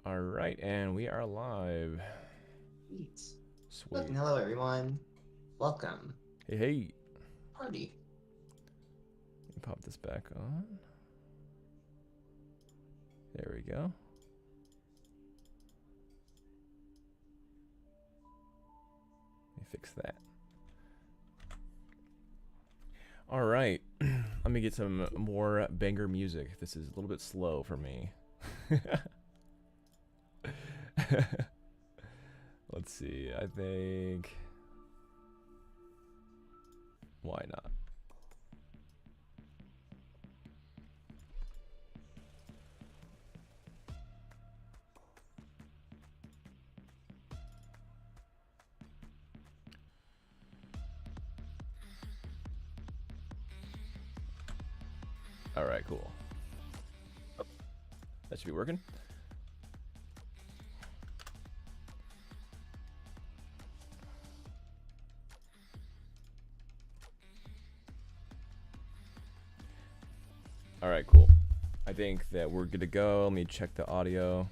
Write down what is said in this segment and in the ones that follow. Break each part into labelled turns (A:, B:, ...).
A: All right, and we are live.
B: Sweet.
A: Sweet.
B: Hello, everyone. Welcome.
A: Hey, hey.
B: Party.
A: Let me pop this back on. There we go. Let me fix that. All right. Let me get some more banger music. This is a little bit slow for me. Let's see. I think. Why not? All right, cool. That should be working. All right, cool. I think that we're good to go. Let me check the audio.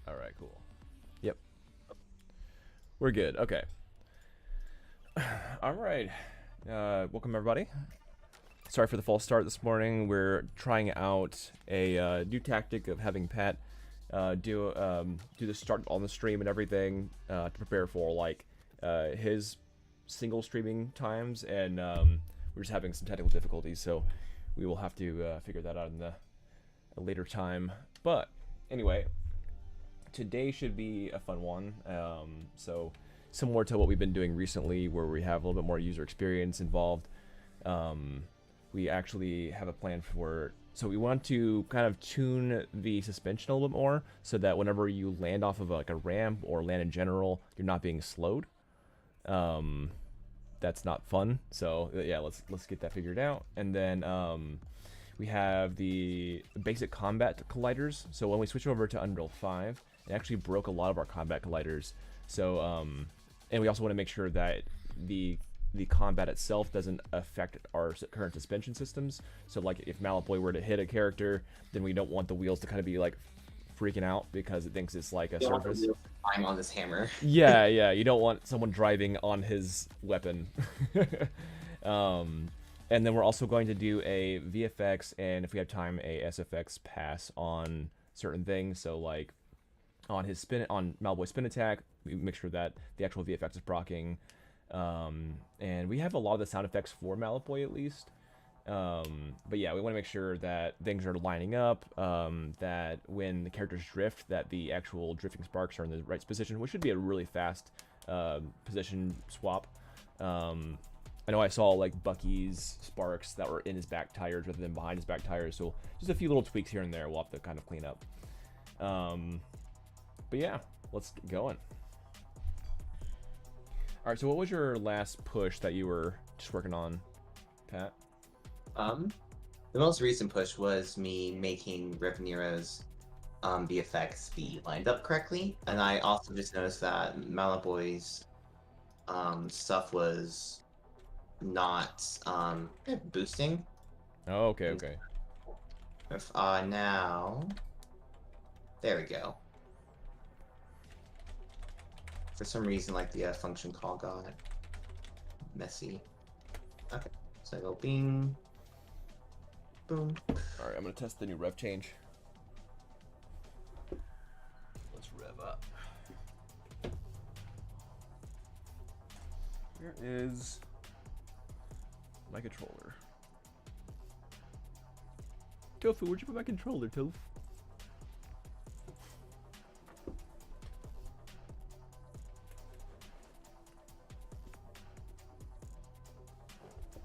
A: All right, cool. Yep. We're good. Okay. All right. Welcome, everybody. Sorry for the false start this morning. We're trying out a new tactic of having Pat do the start on the stream and everything to prepare for like his single streaming times, and we're just having some technical difficulties, so we will have to figure that out in a later time. But anyway, today should be a fun one. So similar to what we've been doing recently, where we have a little bit more user experience involved. We actually have a plan for. So we want to kind of tune the suspension a little bit more, so that whenever you land off of like a ramp or land in general, you're not being slowed. That's not fun. So yeah, let's get that figured out. And then we have the basic combat colliders. So when we switch over to Unreal 5, it actually broke a lot of our combat colliders. So and we also want to make sure that the combat itself doesn't affect our current suspension systems. So like if Mallet Boy were to hit a character, then we don't want the wheels to kind of be like freaking out because it thinks it's like a surface.
B: I'm on this hammer.
A: Yeah, yeah. You don't want someone driving on his weapon. And then we're also going to do a VFX and, if we have time, a SFX pass on certain things. So like on his on Malboy's spin attack, we make sure that the actual VFX is procking. And we have a lot of the sound effects for Mallet Boy at least. But yeah, we want to make sure that things are lining up, that when the characters drift, that the actual drifting sparks are in the right position, which should be a really fast position swap. I know I saw like Bucky's sparks that were in his back tires rather than behind his back tires, so just a few little tweaks here and there we'll have to kind of clean up. But yeah, let's get going. All right, so what was your last push that you were just working on, Pat?
B: The most recent push was me making Rip Nero's VFX be lined up correctly, and I also just noticed that Malaboy's stuff was not boosting.
A: Oh, okay, okay.
B: If now, there we go. For some reason, like the function call got messy. Okay, so I go bing, boom.
A: All right, I'm gonna test the new rev change. Let's rev up. Where is my controller? Tofu, where'd you put my controller, Tofu?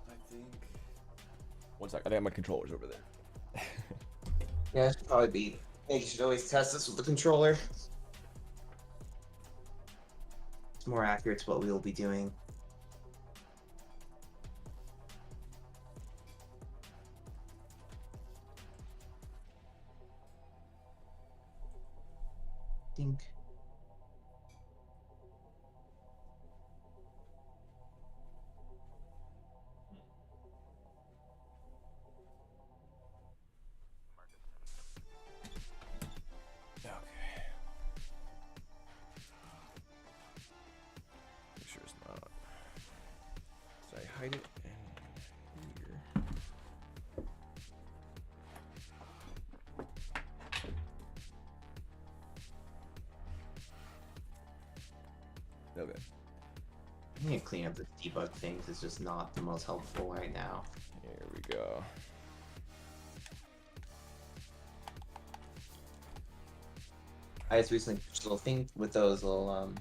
A: I think. One sec, I think my controller's over there.
B: Yeah, it should probably be. Yeah, you should always test this with the controller. It's more accurate to what we will be doing. Dink. I need to clean up the debug thing 'cause it's just not the most helpful right now.
A: Here we go.
B: I just recently pushed a little thing with those little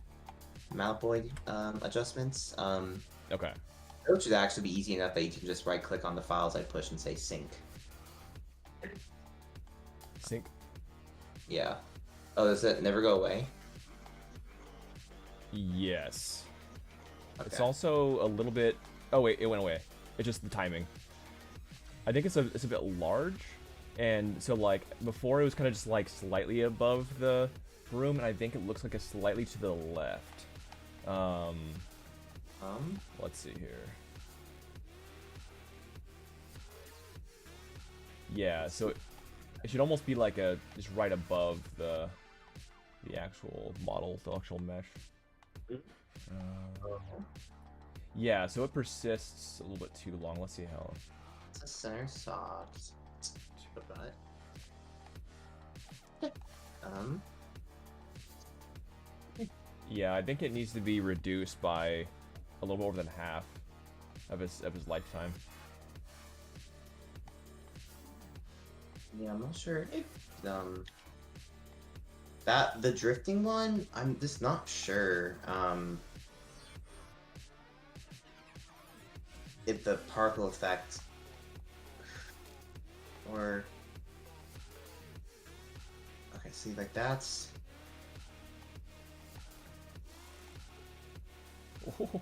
B: Malboy adjustments.
A: Okay.
B: It should actually be easy enough that you can just right click on the files I push and say sync.
A: Sync.
B: Yeah. Oh, does it never go away?
A: Yes.
B: Okay.
A: It's also a little bit. Oh wait, it went away. It's just the timing. I think it's a bit large, and so like before it was kind of just like slightly above the room, and I think it looks like it's slightly to the left. Let's see here. Yeah, so it should almost be like just right above the actual model, the actual mesh. Yeah, so it persists a little bit too long. Let's see how.
B: It's a center soft.
A: Yeah, I think it needs to be reduced by a little more than half of his lifetime.
B: Yeah, I'm not sure if that the drifting one, I'm just not sure if the particle effect or okay, see like that's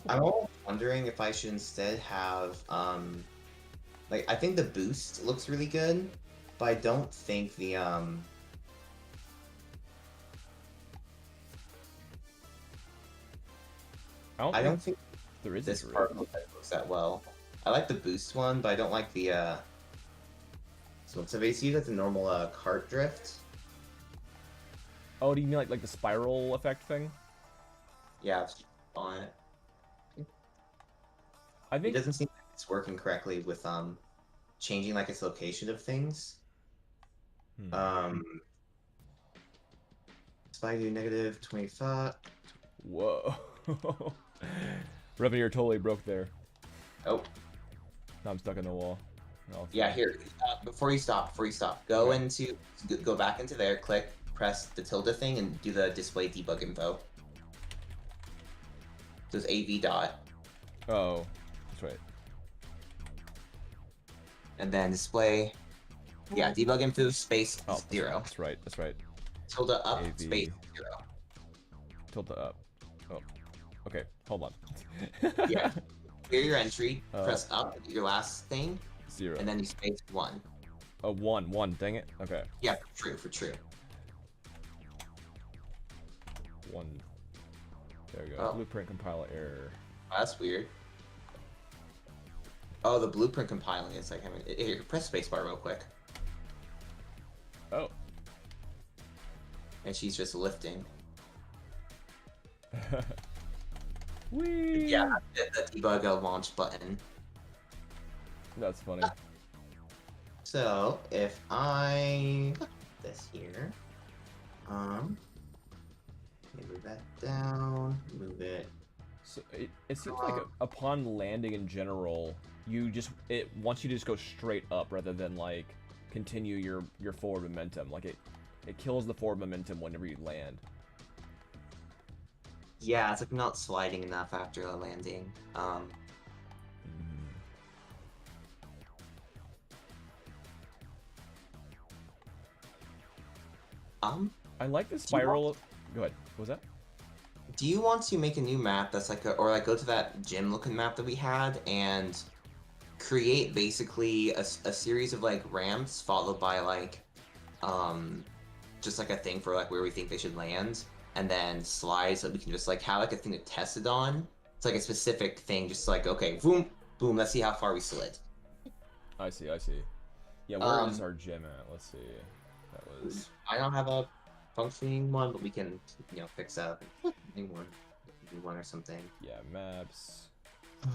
B: I'm almost wondering if I should instead have like I think the boost looks really good, but I don't think the I don't think
A: there is
B: this particle effect looks that well. I like the boost one, but I don't like the so basically that's the normal cart drift.
A: Oh, do you mean like the spiral effect thing?
B: Yeah, it's on it.
A: I think
B: It doesn't seem like it's working correctly with changing like its location of things. If I do negative 25.
A: Whoa. Revenue totally broke there.
B: Oh.
A: Now I'm stuck in the wall. Oh,
B: Yeah, here. Before you stop, go into go back into there, click, press the tilde thing, and do the display debug info. So it's AV dot.
A: Oh, that's right.
B: And then display. Yeah, debug info space 0.
A: That's right. That's right.
B: Tilde up
A: AV.
B: space 0.
A: Tilde up. Oh. Okay. Hold on.
B: Yeah. Clear your entry. Press up your last thing.
A: 0.
B: And then you space 1.
A: Oh, 1. Dang it. Okay.
B: Yeah, for true.
A: 1. There we go.
B: Oh.
A: Blueprint compiler error.
B: Oh, that's weird. Oh, the blueprint compiling is like here, press spacebar real quick.
A: Oh.
B: And she's just lifting.
A: Whee!
B: Yeah, the debug launch button.
A: That's funny.
B: So if I put this here, move that down, move it.
A: So it seems like upon landing in general, it wants you to just go straight up rather than like continue your forward momentum. Like it kills the forward momentum whenever you land.
B: Yeah, it's like not sliding enough after a landing.
A: I like the spiral. Go ahead. What was that?
B: Do you want to make a new map that's like or like go to that gym looking map that we had and create basically a series of like ramps followed by like just like a thing for like where we think they should land, and then slides that we can just like have like a thing to test it on. It's like a specific thing, just like okay, boom, boom. Let's see how far we slid.
A: I see. Yeah, where is our gym at? Let's see. That was.
B: I don't have a functioning one, but we can fix up a new one or something.
A: Yeah, maps. I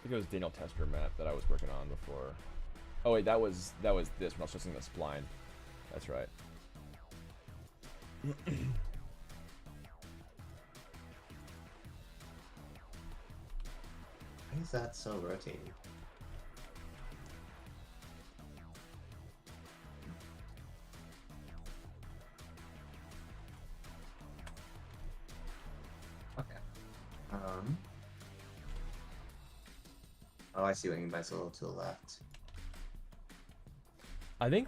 A: think it was Daniel Tester map that I was working on before. Oh wait, that was this when I was testing the spline. That's right.
B: Why is that so rotating? Okay. Oh, I see what you mean by it's a little to the left.
A: I think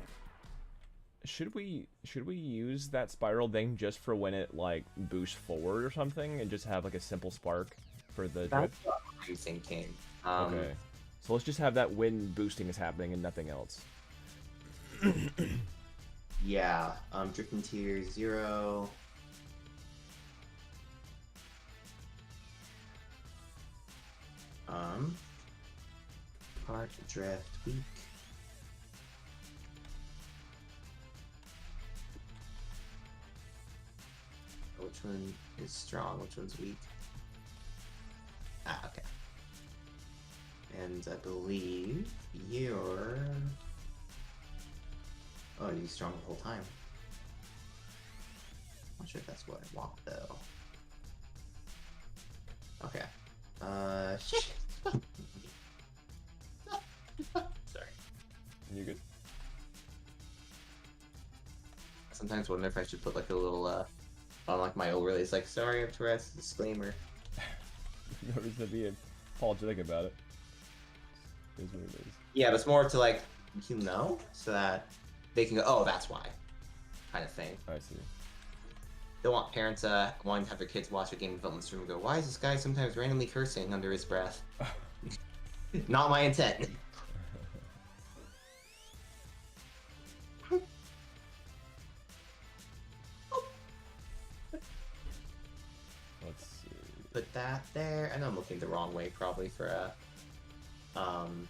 A: should we use that spiral thing just for when it like boosts forward or something, and just have like a simple spark for the drift?
B: That's what I'm thinking.
A: Okay. So let's just have that when boosting is happening and nothing else.
B: Yeah. Drifting tier 0. Hard drift weak. Which one is strong? Which one's weak? Ah, okay. And I believe you're... Oh, you're strong the whole time. Not sure if that's what I want, though. Okay. Shit. Sorry.
A: You good?
B: Sometimes wonder if I should put like a little, on like my overlays, like, sorry, I have Tourette's, disclaimer.
A: No reason to be apologetic about it. It is what it is.
B: Yeah, but it's more to like, you know, so that they can go, oh, that's why, kind of thing.
A: I see.
B: Don't want parents wanting to have their kids watch a game development stream and go, why is this guy sometimes randomly cursing under his breath? Not my intent.
A: Let's see.
B: Put that there. I know I'm looking the wrong way probably for a... I'm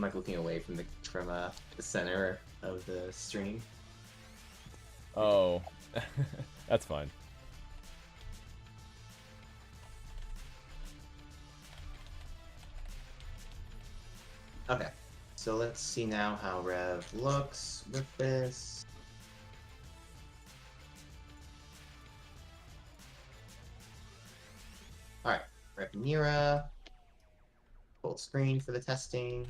B: like looking away from the center of the stream.
A: Oh, that's fine.
B: Okay, so let's see now how Rev looks with this. Alright, Rev Nira. Full screen for the testing.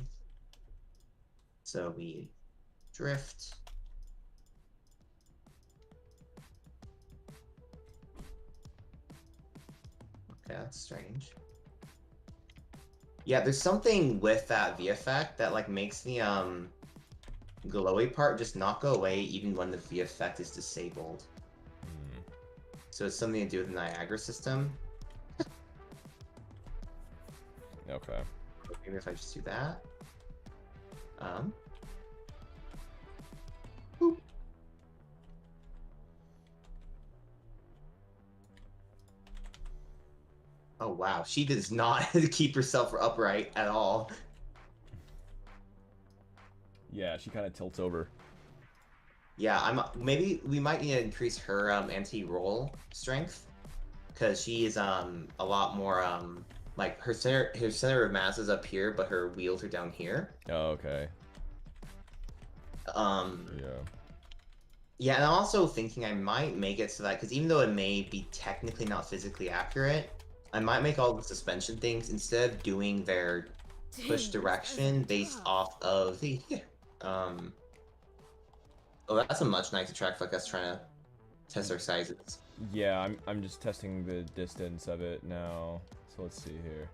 B: So we drift. Okay, that's strange. Yeah, there's something with that V effect that like makes the glowy part just not go away even when the V effect is disabled. So it's something to do with the Niagara system.
A: Okay.
B: Maybe if I just do that. Boop. Oh wow, she does not keep herself upright at all.
A: Yeah, she kind of tilts over.
B: Yeah, maybe we might need to increase her anti-roll strength, because she is a lot more like her center of mass is up here, but her wheels are down here.
A: Oh, okay.
B: Yeah. Yeah, and I'm also thinking I might make it so that, because even though it may be technically not physically accurate, I might make all the suspension things, instead of doing their push direction based off of the oh, that's a much nicer track for like us trying to test our sizes.
A: Yeah, I'm just testing the distance of it now. So let's see here.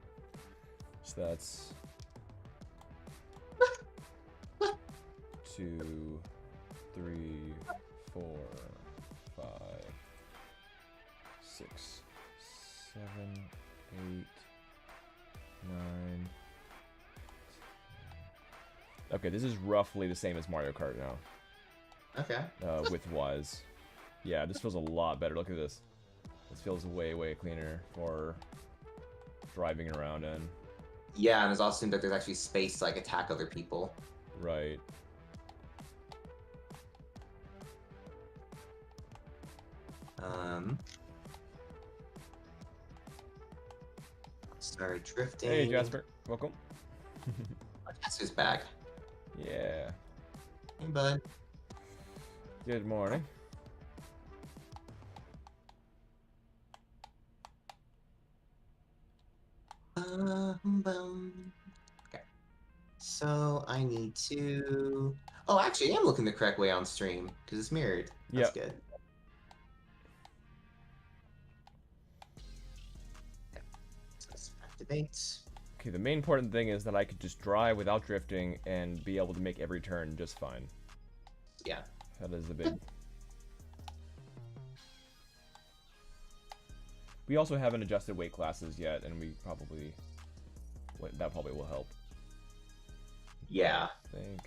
A: So that's 2, 3, 4, 5, 6, 7, 8, 9. Okay, this is roughly the same as Mario Kart now.
B: Okay.
A: Width-wise. Yeah, this feels a lot better. Look at this. This feels way, way cleaner for driving around in.
B: Yeah, and it also seems like there's actually space to like attack other people.
A: Right.
B: Start drifting.
A: Hey, Jasper. Welcome.
B: Jasper's back.
A: Yeah.
B: Hey, bud.
A: Good morning.
B: Boom. Okay. So I need to. Oh, actually, I am looking the correct way on stream because it's mirrored. That's
A: Yep.
B: good. Okay. So let's activate.
A: Okay, the main important thing is that I could just drive without drifting and be able to make every turn just fine.
B: Yeah.
A: That is the big. We also haven't adjusted weight classes yet, and we probably that probably will help.
B: Yeah.
A: I think.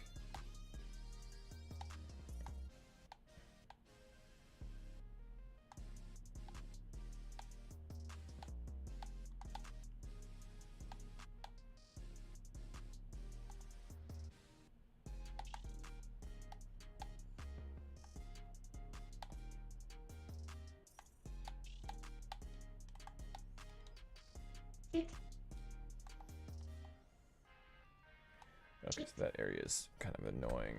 A: Okay, so that area is kind of annoying.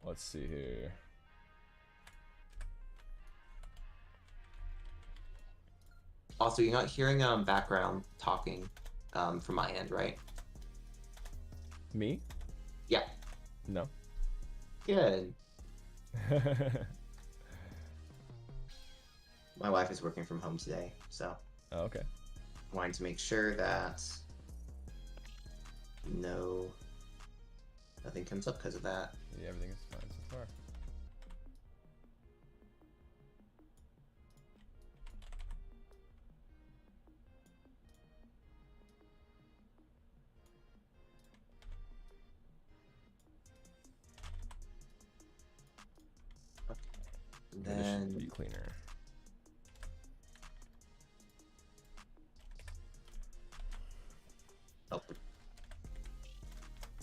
A: Let's see here.
B: Also, you're not hearing background talking from my end, right?
A: Me?
B: Yeah.
A: No.
B: Good. My wife is working from home today, so
A: Oh, okay.
B: wanting to make sure that nothing comes up because of that.
A: Yeah, everything is fine so far.
B: Okay.
A: Okay, this should
B: Then
A: be cleaner.
B: oh,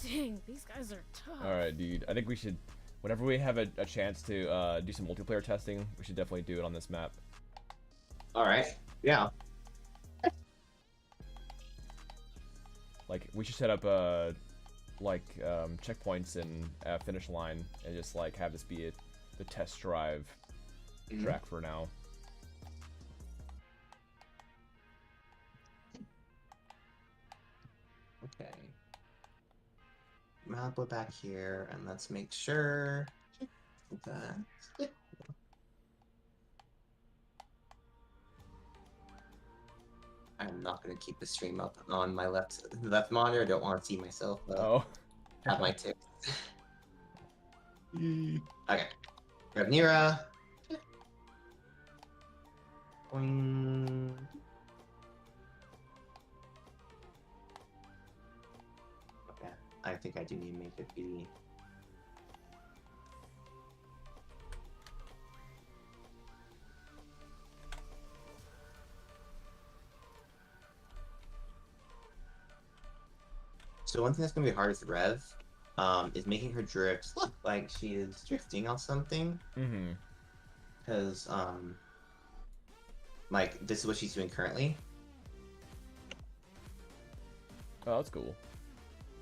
C: Dang, these guys are tough.
A: Alright, dude. I think we should, whenever we have a chance to do some multiplayer testing, we should definitely do it on this map.
B: all right. Yeah.
A: Like, we should set up, checkpoints and finish line, and just, like, have this be the test drive track for now.
B: Okay. Malibu back here, and let's make sure that. I'm not gonna keep the stream up on my left monitor. I don't want to see myself
A: Oh.
B: have my tips. Okay. Ravnira. Boing. Okay. I think I do need to make it be. So one thing that's gonna be hard with Rev, is making her drift look like she is drifting on something.
A: Mm-hmm.
B: Because like this is what she's doing currently.
A: Oh, that's cool.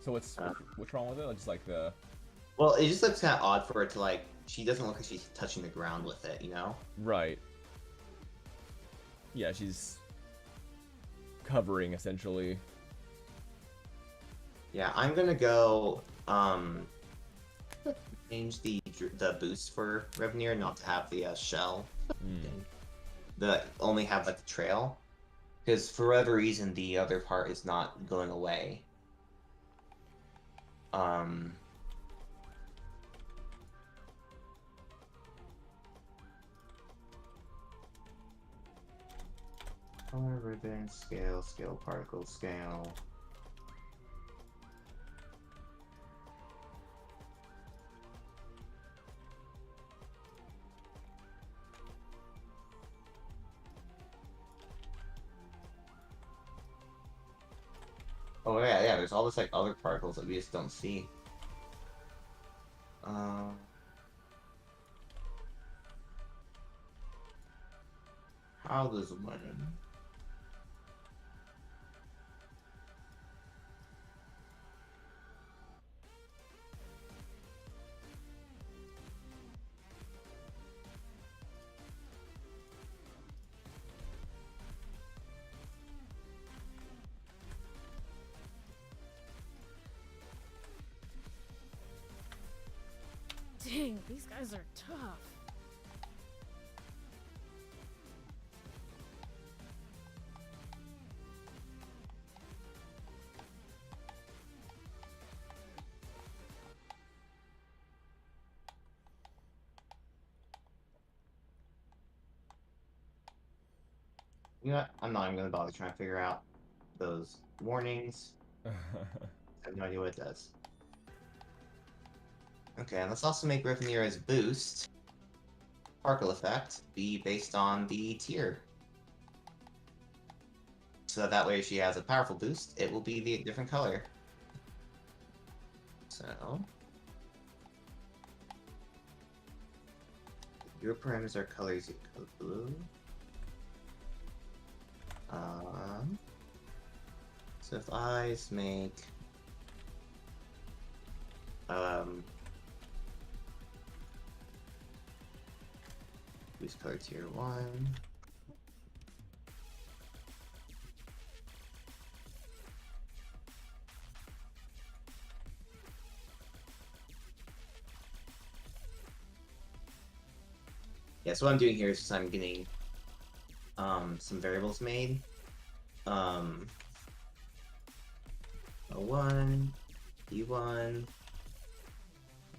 A: So what's wrong with it? Just like the...
B: Well, it just looks kind of odd for it to like. She doesn't look like she's touching the ground with it, you know?
A: Right. Yeah, she's covering essentially.
B: Yeah, I'm gonna go change the boost for Revenir not to have the shell. The only have like the trail, because for whatever reason the other part is not going away. Color, ribbon, scale, particle, scale. Oh yeah, there's all this like other particles that we just don't see. How does one?
C: Dang, these guys are tough.
B: You know what? I'm not even gonna bother trying to figure out those warnings. I have no idea what it does. Okay, and let's also make Revenera's boost sparkle effect be based on the tier. So that way if she has a powerful boost, it will be the different color. So your parameters are colors you code blue. So if I make boost color tier 1. Yeah, so what I'm doing here is just I'm getting some variables made. O1, D1,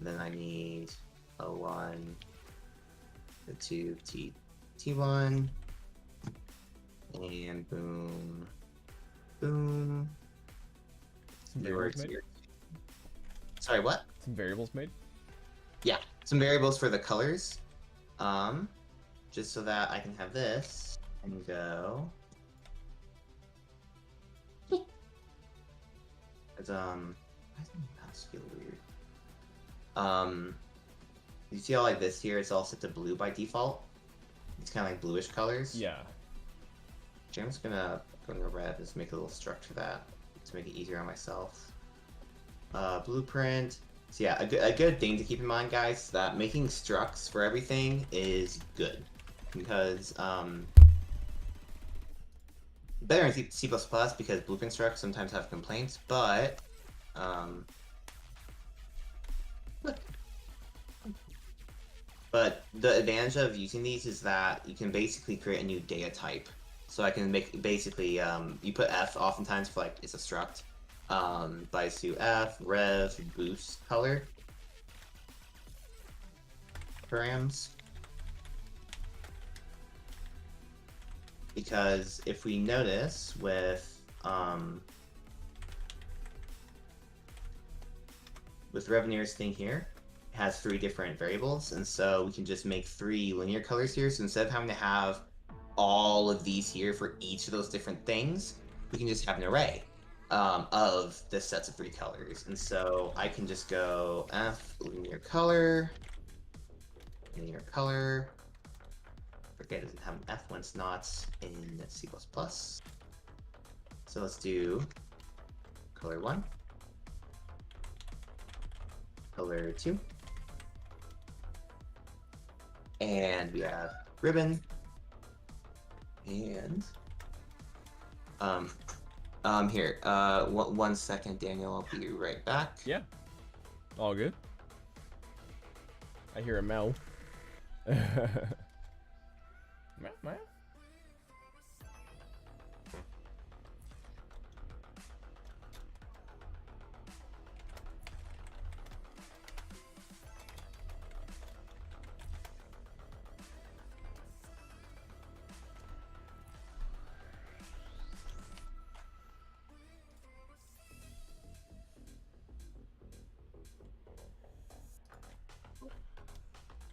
B: then I need O1, the 2, T1, and boom, boom.
A: Some variables made?
B: Sorry, what?
A: Some variables made?
B: Yeah, some variables for the colors. Just so that I can have this and go. It's why does my mouse feel weird? You see how like this here, it's all set to blue by default. It's kind of like bluish colors.
A: Yeah.
B: Okay, I'm just gonna go to red, just make a little structure for that to make it easier on myself. Blueprint. So yeah, a good thing to keep in mind, guys, is that making structs for everything is good because better in C++ because blueprint structs sometimes have complaints, but the advantage of using these is that you can basically create a new data type. So I can make basically you put F oftentimes for like it's a struct. Bias to F, rev, boost, color params. Because if we notice with Revenue's thing here, it has 3 different variables, and so we can just make 3 linear colors here. So instead of having to have all of these here for each of those different things, we can just have an array of the sets of 3 colors. And so I can just go F linear color. Forget it doesn't have an F when it's not in C++. So let's do color 1, color 2, and we have ribbon, and here, 1 second, Daniel, I'll be right back.
A: Yeah. All good. I hear a meow. Meow, meow.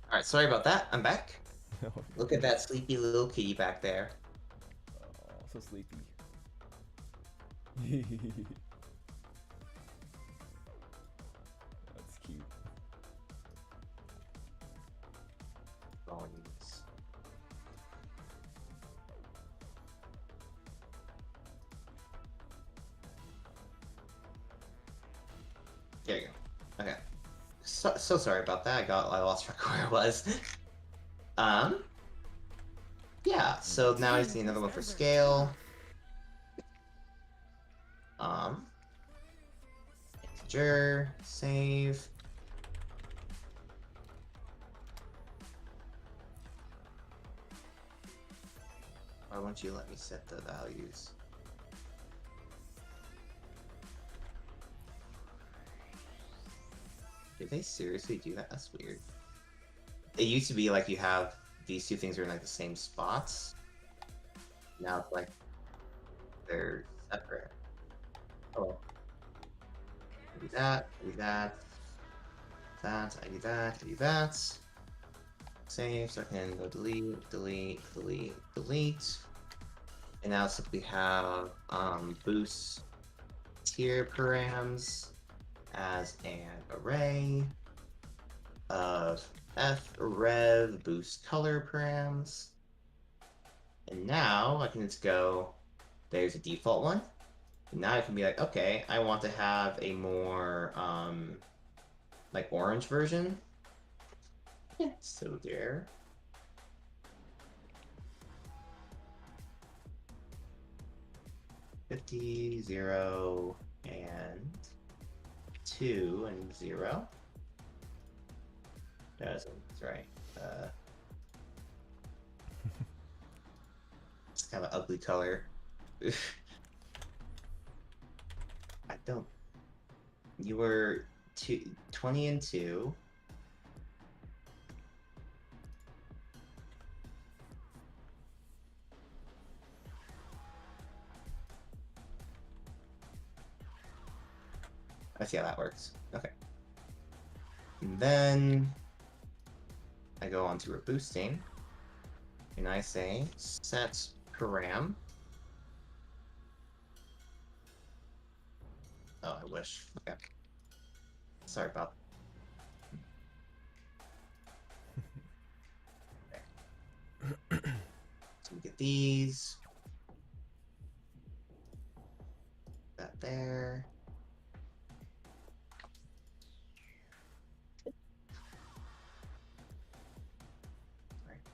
B: Alright, sorry about that. I'm back.
A: Oh,
B: Look at that sleepy little kitty back there.
A: so sleepy. That's cute.
B: Volumes. There you go. Okay. So sorry about that. I lost track of where it was. Yeah, so now I see another one for scale. Integer, save. won't you let me set the values? Did they seriously do that? That's weird. It used to be like you have these two things are in like the same spots. Now it's like they're separate. Oh, I do that, I do that, I do that, I do that. Save, so I can go delete, delete, delete, delete. And now simply have boost tier params as an array of f rev boost color params. And now I can just go, there's a default one. And now I can be like, okay, I want to have a more like orange version. Yeah, so there. $50, 0, and 2 and 0. That's right. It's kind of an ugly color. I don't. You were 20 and 2. I see how that works. Okay. And then I go on to reboosting, and I say set param. Oh, I wish. Okay. Sorry about. Okay. So we get these. That there. Right.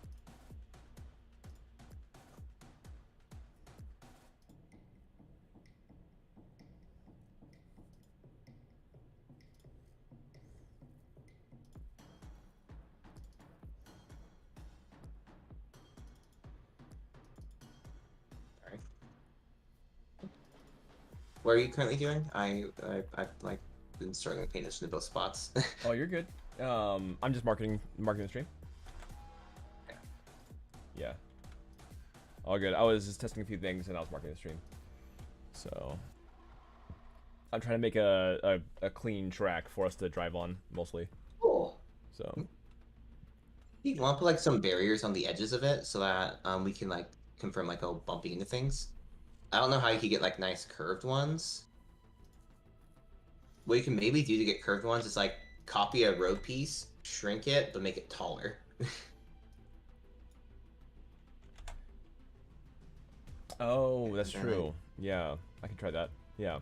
B: All right. What are you currently doing? I've like been struggling to pay attention to both spots.
A: Oh, you're good. I'm just marketing the stream.
B: Okay.
A: Yeah. All good. I was just testing a few things and I was marketing the stream. So I'm trying to make a clean track for us to drive on mostly.
B: Cool.
A: So
B: You want to put like some barriers on the edges of it so that we can like confirm like oh bumping into things. I don't know how you could get like nice curved ones. What you can maybe do to get curved ones is like copy a road piece, shrink it, but make it taller.
A: oh, that's true. Yeah, I can try that. Yeah.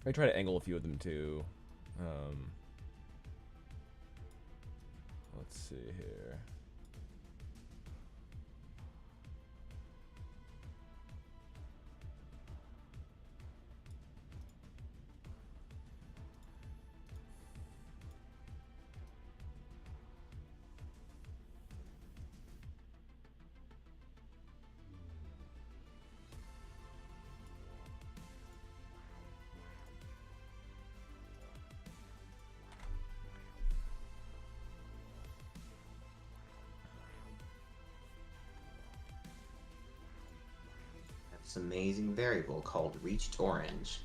A: I try to angle a few of them too. Let's see here.
B: This amazing variable called reached orange.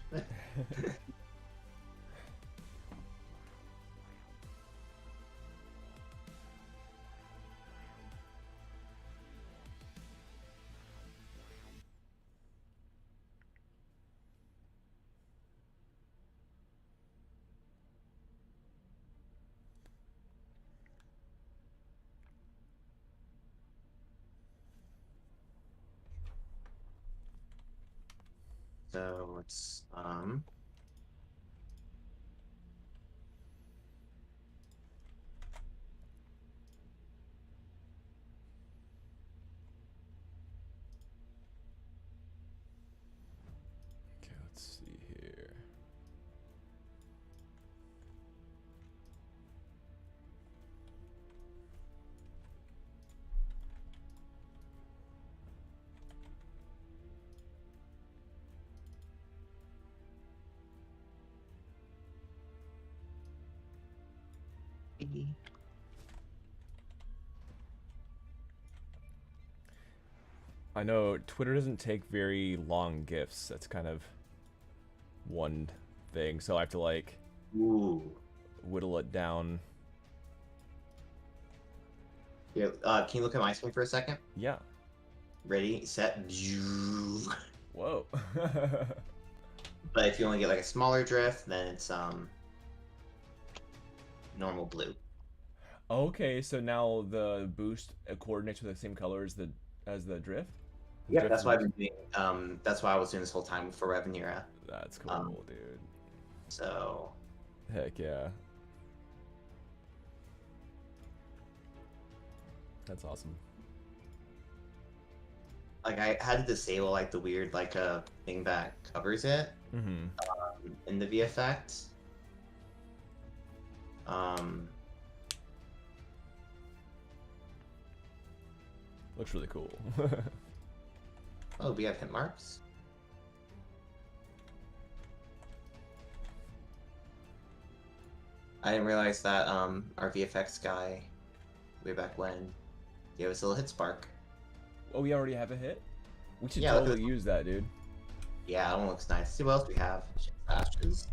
B: So it's
A: Okay, let's see here. I know Twitter doesn't take very long GIFs. That's kind of one thing, so I have to like
B: Ooh.
A: whittle it down.
B: Yeah, can you look at my screen for a second?
A: Yeah.
B: Ready, set.
A: Whoa.
B: But if you only get like a smaller drift, then it's normal blue.
A: Okay, so now the boost coordinates with the same color as the drift. The
B: Yeah,
A: drift
B: that's
A: is
B: why I've
A: boost?
B: been doing. That's why I was doing this whole time for Revenera.
A: That's
B: Um,
A: cool, dude.
B: so
A: Heck yeah. That's awesome.
B: like I had to disable like the weird like thing that covers it
A: Mm-hmm.
B: in the VFX. Um,
A: Looks really cool.
B: oh, we have hit marks. I didn't realize that our VFX guy way back when gave us a little hit spark.
A: Oh, we already have a hit? We should
B: Yeah, look at
A: totally use that, dude.
B: Yeah, that one looks nice. See what else we have. Ashes.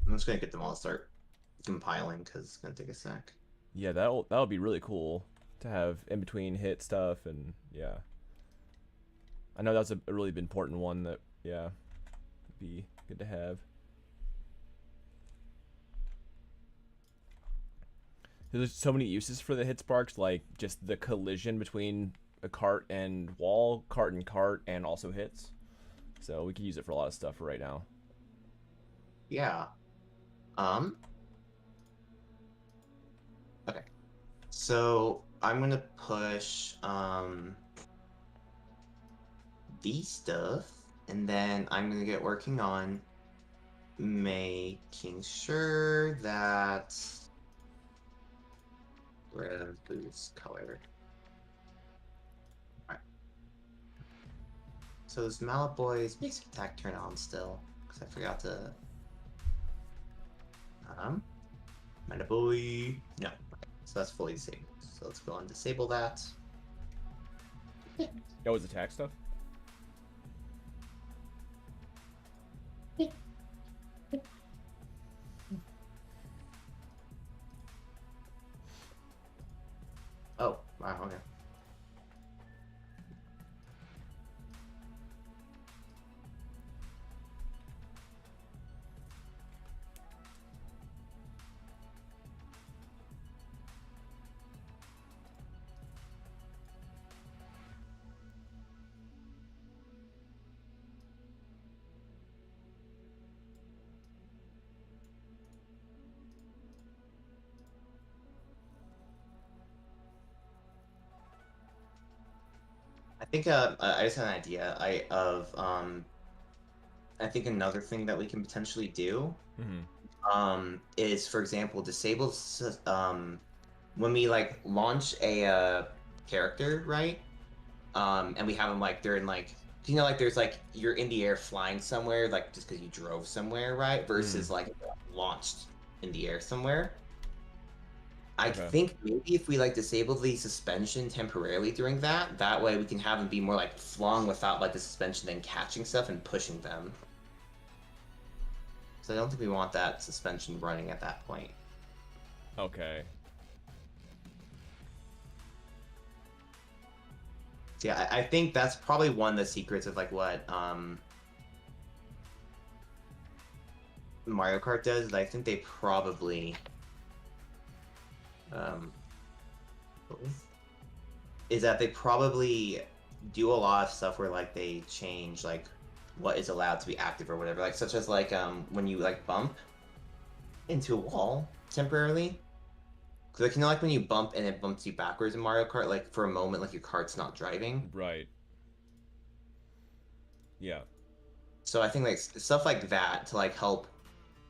B: I'm just gonna get them all to start compiling because it's gonna take a sec.
A: Yeah, that'll be really cool to have in between hit stuff, and yeah. I know that's a really important one that yeah, would be good to have. There's so many uses for the hit sparks, like just the collision between a cart and wall, cart and cart, and also hits. So we could use it for a lot of stuff right now.
B: Yeah. Okay. So I'm gonna push these stuff, and then I'm gonna get working on making sure that red boost color. Alright. So this Mallet Boy's basic attack turn on still, because I forgot to Mallet Boy. No. So that's fully disabled. So let's go and disable that.
A: That was attack stuff.
B: Oh, wow, okay. I think I just had an idea. I think another thing that we can potentially do is, for example, disable when we like launch a character, right? And we have them like they're in like like there's like you're in the air flying somewhere like just because you drove somewhere, right? Versus like launched in the air somewhere. I think maybe if we like disable the suspension temporarily during that way we can have them be more like flung without like the suspension then catching stuff and pushing them. So I don't think we want that suspension running at that point.
A: Okay.
B: So yeah, I think that's probably one of the secrets of like what Mario Kart does. Is I think they probably is that they probably do a lot of stuff where like they change like what is allowed to be active or whatever, like such as like when you like bump into a wall temporarily. Cause like like when you bump and it bumps you backwards in Mario Kart, like for a moment like your cart's not driving.
A: Right. Yeah.
B: So I think like stuff like that to like help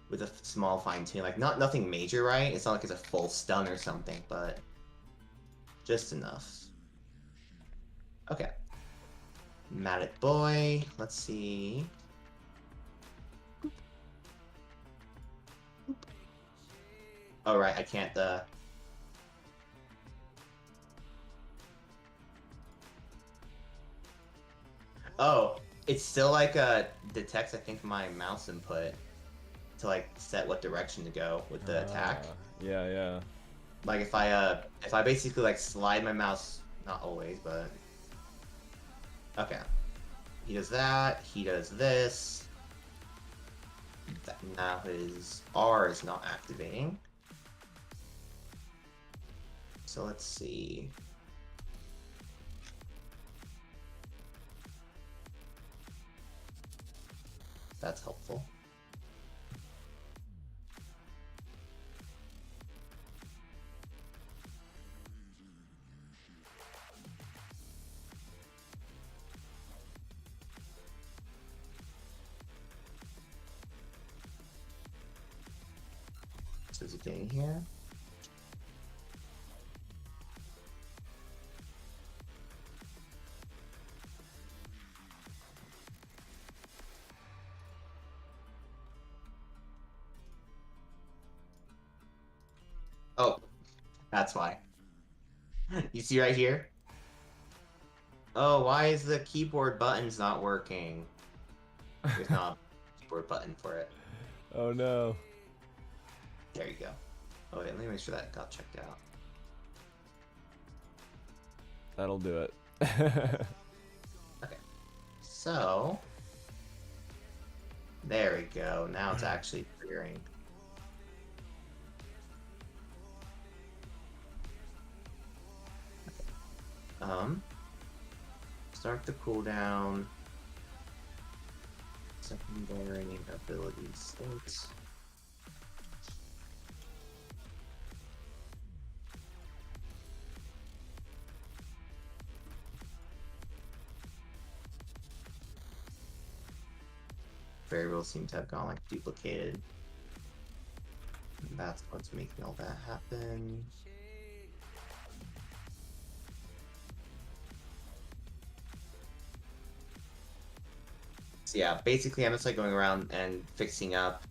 B: with a small fine tune, like nothing major, right? It's not like it's a full stun or something, but just enough. Okay. Mallet Boy. Let's see. Oh right, I can't. Oh, it's still like detects I think my mouse input to like set what direction to go with the attack.
A: Yeah, yeah.
B: Like if I basically like slide my mouse, not always, but okay. He does that. He does this. Now his R is not activating. So let's see. That's helpful. So is it getting here? Oh, that's why. You see right here? Oh, why is the keyboard buttons not working? There's not a keyboard button for it.
A: Oh no.
B: There you go. Oh wait, let me make sure that got checked out.
A: That'll do it.
B: Okay. So there we go. Now it's actually triggering. Start the cooldown. Secondary ability states. Variables seem to have gone like duplicated. And that's what's making all that happen. So yeah, basically I'm just like going around and fixing up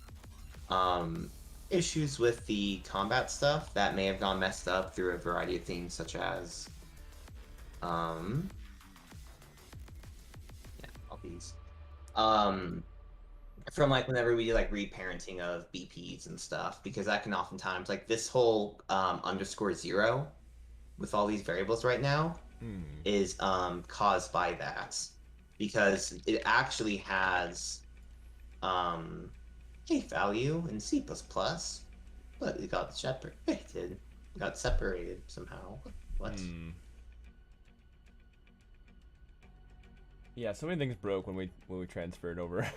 B: issues with the combat stuff that may have gone messed up through a variety of things such as yeah, all these. From like whenever we do like reparenting of BPs and stuff, because that can oftentimes like this whole _0 with all these variables right now is caused by that, because it actually has a value in C++, but it got separated. It got separated somehow. What?
A: Yeah, so many things broke when we transferred over.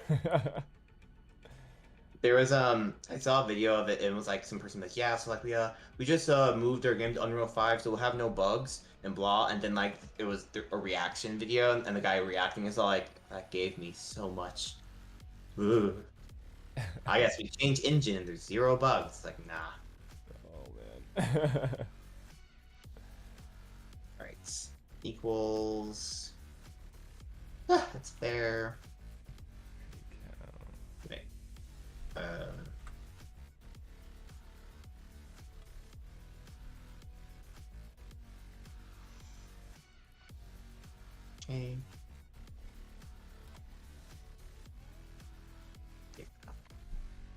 B: There was I saw a video of it. It was like some person like, yeah, so like we just moved our game to Unreal 5, so we'll have no bugs and blah. And then like it was a reaction video, and the guy reacting is like, that gave me so much. Ooh. I guess we change engine and there's 0 bugs. It's like, nah.
A: Oh man.
B: All right, equals. That's fair. Okay. Okay.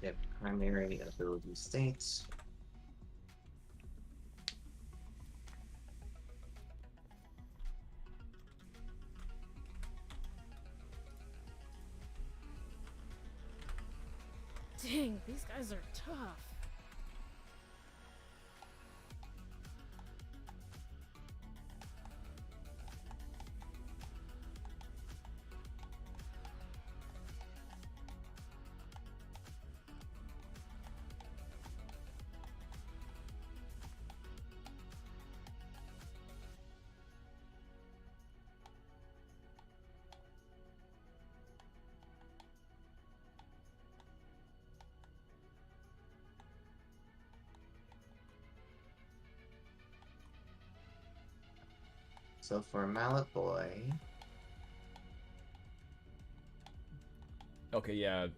B: Yep, primary ability states.
C: Dang, these guys are tough.
B: So for Mallet Boy,
A: Okay, yeah.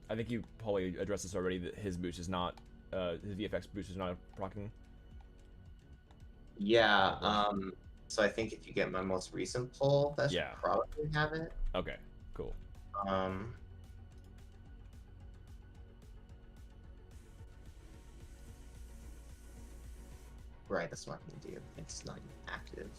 A: I think you probably addressed this already, that his boost is not his VFX boost is not proccing.
B: Yeah.
A: Or-
B: So I think if you get my most recent poll, that should
A: Yeah.
B: probably have it.
A: Okay. Cool.
B: Um. Right, that's what I'm gonna do. It's not even active.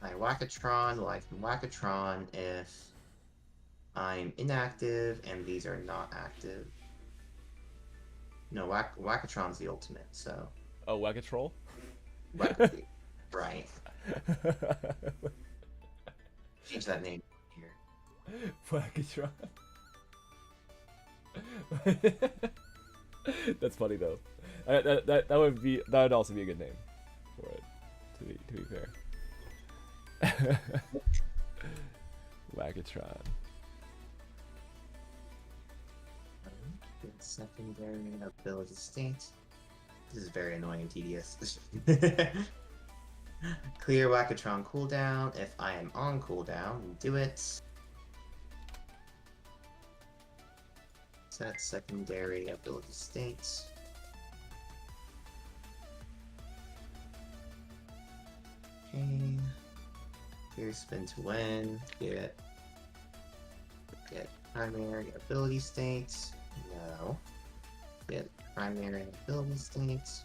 B: I Wackatron, well, I can Wackatron if I'm inactive and these are not active. No, Wackatron's the ultimate, so
A: Oh, Wagatrol?
B: right. Change that name here.
A: Wagatron. That's funny though. That would also be a good name for it. To be fair. Wagatron.
B: Good secondary ability state. This is very annoying and tedious. Clear Wackatron cooldown. If I am on cooldown, do it. Set secondary ability state. Okay. Clear spin to win. Get primary ability states. No. Get primary ability states.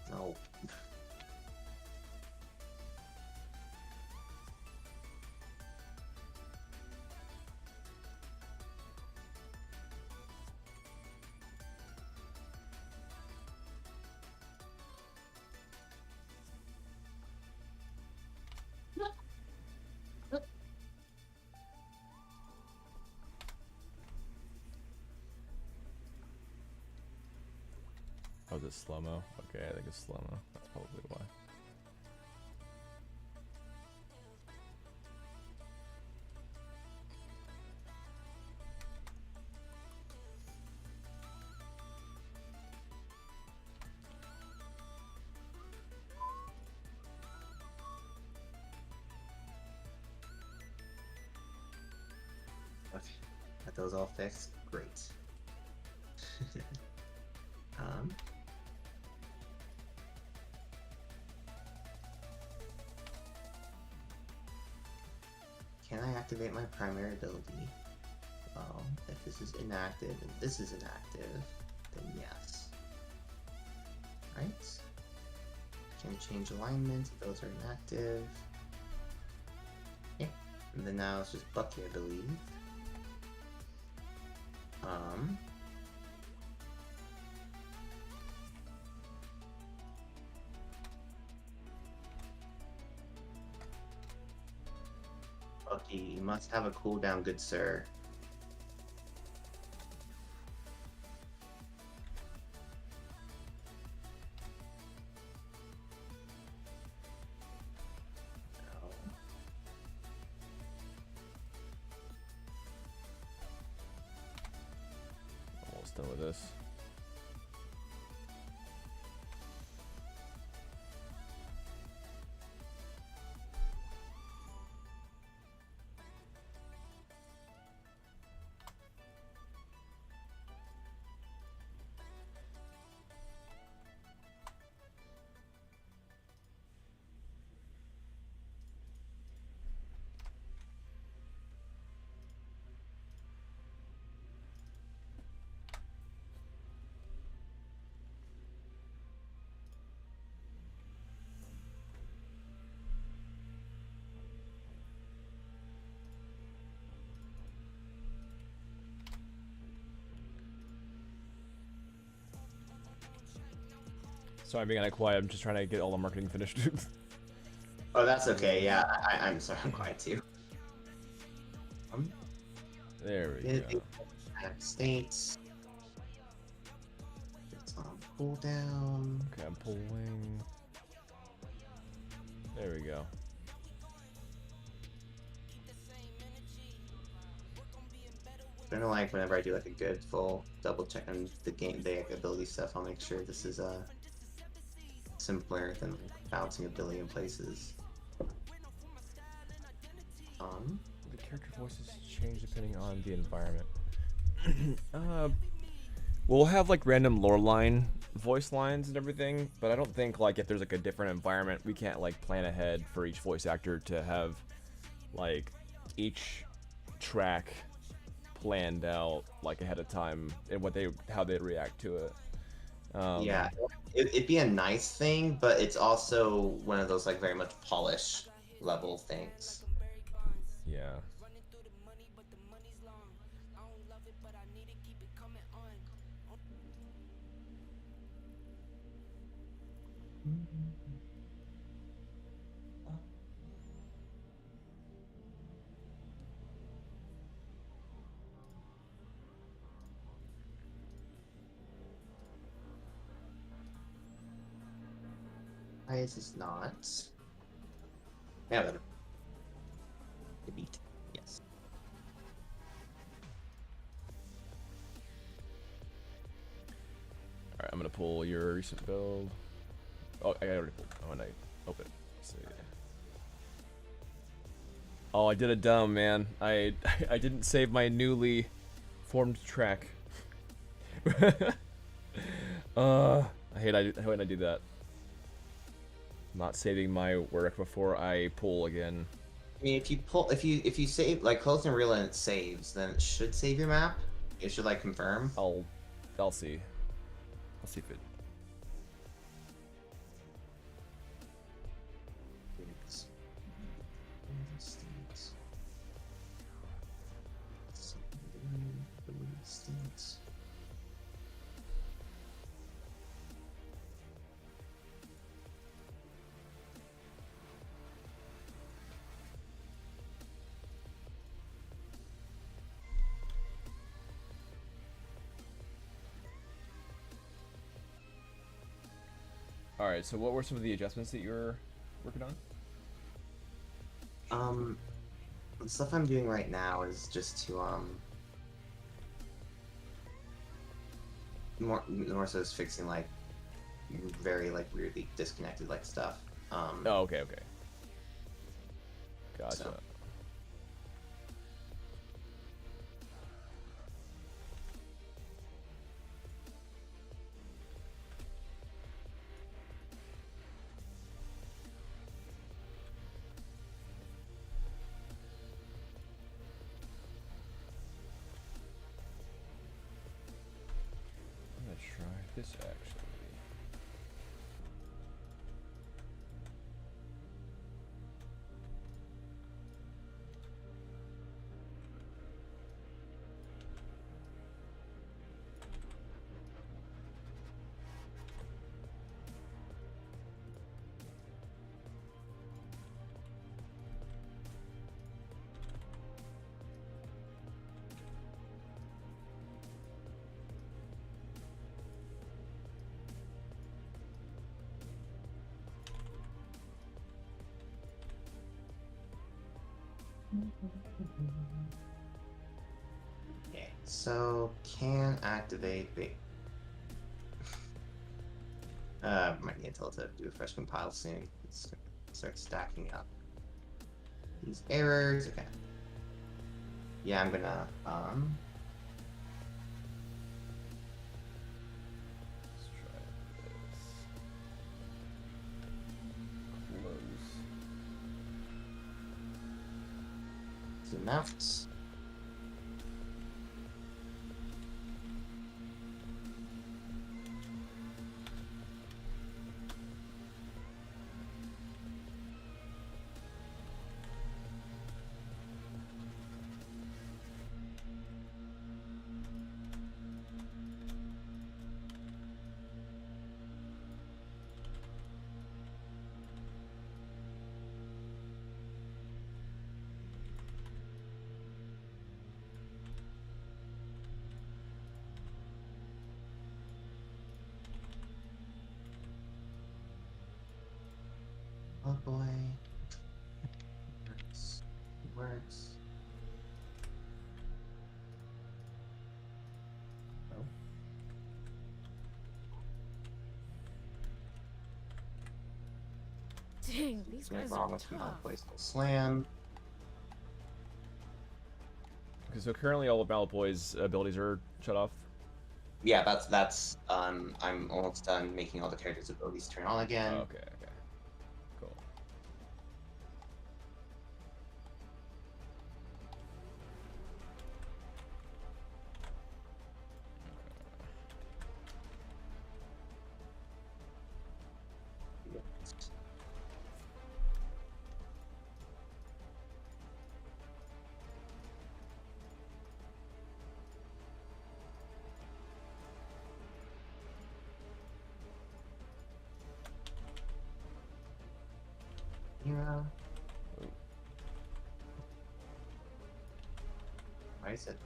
B: No.
A: Oh, is it slow mo? Okay, I think it's slow mo. That's probably why.
B: Okay. Got those all fixed. Great. um. Can I activate my primary ability? Well, if this is inactive and this is inactive, then yes. Right? Can change alignment if those are inactive. Yeah. And then now it's just Bucky, I believe. Bucky, you must have a cooldown, good sir. No.
A: Almost done with this. Sorry, I'm being kind of quiet. I'm just trying to get all the marketing finished.
B: Oh, that's okay. Yeah, I'm sorry. I'm quiet too.
A: There we
B: It,
A: go.
B: States. It's on pull down.
A: Okay, I'm pulling. There we go.
B: I don't know, like whenever I do like a good full double check on the game, the ability stuff, I'll make sure this is simpler than bouncing a billion places.
A: The character voices change depending on the environment. We'll have like random lore line voice lines and everything, but I don't think like if there's like a different environment, we can't like plan ahead for each voice actor to have like each track planned out like ahead of time and how they'd react to it.
B: Yeah, it'd be a nice thing, but it's also one of those like very much polish level things.
A: Yeah.
B: Why is this not? Yeah, better. Beat. Yes.
A: Alright, I'm gonna pull your recent build. Oh, I already pulled. Oh, and I open. Let's see. Oh, I did a dumb, man. I didn't save my newly formed track. I hate when I do that. Not saving my work before I pull again.
B: I mean, if you save like close and reel and it saves, then it should save your map. It should like confirm.
A: I'll see. I'll see if it. Alright, so what were some of the adjustments that you were working on?
B: The stuff I'm doing right now is just to more so is fixing like very like weirdly disconnected like stuff.
A: Oh, okay. Gotcha.
B: So.
A: I'm gonna try this actually.
B: Okay, so can activate. Might need to do a fresh compile soon. It's start stacking up these errors. Okay. Yeah, I'm gonna
A: Let's try this. Close.
B: zoom out. boy. Works. Works.
A: Oh.
C: Dang, these
B: Something
C: guys
B: wrong
C: are
B: with my
C: tough.
B: place will slam.
A: Okay, so currently all of Malboy's abilities are shut off.
B: Yeah, that's I'm almost done making all the characters' abilities turn on again.
A: Oh, okay, cool.
B: Yeah.
A: Ooh.
B: Why is it?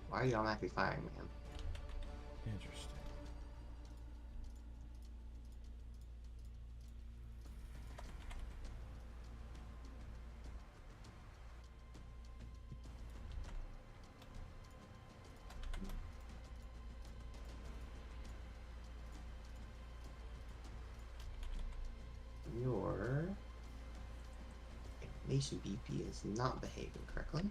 B: Why are you automatically firing me?
A: Interesting.
B: Your animation BP is not behaving correctly.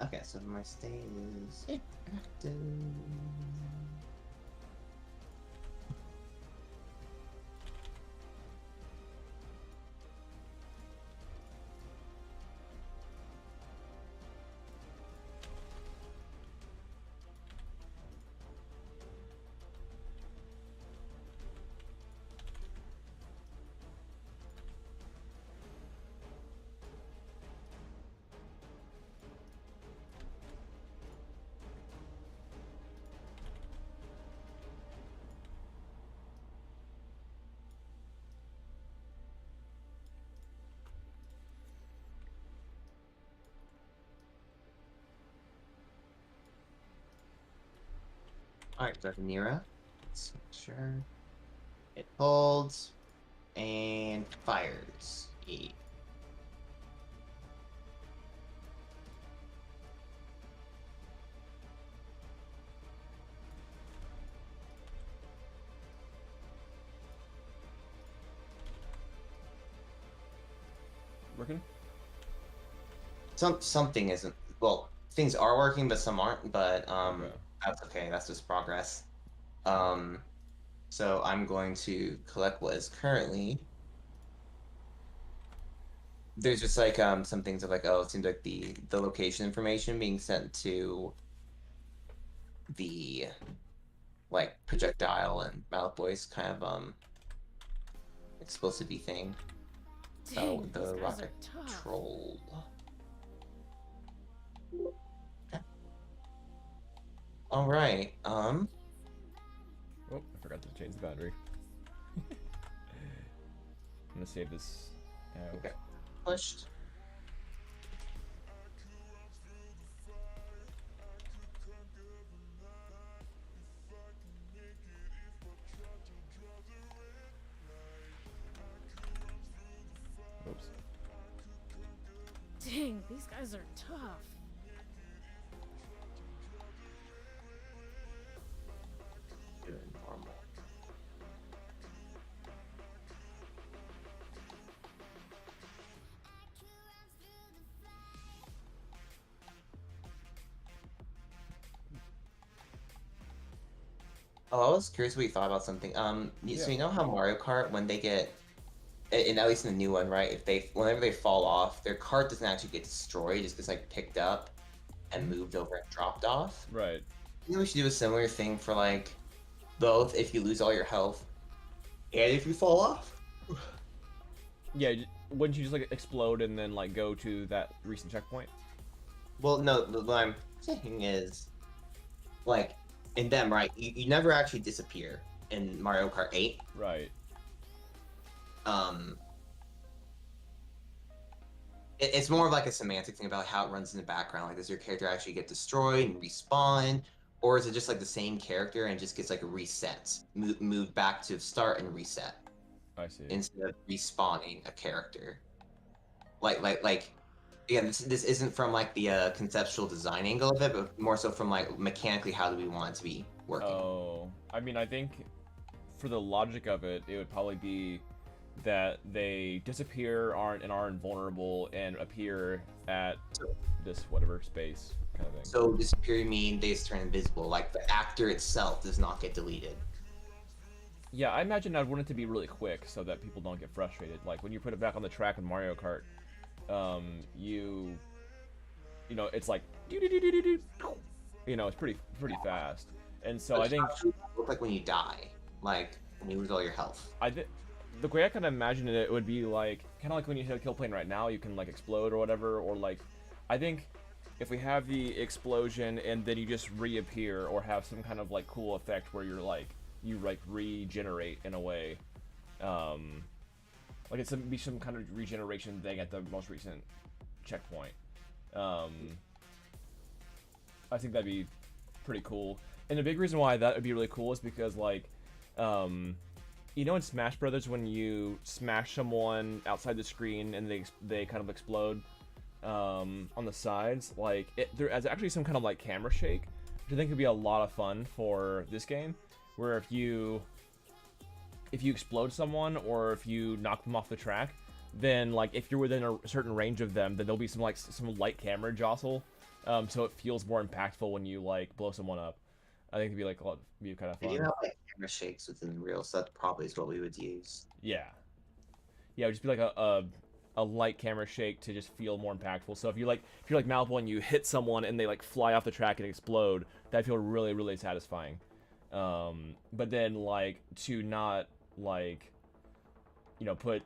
B: Okay, so my state is active. Alright, so Nira. Let's make sure. It holds and fires. Yeah.
A: Working?
B: Something isn't, well, things are working, but some aren't, but
A: Okay.
B: that's okay, that's just progress. So I'm going to collect what is currently. There's just like some things of like, oh, it seems like the location information being sent to the like projectile and mouth voice kind of explosive-y thing. Oh,
C: Dang, these
B: the
C: guys are
B: rocket
C: tough.
B: troll. Okay. All right.
A: Oh, I forgot to change the battery. I'm gonna save this out.
B: Okay. Pushed.
A: Oops.
C: Dang, these guys are tough.
B: Doing normal. Oh, I was curious what you thought about something.
A: Yeah.
B: So you know how Mario Kart, when they get, and at least in the new one, right? If they, whenever they fall off, their cart doesn't actually get destroyed; it just gets like picked up and moved over and dropped off.
A: Right.
B: You know, we should do a similar thing for like both if you lose all your health and if you fall off.
A: Yeah. Wouldn't you just like explode and then like go to that recent checkpoint?
B: Well, no, what I'm saying is, like, in them, right? You never actually disappear in Mario Kart 8.
A: Right.
B: it's more of like a semantic thing about how it runs in the background. Like, does your character actually get destroyed and respawn, or is it just like the same character and just gets like a reset, moved back to start and reset
A: I see.
B: instead of respawning a character? Like again, this isn't from like the conceptual design angle of it, but more so from like mechanically how do we want it to be working?
A: Oh, I mean, I think for the logic of it, it would probably be that they disappear, aren't invulnerable, and appear at this whatever space kind of thing.
B: So disappear, you mean they just turn invisible, like the actor itself does not get deleted.
A: Yeah, I imagine I'd want it to be really quick so that people don't get frustrated. Like when you put it back on the track in Mario Kart, you know, it's like you know, it's pretty fast. And so
B: But
A: I think
B: look like when you die, like when you lose all your health.
A: the way I kind of imagine it would be like kind of like when you hit a kill plane right now, you can like explode or whatever, or like I think if we have the explosion and then you just reappear or have some kind of like cool effect where you're like you like regenerate in a way, like it's be some kind of regeneration thing at the most recent checkpoint. I think that'd be pretty cool. And the big reason why that would be really cool is because like, you know, in Smash Brothers when you smash someone outside the screen and they kind of explode on the sides, like there is actually some kind of like camera shake, which I think could be a lot of fun for this game, where if you explode someone or if you knock them off the track, then like if you're within a certain range of them, then there'll be some light camera jostle, so it feels more impactful when you like blow someone up. I think it'd be like be kind of
B: They do
A: fun.
B: have like camera shakes within Unreal, so that probably is what we would use.
A: Yeah, yeah, it would just be like a light camera shake to just feel more impactful. So if you're like Malvo and you hit someone and they like fly off the track and explode, that'd feel really satisfying. But then like to not like, you know, put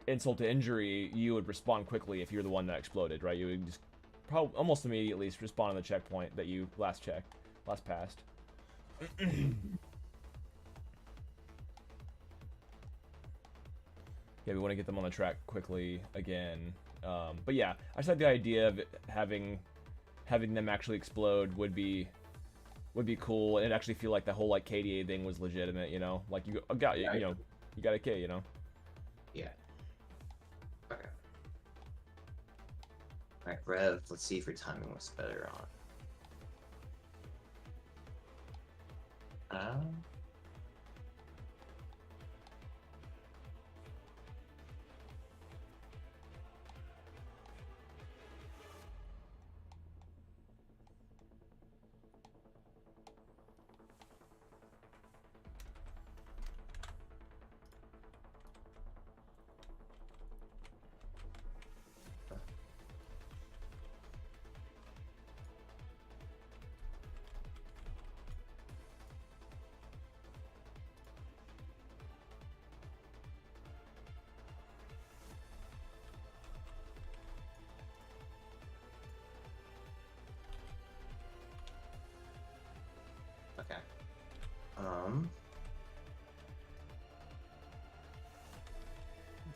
A: insult to injury, you would respawn quickly if you're the one that exploded, right? You would just probably almost immediately respawn on the checkpoint that you last passed. Yeah, we want to get them on the track quickly again. But yeah, I just like the idea of having them actually explode would be cool, and actually feel like the whole like KDA thing was legitimate. You know, like you got you know you got a K. You know.
B: Yeah. Okay. Alright, Rev, let's see if your timing was better on. Okay.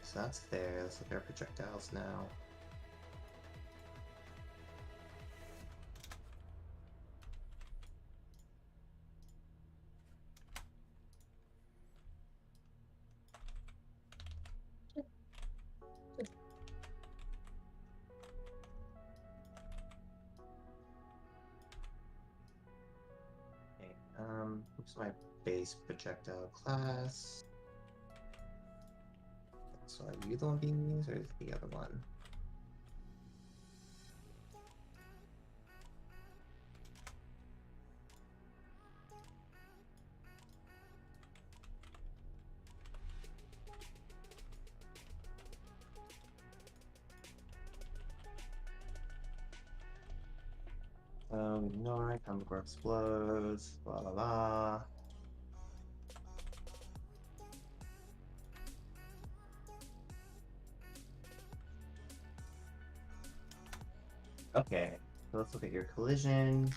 B: So that's there. Let's look at our projectiles now. Okay, what's my base projectile class? So are you the one being used, or is the other one? No, comic book explodes, blah blah blah. Okay, so let's look at your collision.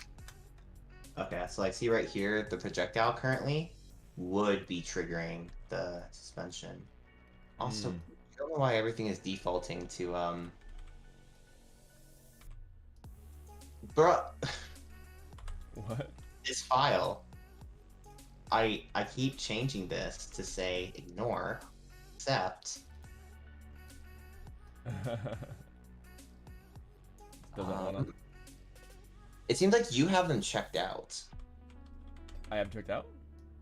B: Okay, so I see right here the projectile currently would be triggering the suspension. Also, I don't know why everything is defaulting to Bruh,
A: What?
B: this file. I keep changing this to say ignore, accept.
A: Doesn't wanna.
B: It seems like you have them checked out.
A: I have checked out.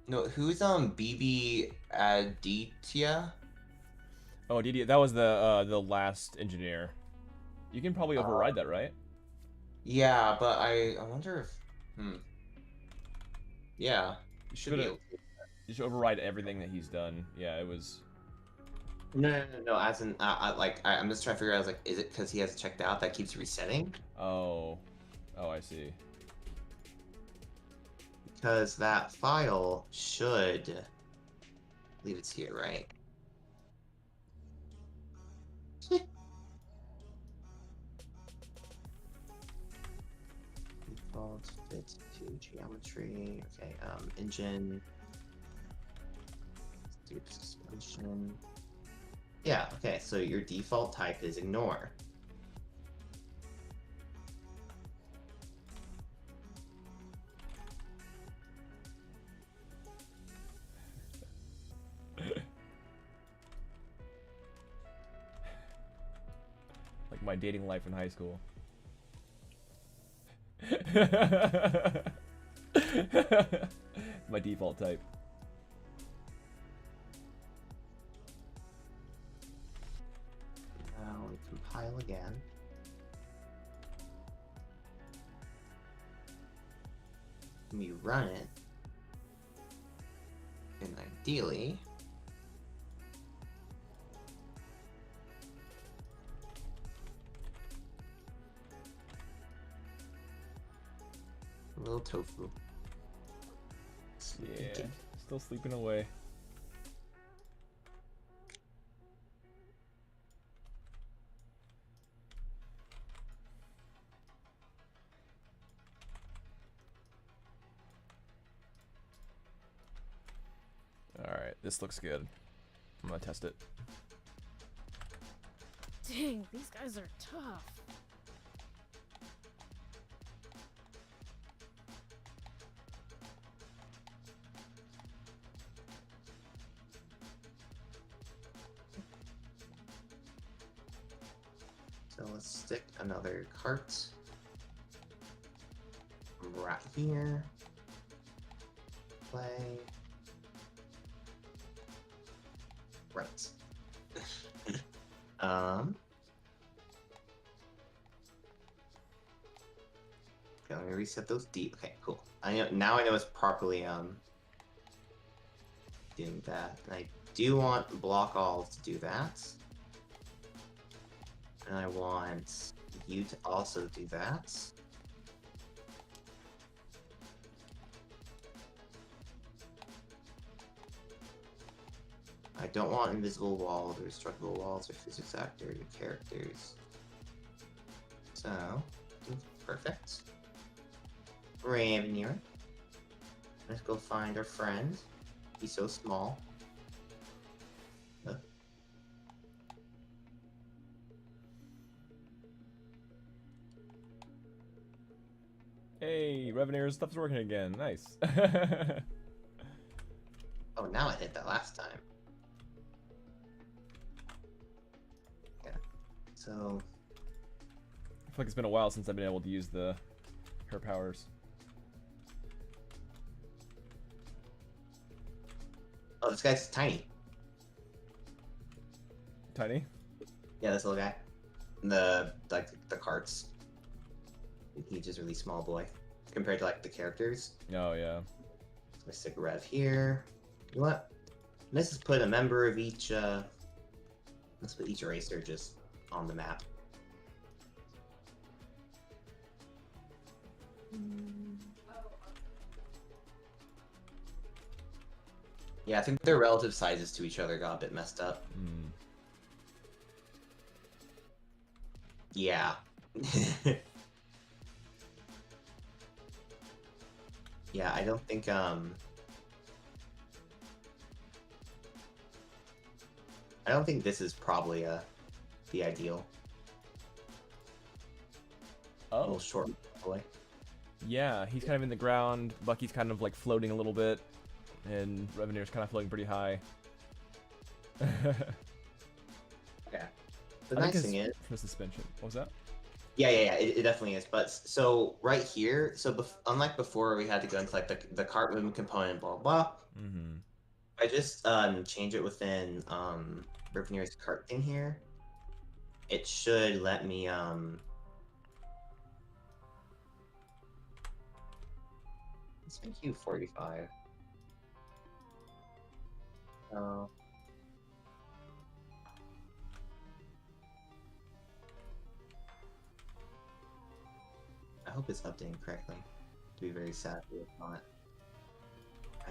B: No, who's BB Aditya?
A: Oh, Didi, that was the last engineer. You can probably override that, right?
B: Yeah, but I wonder if yeah,
A: You
B: should be able to.
A: You should override everything that he's done. Yeah, it was.
B: No. As in, I'm just trying to figure out. Like, is it because he has checked out that keeps resetting?
A: Oh, I see.
B: Because that file should. I believe it's here, right? Default fit to geometry. Okay. Engine. Deep suspension. Yeah. Okay. So your default type is ignore.
A: Like my dating life in high school. My default type.
B: Now we compile again. We run it. And ideally, a little tofu.
A: Yeah, still sleeping away. Alright, this looks good. I'm gonna test it.
C: Dang, these guys are tough.
B: So let's stick another cart right here. Play. Right. Okay, let me reset those deep. Okay, cool. I know now. I know it's properly doing that. And I do want block all to do that. And I want you to also do that. I don't want invisible walls or destructible walls or physics actors or characters. So, perfect. Revenue. Let's go find our friend. He's so small.
A: Hey, Revenue's stuff's working again. Nice.
B: Oh, now I hit that last time. Yeah. So.
A: I feel like it's been a while since I've been able to use her powers.
B: Oh, this guy's tiny.
A: Tiny?
B: Yeah, this little guy. The carts. He's just a really small boy compared to like the characters.
A: Oh yeah.
B: So I stick a rev here. You know what? Let's just put a member of each. Let's put each eraser just on the map. Yeah, I think their relative sizes to each other got a bit messed up.
A: Hmm.
B: Yeah. Yeah, I don't think this is probably the ideal. A
A: Oh.
B: little short boy.
A: Yeah, he's kind of in the ground. Bucky's kind of like floating a little bit, and Revenue's kind of floating pretty high.
B: Yeah. The
A: I think
B: nice thing is,
A: for suspension. What was that?
B: yeah, it definitely is. But so right here, so unlike before, we had to go into like the cart movement component, blah blah.
A: Mm-hmm.
B: I just change it within Revenue's cart thing here. It should let me let's make you 45. Oh. I hope it's updating correctly. To be very sad if not.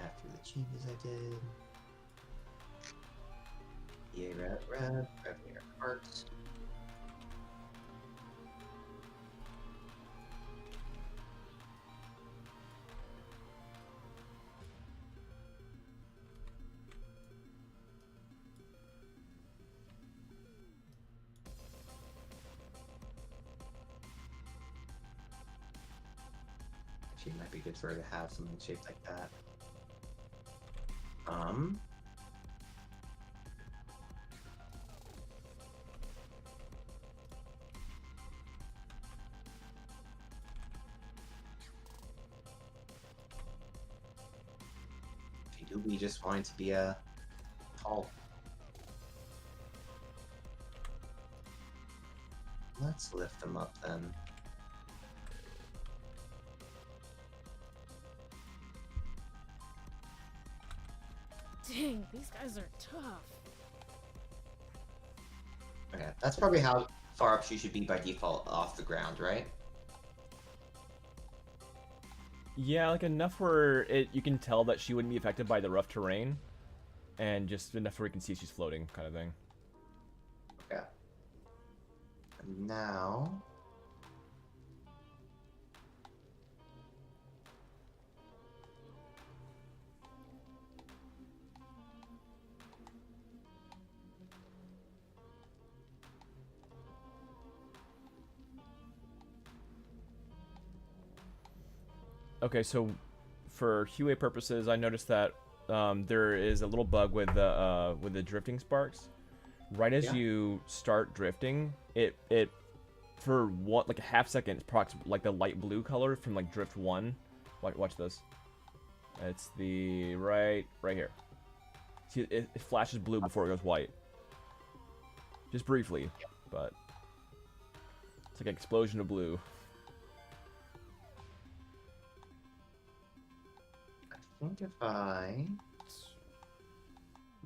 B: After the changes I did. EA revenue carts. Actually, it might be good for her to have something shaped like that. Do we just want it to be a tall? Let's lift them up then.
C: Dang, these guys are tough.
B: Okay, that's probably how far up she should be by default off the ground, right?
A: Yeah, like enough where you can tell that she wouldn't be affected by the rough terrain, and just enough where you can see she's floating, kind of thing.
B: Okay. And now.
A: Okay, so for QA purposes, I noticed that there is a little bug with the drifting sparks. Right as you start drifting, it for what like a half second, procs like the light blue color from like drift 1. Watch this. It's the right here. See, it flashes blue before it goes white. Just briefly, but it's like an explosion of blue.
B: I think if I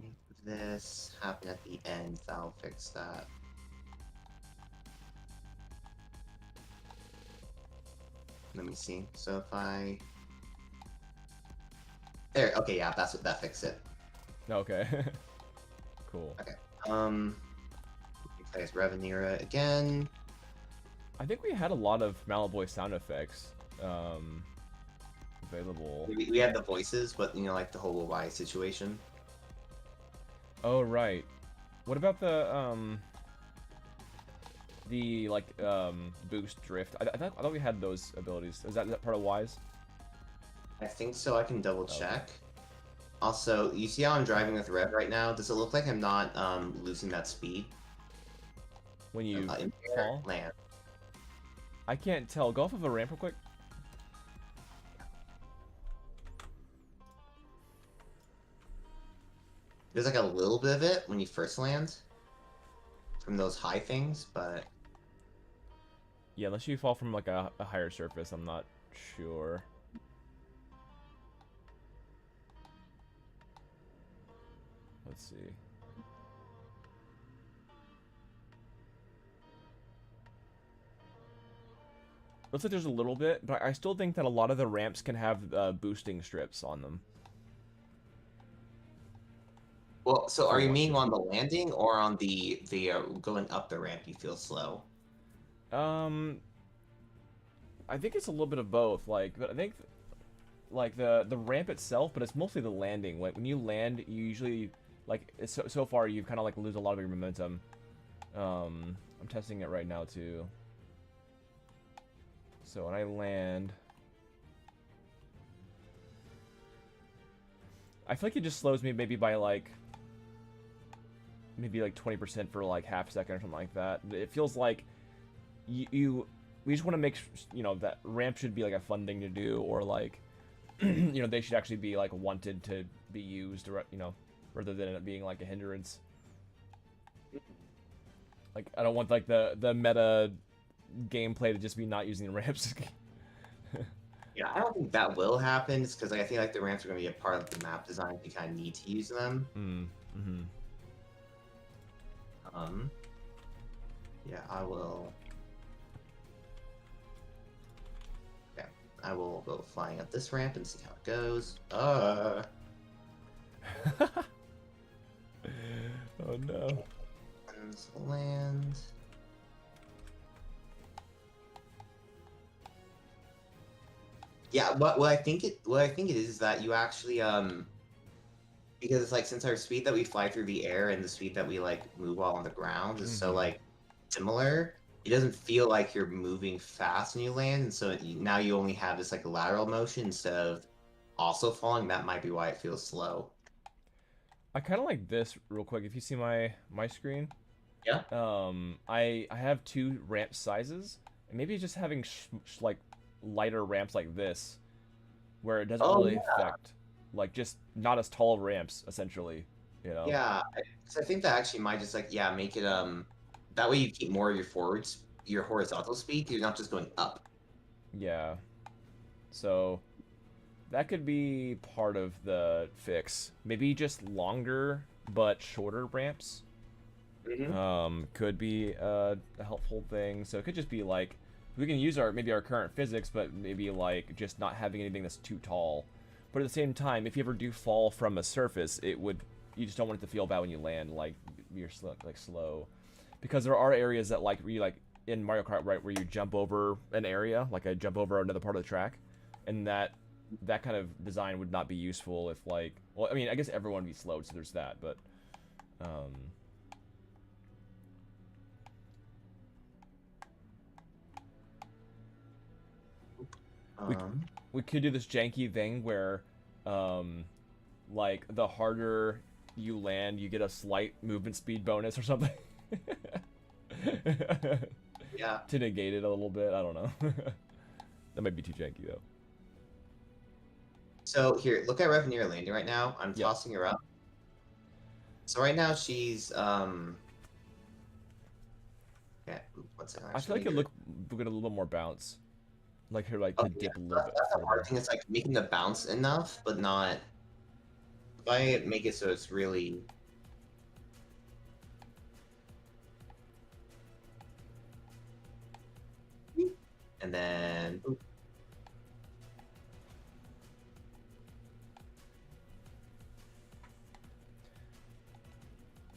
B: make this happen at the end, that'll fix that. Let me see. So if I... There, okay, yeah, that fixed it.
A: Okay. Cool.
B: Okay. Play as Revenera again.
A: I think we had a lot of Malaboy sound effects available.
B: We had the voices, but you know, like the whole Y situation.
A: Oh right. What about the boost drift? I thought we had those abilities. Is that part of Y's?
B: I think so. I can double check. Also, you see how I'm driving with Rev right now? Does it look like I'm not losing that speed?
A: When you
B: in
A: fall?
B: Land.
A: I can't tell. Go off of a ramp real quick.
B: There's like a little bit of it when you first land from those high things, but
A: Yeah, unless you fall from like a higher surface, I'm not sure. Let's see. Looks like there's a little bit, but I still think that a lot of the ramps can have boosting strips on them.
B: well, so are you meaning on the landing or on the going up the ramp? You feel slow.
A: I think it's a little bit of both. Like, but I think like the ramp itself, but it's mostly the landing. When you land, you usually like so far you kind of like lose a lot of your momentum. I'm testing it right now too. So when I land, I feel like it just slows me maybe by like maybe like 20% for like half a second or something like that. It feels like we just want to make that ramp should be like a fun thing to do, or like they should actually be like wanted to be used, or rather than it being like a hindrance. Like I don't want like the meta gameplay to just be not using the ramps.
B: Yeah, I don't think that will happen. It's because I feel like the ramps are going to be a part of the map design. You kind of need to use them.
A: Mm-hmm.
B: Yeah, I will. Okay, I will go flying up this ramp and see how it goes.
A: Oh no.
B: Land. Yeah, what I think it is that you actually because it's like since our speed that we fly through the air and the speed that we like move while on the ground is so like similar, it doesn't feel like you're moving fast when you land, and so now you only have this like lateral motion instead of also falling. That might be why it feels slow.
A: I kind of like this real quick. If you see my screen,
B: Yeah.
A: I have two ramp sizes, and maybe just having like lighter ramps like this, where it doesn't really affect, like just not as tall ramps essentially,
B: Yeah, I think that actually might just like make it that way you keep more of your horizontal speed. You're not just going up.
A: Yeah. So that could be part of the fix. Maybe just longer but shorter ramps. Could be a helpful thing. So it could just be like we can use our current physics, but maybe like just not having anything that's too tall. But at the same time, if you ever do fall from a surface, you just don't want it to feel bad when you land, like you're slow, because there are areas that like in Mario Kart, right, where you jump over an area, like I jump over another part of the track, and that kind of design would not be useful if like, well, I mean, I guess everyone would be slowed, so there's that, but we could do this janky thing where like the harder you land, you get a slight movement speed bonus or something.
B: Yeah.
A: To negate it a little bit. I don't know. That might be too janky though.
B: So here, look at Revenir landing right now. I'm tossing her up. So right now she's yeah, what's it?
A: I feel like it look get a little more bounce. Like her to dip a little bit.
B: That's the hard thing. It's like making the bounce enough, but not. If I make it so it's really. And then.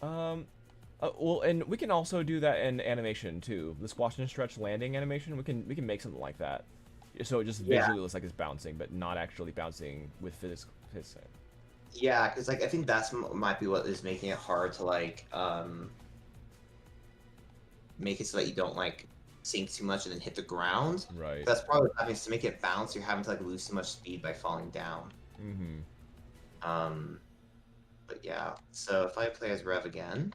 A: Well, and we can also do that in animation too. The squash and stretch landing animation, we can make something like that. So it just visually looks like it's bouncing, but not actually bouncing with physics.
B: Yeah, because like I think that's might be what is making it hard to like make it so that you don't like sink too much and then hit the ground.
A: Right.
B: That's probably what happens to make it bounce. You're having to like lose too much speed by falling down. But yeah, so if I play as Rev again.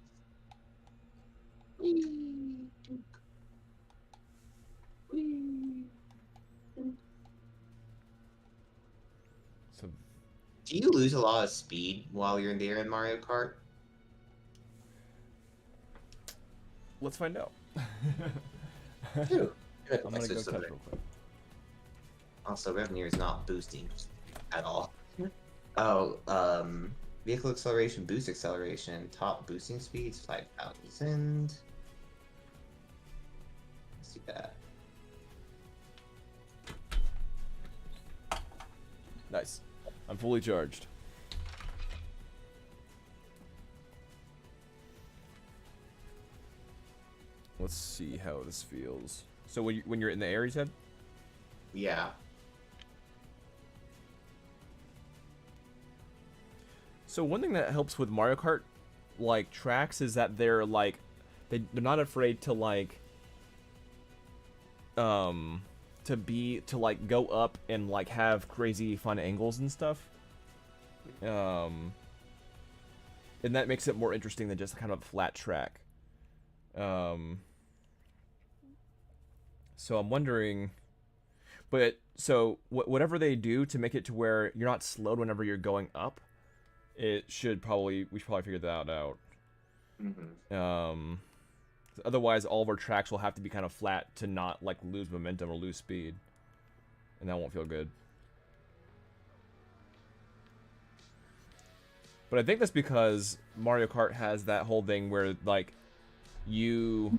A: So,
B: do you lose a lot of speed while you're in the air in Mario Kart?
A: let's find out.
B: I'm
A: gonna go test real quick.
B: Also, Revenir is not boosting at all. Oh, vehicle acceleration, boost acceleration, top boosting speeds 5,000. Let's see that.
A: Nice. I'm fully charged. Let's see how this feels. So when you're in the air, you said?
B: Yeah.
A: So one thing that helps with Mario Kart like tracks is that they're like they're not afraid to like to to like go up and like have crazy fun angles and stuff. And that makes it more interesting than just kind of a flat track. So I'm wondering, but so whatever they do to make it to where you're not slowed whenever you're going up, we should probably figure that out. Otherwise, all of our tracks will have to be kind of flat to not like lose momentum or lose speed, and that won't feel good. But I think that's because Mario Kart has that whole thing where like you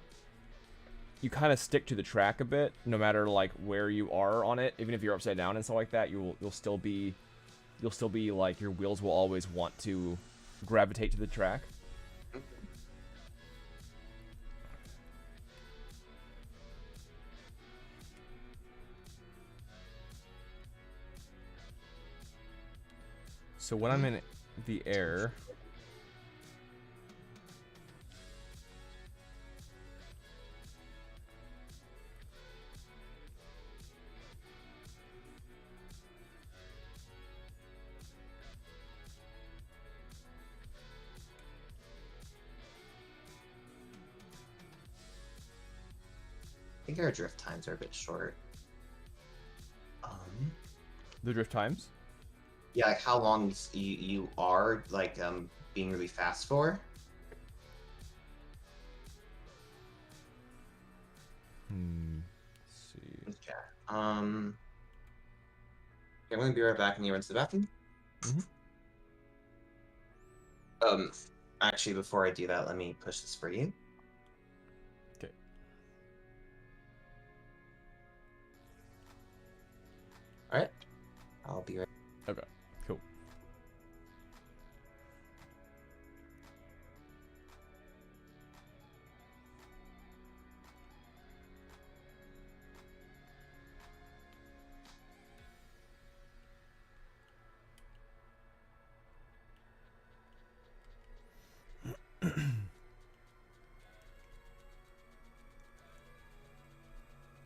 A: kind of stick to the track a bit, no matter like where you are on it. Even if you're upside down and stuff like that, you'll still be like your wheels will always want to gravitate to the track. So when I'm in the air,
B: I think our drift times are a bit short.
A: the drift times.
B: Yeah, like how long you are like being really fast for.
A: Let's see.
B: Okay. I'm gonna be right back and you run to the bathroom. Actually, before I do that, let me push this for you.
A: Okay.
B: All right. I'll be right.
A: Okay. Cool.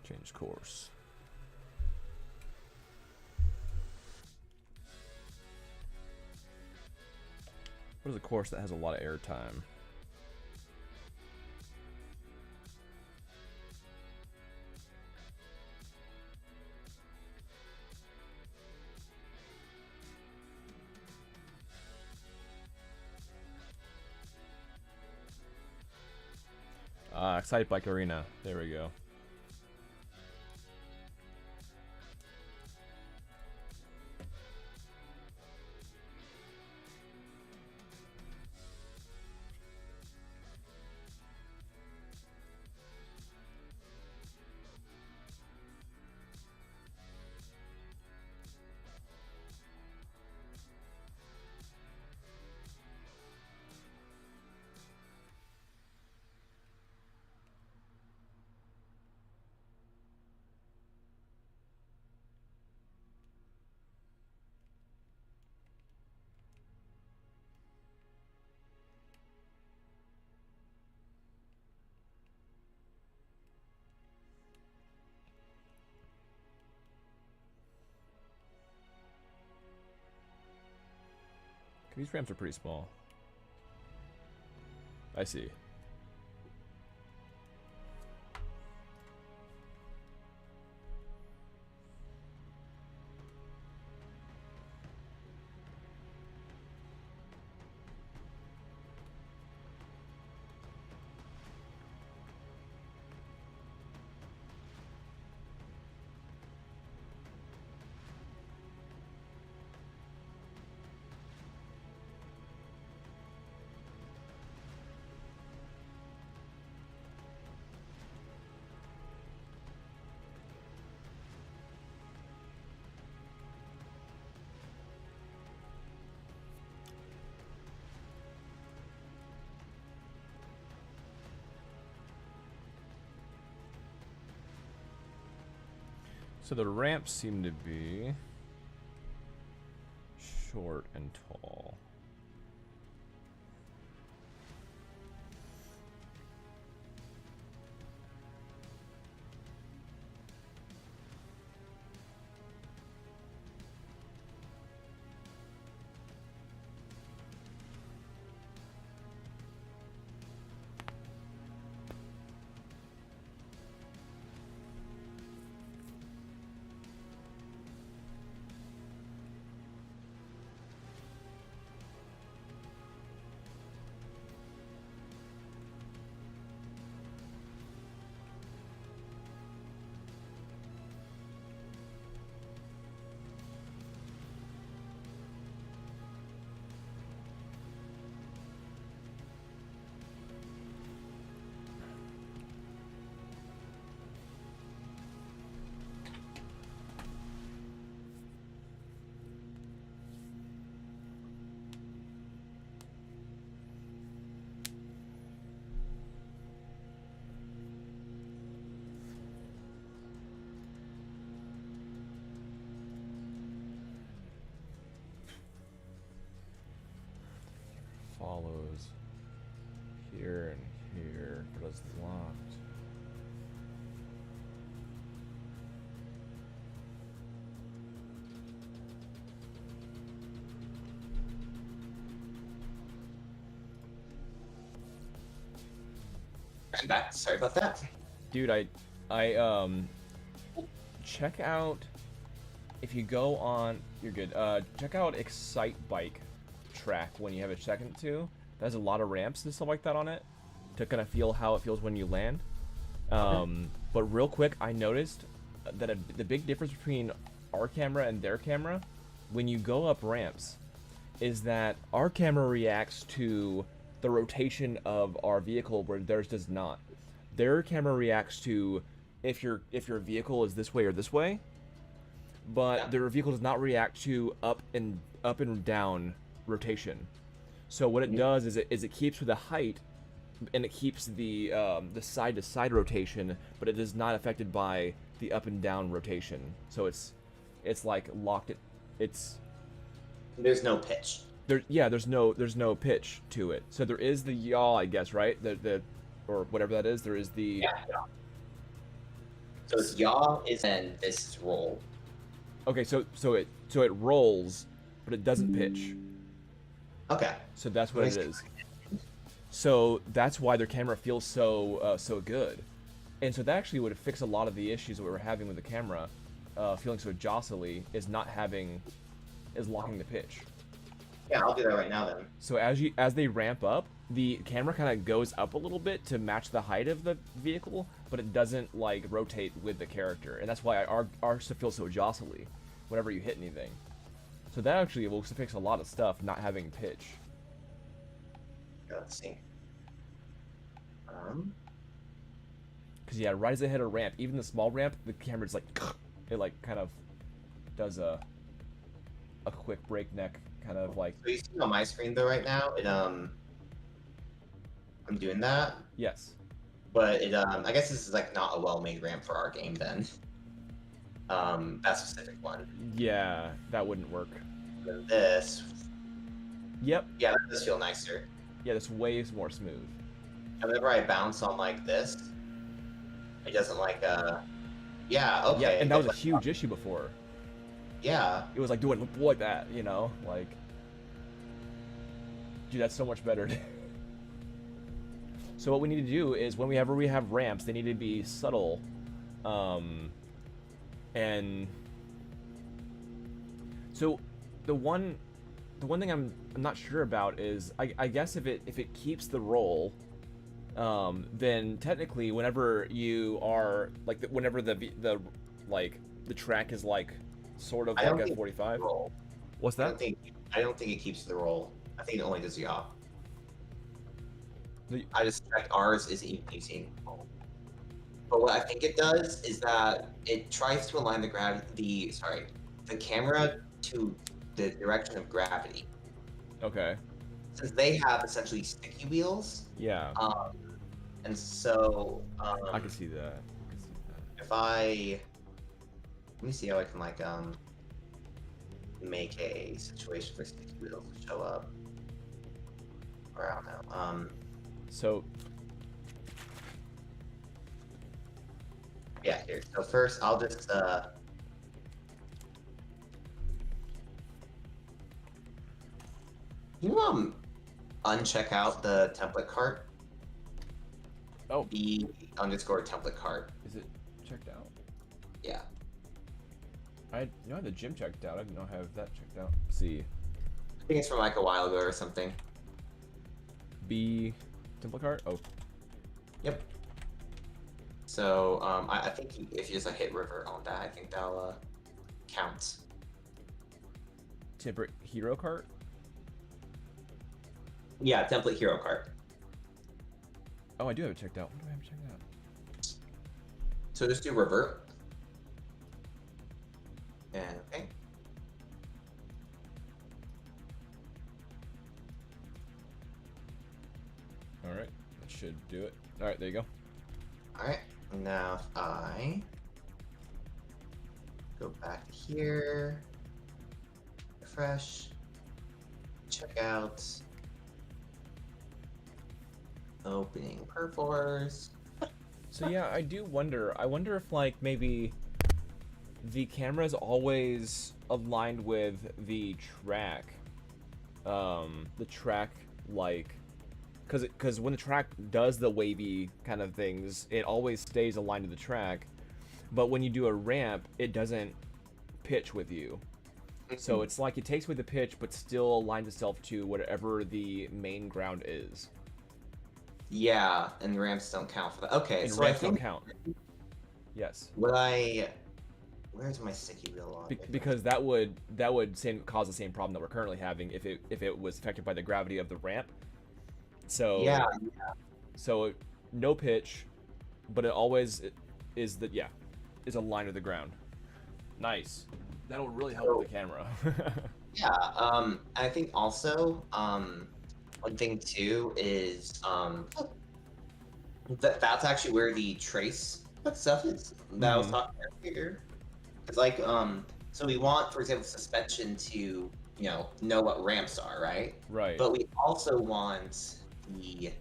A: Change course. What is a course that has a lot of air time? Excite Bike Arena. There we go. These ramps are pretty small. I see. So the ramps seem to be short and tall. follows here and here, but it's locked.
B: I'm back. Sorry about that.
A: Dude, check out, if you go on, you're good. Check out Excite Bike track when you have a second to. That has a lot of ramps and stuff like that on it to kind of feel how it feels when you land. But real quick, I noticed that the big difference between our camera and their camera, when you go up ramps, is that our camera reacts to the rotation of our vehicle where theirs does not. Their camera reacts to if your vehicle is this way or this way, but their vehicle does not react to up and down rotation. So what it does is it keeps with the height, and it keeps the side to side rotation, but it is not affected by the up and down rotation. So it's like locked.
B: There's no pitch.
A: There's no pitch to it. So there is the yaw, I guess, right? The or whatever that is. There is the
B: Yeah. So it's yaw is and this is roll.
A: Okay, so it rolls, but it doesn't pitch.
B: Okay.
A: So that's what it is. So that's why their camera feels so good, and so that actually would fix a lot of the issues that we were having with the camera, feeling so jostly, is locking the pitch.
B: Yeah, I'll do that right now then.
A: So as they ramp up, the camera kind of goes up a little bit to match the height of the vehicle, but it doesn't like rotate with the character, and that's why our stuff feels so jostly whenever you hit anything. So that actually will fix a lot of stuff, not having pitch.
B: Let's see.
A: Because yeah, right as they hit a ramp, even the small ramp, the camera's like, it like kind of does a quick breakneck kind of like.
B: So you see on my screen though right now, I'm doing that,
A: Yes.
B: but I guess this is like not a well-made ramp for our game then. That specific one.
A: Yeah, that wouldn't work.
B: Then this.
A: Yep.
B: Yeah, that does feel nicer.
A: Yeah, that's way more smooth.
B: And whenever I bounce on like this, it doesn't like yeah, okay.
A: Yeah, and that was a huge issue before.
B: Yeah.
A: It was like doing like that, you know, like. Dude, that's so much better. So what we need to do is whenever we have ramps, they need to be subtle, and so the one thing I'm not sure about is I guess if it keeps the roll, then technically whenever you are like whenever the track is like sort of like a 45. What's that?
B: I don't think it keeps the roll. I think it only does yaw. I just checked ours is increasing. But what I think it does is that it tries to align the camera to the direction of gravity.
A: Okay.
B: Since they have essentially sticky wheels.
A: Yeah.
B: And so
A: I can see that.
B: If let me see how I can like make a situation for sticky wheels to show up. Or I don't know.
A: So
B: yeah, here. So first I'll just uncheck out the template cart.
A: Oh.
B: The _ template cart.
A: Is it checked out?
B: Yeah.
A: I had the gym checked out. I didn't know I have that checked out. Let's see.
B: I think it's from like a while ago or something.
A: B template cart? Oh.
B: Yep. So I think if you just like hit revert on that, I think that'll count.
A: Template hero cart?
B: Yeah, template hero cart.
A: Oh, I do have it checked out. What do I have checked out?
B: So just do revert. And okay.
A: Alright, that should do it. Alright, there you go.
B: Alright, now if I go back to here, refresh, check out, Opening perforce.
A: So yeah, I do wonder. I wonder if like maybe the camera is always aligned with the track. The track like because when the track does the wavy kind of things, it always stays aligned to the track. But when you do a ramp, it doesn't pitch with you. So it's like it takes away the pitch, but still aligns itself to whatever the main ground is.
B: Yeah, and ramps don't count for that. Okay,
A: And
B: so I
A: ramps don't
B: think
A: count. Yes.
B: where's my sticky wheel on?
A: Because that would cause the same problem that we're currently having if it was affected by the gravity of the ramp. So
B: Yeah,
A: so no pitch, but it always is is aligned to the ground. Nice. That'll really help with the camera.
B: yeah. I think also one thing too is that's actually where the trace stuff is that I was talking about earlier. It's like so we want, for example, suspension to know what ramps are, right?
A: Right.
B: But we also want the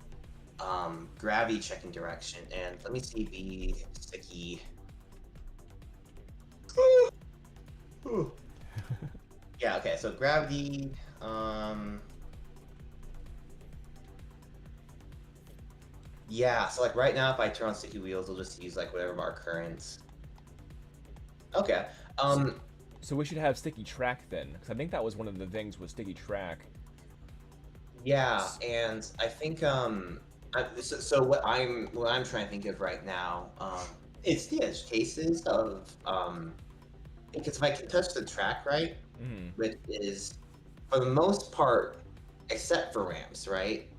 B: gravity checking direction. And let me see the sticky. Yeah. Okay. So gravity. Yeah. So like right now, if I turn on sticky wheels, we'll just use like whatever our current. Okay.
A: So we should have sticky track then, because I think that was one of the things with sticky track.
B: Yeah, and I think so what I'm trying to think of right now is the edge cases of because if I can touch the track right, which is for the most part, except for ramps, right?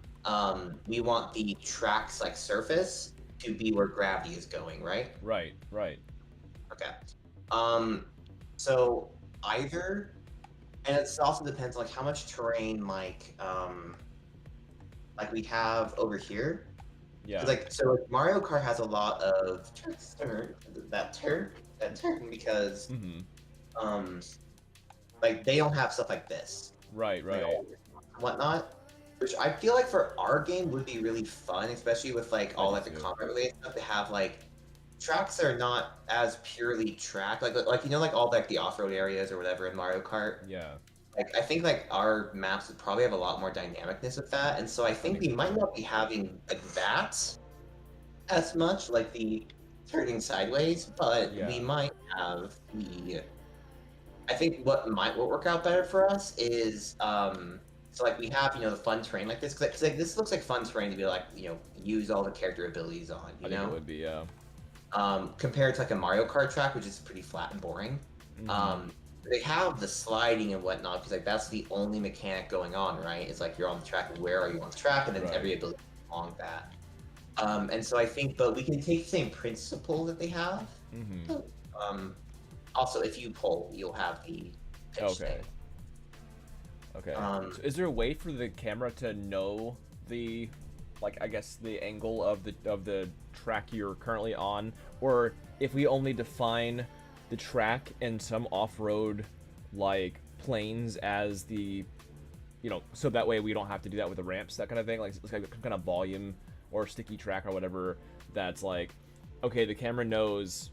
B: We want the track's like surface to be where gravity is going, right?
A: Right.
B: Okay. So either, and it also depends like how much terrain like we have over here.
A: Yeah.
B: Like Mario Kart has a lot of that turn because like they don't have stuff like this.
A: Right.
B: Whatnot. Which I feel like for our game would be really fun, especially with like all like the
A: too.
B: combat related stuff, to have like tracks that are not as purely tracked, like like all like the off-road areas or whatever in Mario Kart.
A: Yeah.
B: Like I think like our maps would probably have a lot more dynamicness with that, and so I think we might not be having like that as much, like the turning sideways, but we might have the. I think what might work out better for us is so like we have the fun terrain like this, because like this looks like fun terrain to be like use all the character abilities on.
A: I think it would be, yeah.
B: Compared to like a Mario Kart track, which is pretty flat and boring. They have the sliding and whatnot because like that's the only mechanic going on, right? It's like you're on the track, and where are you on the track, and then every ability along that. And so I think, but we can take the same principle that they have. Also, if you pull, you'll have the pitch thing.
A: Okay. So is there a way for the camera to know the, like, I guess the angle of the track you're currently on, or if we only define the track and some off-road like planes as the, so that way we don't have to do that with the ramps, that kind of thing, like it's like kind of volume or sticky track or whatever. That's like, okay, the camera knows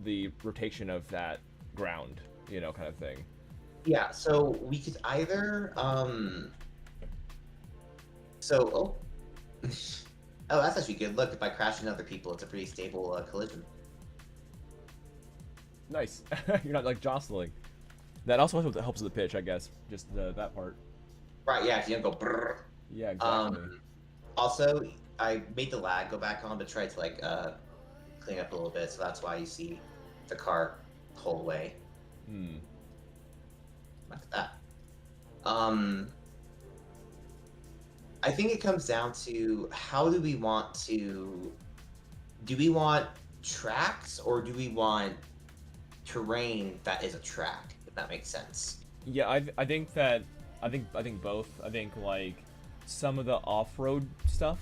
A: the rotation of that ground, kind of thing.
B: Yeah, so we could either oh that's actually good. Look, if I crash into other people, it's a pretty stable collision.
A: Nice. You're not like jostling. That also helps with the pitch, I guess. Just that part.
B: Right. Yeah. If you don't go. Brrr.
A: Yeah. Exactly.
B: Also, I made the lag go back on, but tried to like clean up a little bit, so that's why you see the car pull away. Look at that. I think it comes down to how do we want to. Do we want tracks or do we want terrain that is a track? If that makes sense.
A: Yeah, I think both. I think like some of the off-road stuff,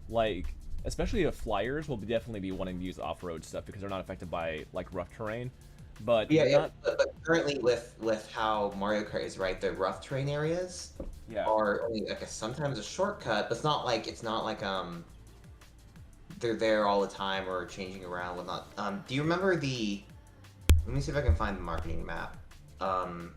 A: like especially the flyers, will definitely be wanting to use off-road stuff because they're not affected by like rough terrain. But
B: but currently with how Mario Kart is, right, the rough terrain areas,
A: Yeah.
B: are only like sometimes a shortcut, but it's not like they're there all the time or changing around whatnot. Do you remember the? Let me see if I can find the marketing map. So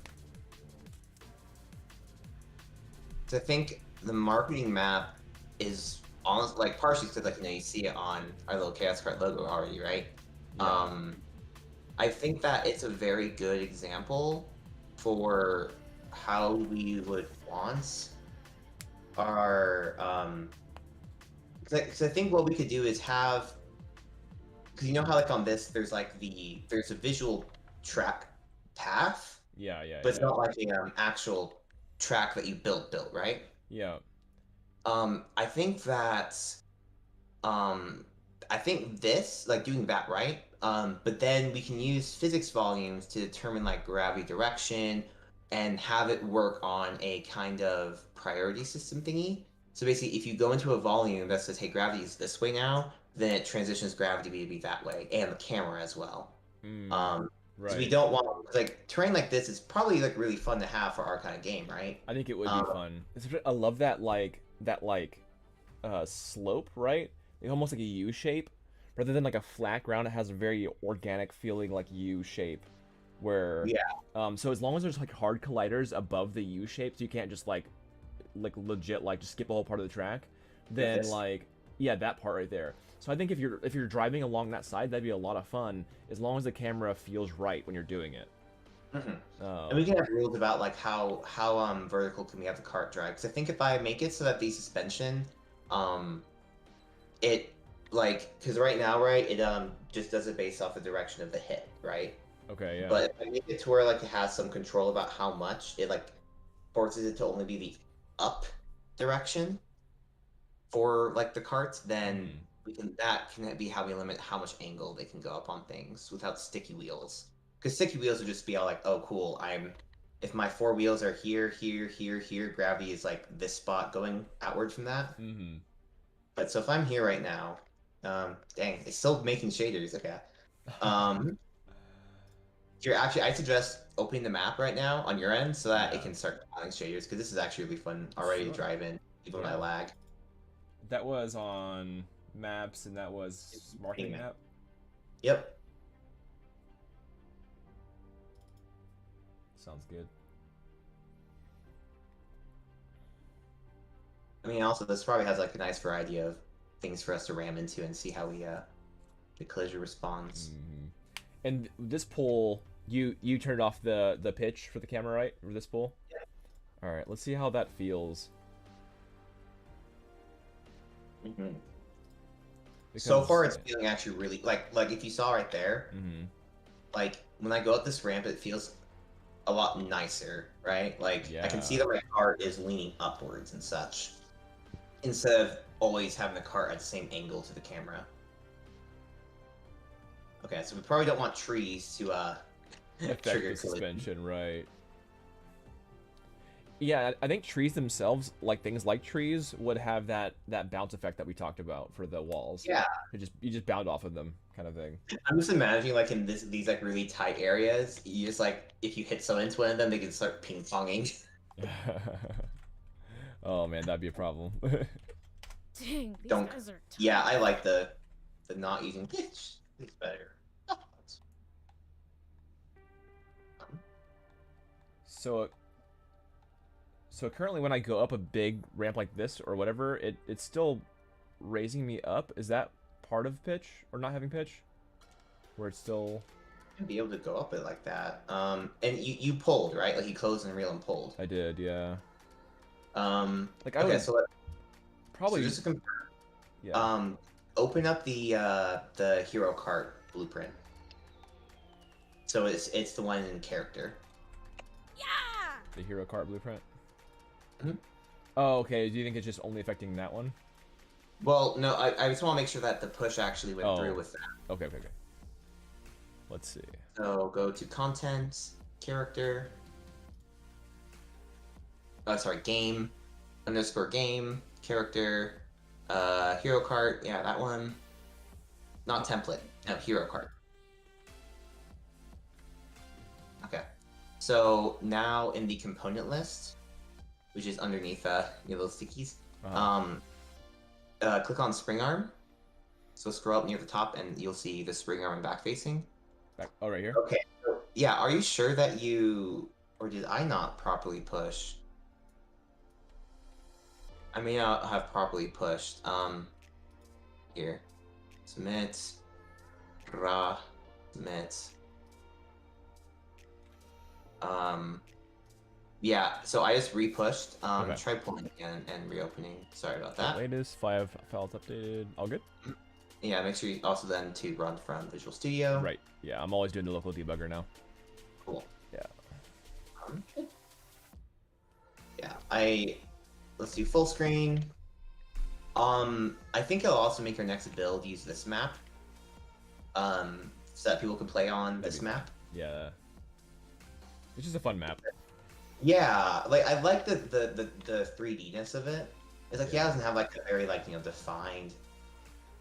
B: I think the marketing map is almost like partially because like you see it on our little Chaos Card logo already, right?
A: Yeah.
B: I think that it's a very good example for how we would want our because I think what we could do is have, because you know how like on this there's like there's a visual track path,
A: Yeah. Yeah.
B: but it's
A: Yeah.
B: not like a actual track that you built, right?
A: Yeah.
B: I think that um I think this, like doing that right, but then we can use physics volumes to determine like gravity direction and have it work on a kind of priority system thingy. So basically, if you go into a volume that says, hey, gravity is this way now, then it transitions gravity to be that way, and the camera as well. Because we
A: Right.
B: don't want, like, terrain like this is probably like really fun to have for our kind of game, right?
A: I think it would be fun. I love that slope, right? Like almost like a U shape, rather than like a flat ground. It has a very organic feeling like U shape, where
B: Yeah,
A: so as long as there's like hard colliders above the U shape, so you can't just like legit like just skip a whole part of the track,
B: like
A: then
B: this.
A: like yeah, that part right there. So I think if you're driving along that side, that'd be a lot of fun as long as the camera feels right when you're doing it.
B: Hmm. And we
A: Um,
B: can have rules about like how vertical can we have the cart drive? Because I think if I make it so that the suspension, um, it like because right now, right, it just does it based off the direction of the hit, right?
A: okay, yeah.
B: But if I make it to where like it has some control about how much it like forces it to only be the up direction for like the carts, then
A: Hmm.
B: we can that can be how we limit how much angle they can go up on things without sticky wheels. Because sticky wheels would just be all like, oh cool, I'm if my four wheels are here, here, here, here, gravity is like this spot going outward from that.
A: Mm-hmm.
B: But so if I'm here right now, dang, it's still making shaders. Okay. Um, here actually, I suggest opening the map right now on your end so that it
A: Yeah.
B: can start adding shaders because this is actually really fun already to
A: Sure.
B: drive in, even when I
A: Yeah.
B: lag.
A: That was on maps, and that was marketing map.
B: Yep.
A: Sounds good.
B: I mean, also this probably has like a nice variety of things for us to ram into and see how we the collision responds.
A: Hmm. And this pull, you turned off the pitch for the camera, right? For this pull. All right. Let's see how that feels.
B: Hmm. So
A: Because
B: far, it's feeling actually really like if you saw right there,
A: hmm.
B: like when I go up this ramp, it feels a lot nicer, right? Like I can see
A: Yeah.
B: that my cart is leaning upwards and such, instead of always having the cart at the same angle to the camera. Okay, so we probably don't want trees to
A: Affect
B: trigger
A: the
B: collision.
A: suspension, right? Yeah, I think trees themselves, like things like trees, would have that bounce effect that we talked about for the walls.
B: Yeah,
A: You just bound off of them, kind of thing.
B: I'm just imagining like in these like really tight areas, you just like if you hit someone into one of them, they can start ping ponging.
A: Oh man, that'd be a problem.
C: Dang, these
B: Don't.
C: guys are
B: Yeah,
C: tough.
B: I like the not using pitch. It's better.
A: so so currently when I go up a big ramp like this or whatever, it's still raising me up. Is that part of pitch or not having pitch? Where it's still
B: Be able to go up it like that. And you pulled, right? Like you closed and reel and pulled.
A: I did, yeah. Like I
B: Okay,
A: would
B: so so
A: probably
B: just to confirm,
A: yeah.
B: open up the hero cart blueprint. So it's the one in character.
C: Yeah!
A: The hero cart blueprint.
B: Mhm.
A: Oh, okay. Do you think it's just only affecting that one?
B: Well, no, I just want to make sure that the push actually went through
A: Oh,
B: with that.
A: okay, okay, okay. Let's see.
B: So go to content, character. Sorry, game underscore game character. Hero cart. Yeah, that one. Not template. No, hero cart. Okay. So now in the component list, which is underneath your little stickies.
A: Uh-huh.
B: Click on spring arm. So scroll up near the top, and you'll see the spring arm and back facing.
A: Back, oh, right here.
B: Okay. So, yeah. Are you sure that you, or did I not properly push? I may not have properly pushed. Here, submit, submit. Yeah. So I just repushed.
A: Okay.
B: Try pulling again and reopening. Sorry about that.
A: Latest 5 files updated. All good.
B: Yeah. Make sure you also then to run from Visual Studio.
A: Right. Yeah, I'm always doing the local debugger now.
B: Cool.
A: Yeah.
B: Yeah. Let's do full screen. I think it'll also make your next build use this map. So that people can play on this map.
A: Yeah. It's just a fun map.
B: Yeah, like I like the 3D-ness of it. It's like, yeah, it doesn't have like a very defined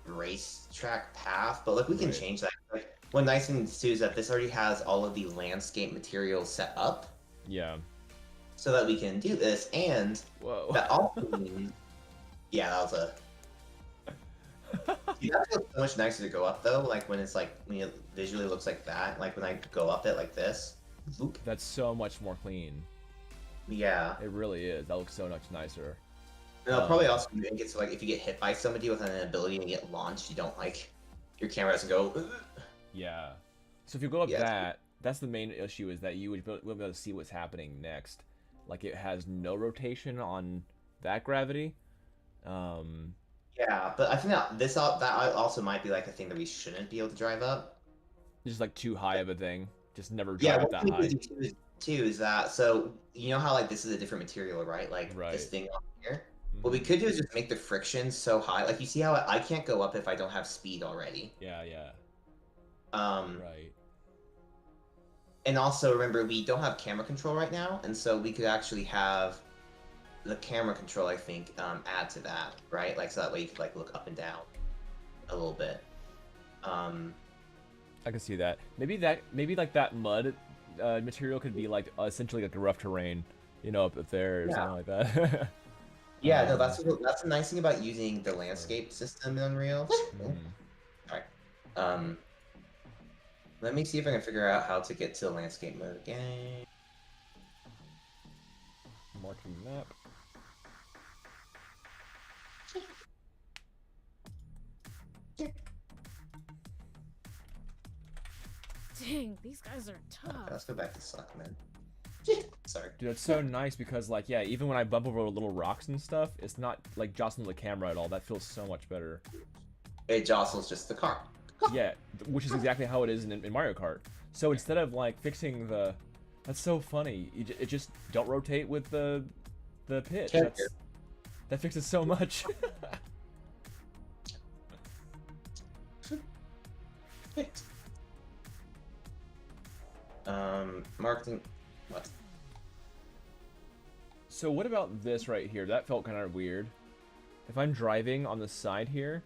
B: racetrack path, but like we can change that. Like what nice thing too is that this already has all of the landscape materials set up.
A: Yeah.
B: So that we can do this, and
A: Whoa.
B: that also means, yeah, that was a. See, that feels so much nicer to go up though. Like when it visually looks like that. Like when I go up it like this. Whoop.
A: That's so much more clean.
B: Yeah.
A: It really is. That looks so much nicer.
B: And it'll probably also make it so like if you get hit by somebody with an ability and get launched, you don't your camera doesn't go. Ugh.
A: Yeah. So if you go up that's the main issue, is that you would be able to see what's happening next. Like it has no rotation on that gravity.
B: Yeah, but I think that also might be like a thing that we shouldn't be able to drive up.
A: Just like too high of a thing. Just never drive up that
B: what
A: high.
B: Too is that, so you know how like this is a different material, right? Like this thing on here. What we could do is just make the friction so high. Like you see how I can't go up if I don't have speed already.
A: Yeah, yeah. Right.
B: And also remember, we don't have camera control right now, and so we could actually have the camera control, I think, add to that, right? Like so that way you could like look up and down a little bit.
A: I can see that. Maybe like that mud material could be like essentially like a rough terrain, up there or something like that.
B: Yeah, no, that's the nice thing about using the landscape system in Unreal. Alright. Let me see if I can figure out how to get to landscape mode again.
A: Marking map.
C: Dang, these guys are tough.
B: Okay, let's go back to suck, man. Sorry.
A: Dude, it's so nice because, like, yeah, even when I bump over little rocks and stuff, it's not, like, jostling the camera at all. That feels so much better.
B: It jostles just the car.
A: Yeah, which is exactly how it is in Mario Kart. So instead of, like, fixing the... That's so funny. It just don't rotate with the pitch. That fixes so much.
B: Marketing... What?
A: So what about this right here? That felt kind of weird. If I'm driving on the side here,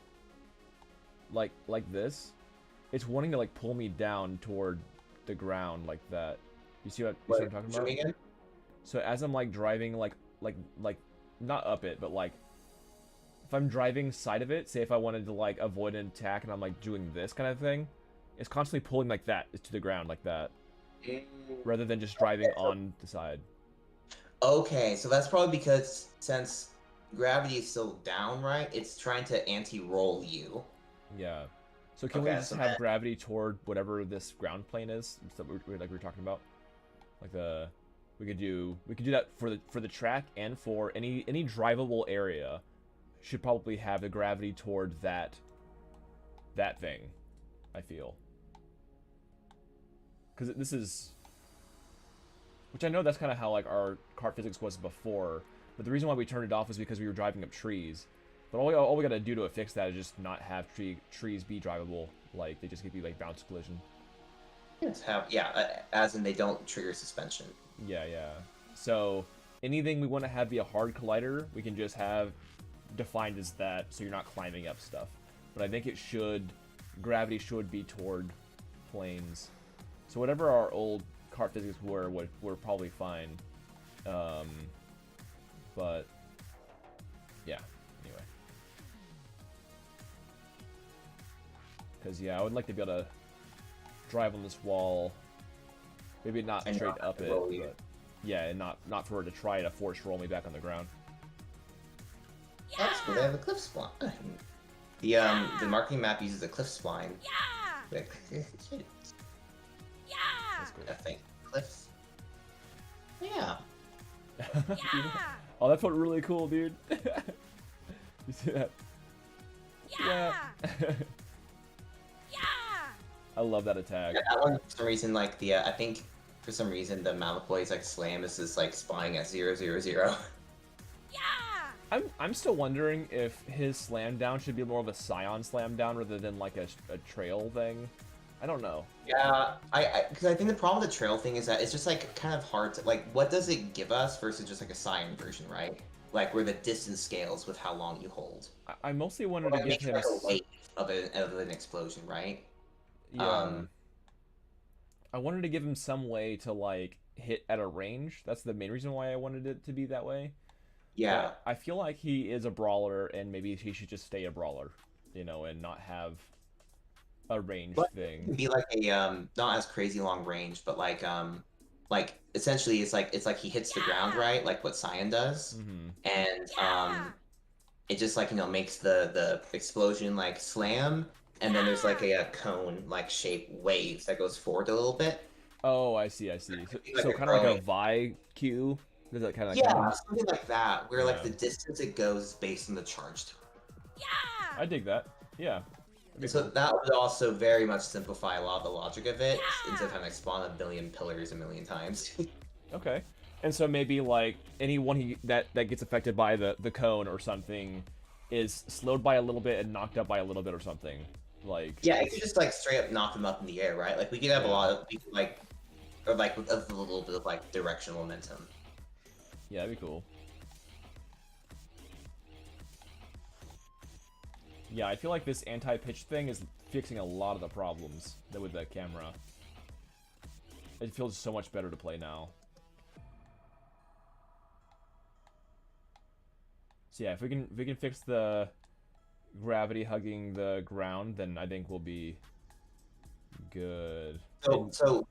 A: like this, it's wanting to like pull me down toward the ground like that. You see what I'm talking about?
B: Again?
A: So as I'm like driving like not up it, but like if I'm driving side of it, say if I wanted to like avoid an attack and I'm like doing this kind of thing, it's constantly pulling like that to the ground like that, rather than just driving on the side.
B: Okay, so that's probably because since gravity is still down, right? It's trying to anti-roll you.
A: Yeah. So can we just have gravity toward whatever this ground plane is that we were talking about? Like we could do that for the track, and for any drivable area should probably have the gravity toward that thing, I feel. Because this is, which I know that's kind of how like our kart physics was before, but the reason why we turned it off was because we were driving up trees. But all we gotta do to fix that is just not have trees be drivable. Like they just could be like bounce collision.
B: As in they don't trigger suspension.
A: Yeah. So anything we want to have be a hard collider, we can just have defined as that, so you're not climbing up stuff. But I think gravity should be toward planes. So whatever our old kart physics were probably fine. But yeah, anyway. Because yeah, I would like to be able to drive on this wall. Maybe not
B: And
A: straight
B: not
A: up it,
B: roll you.
A: but yeah, and not for her to try to force roll me back on the ground.
B: That's cool. They have a cliff spline. The marketing map uses a cliff spline.
C: Yeah.
B: Shit.
C: Yeah.
A: That's cool.
B: I think cliffs. Yeah.
C: Yeah.
A: Oh, that felt really cool, dude. You see that?
C: Yeah.
A: Yeah. I love that attack.
B: Yeah, that one for some reason, like I think for some reason the Malaploy's like slam is just like spawning at 000.
A: I'm still wondering if his slam down should be more of a Scion slam down rather than like a trail thing. I don't know.
B: Yeah, because I think the problem with the trail thing is that it's just like kind of hard to like. What does it give us versus just like a Scion version, right? Like where the distance scales with how long you hold.
A: I mostly wanted
B: Or,
A: to
B: like,
A: give
B: makes
A: him
B: like a wave of an explosion, right?
A: yeah. I wanted to give him some way to like hit at a range. That's the main reason why I wanted it to be that way.
B: Yeah.
A: But I feel like he is a brawler, and maybe he should just stay a brawler, you know, and not have a range
B: But
A: thing.
B: it'd be like a not as crazy long range, but like essentially it's like he hits the ground right, like what Cyan does, and it just like makes the explosion like slam, and then there's like a cone like shape wave that goes forward a little bit.
A: Oh, I see, I see.
B: Like
A: So
B: a
A: kind of like a
B: growing-
A: Vi Q. Does that kind of
B: Yeah, something like that, where like
A: Yeah.
B: the distance it goes is based on the charge to it.
A: I dig that. Yeah. That'd be
B: So
A: cool.
B: that would also very much simplify a lot of the logic of it, instead of having to spawn a billion pillars a million times.
A: Okay. And so maybe like anyone that gets affected by the cone or something is slowed by a little bit and knocked up by a little bit or something. Like
B: Yeah, it could just like straight up knock them up in the air, right? Like we could have a
A: Yeah.
B: lot of, we could, like, or like with a little bit of like directional momentum.
A: yeah, that'd be cool. Yeah, I feel like this anti-pitch thing is fixing a lot of the problems with the camera. It feels so much better to play now. So yeah, if we can fix the gravity hugging the ground, then I think we'll be good.
B: So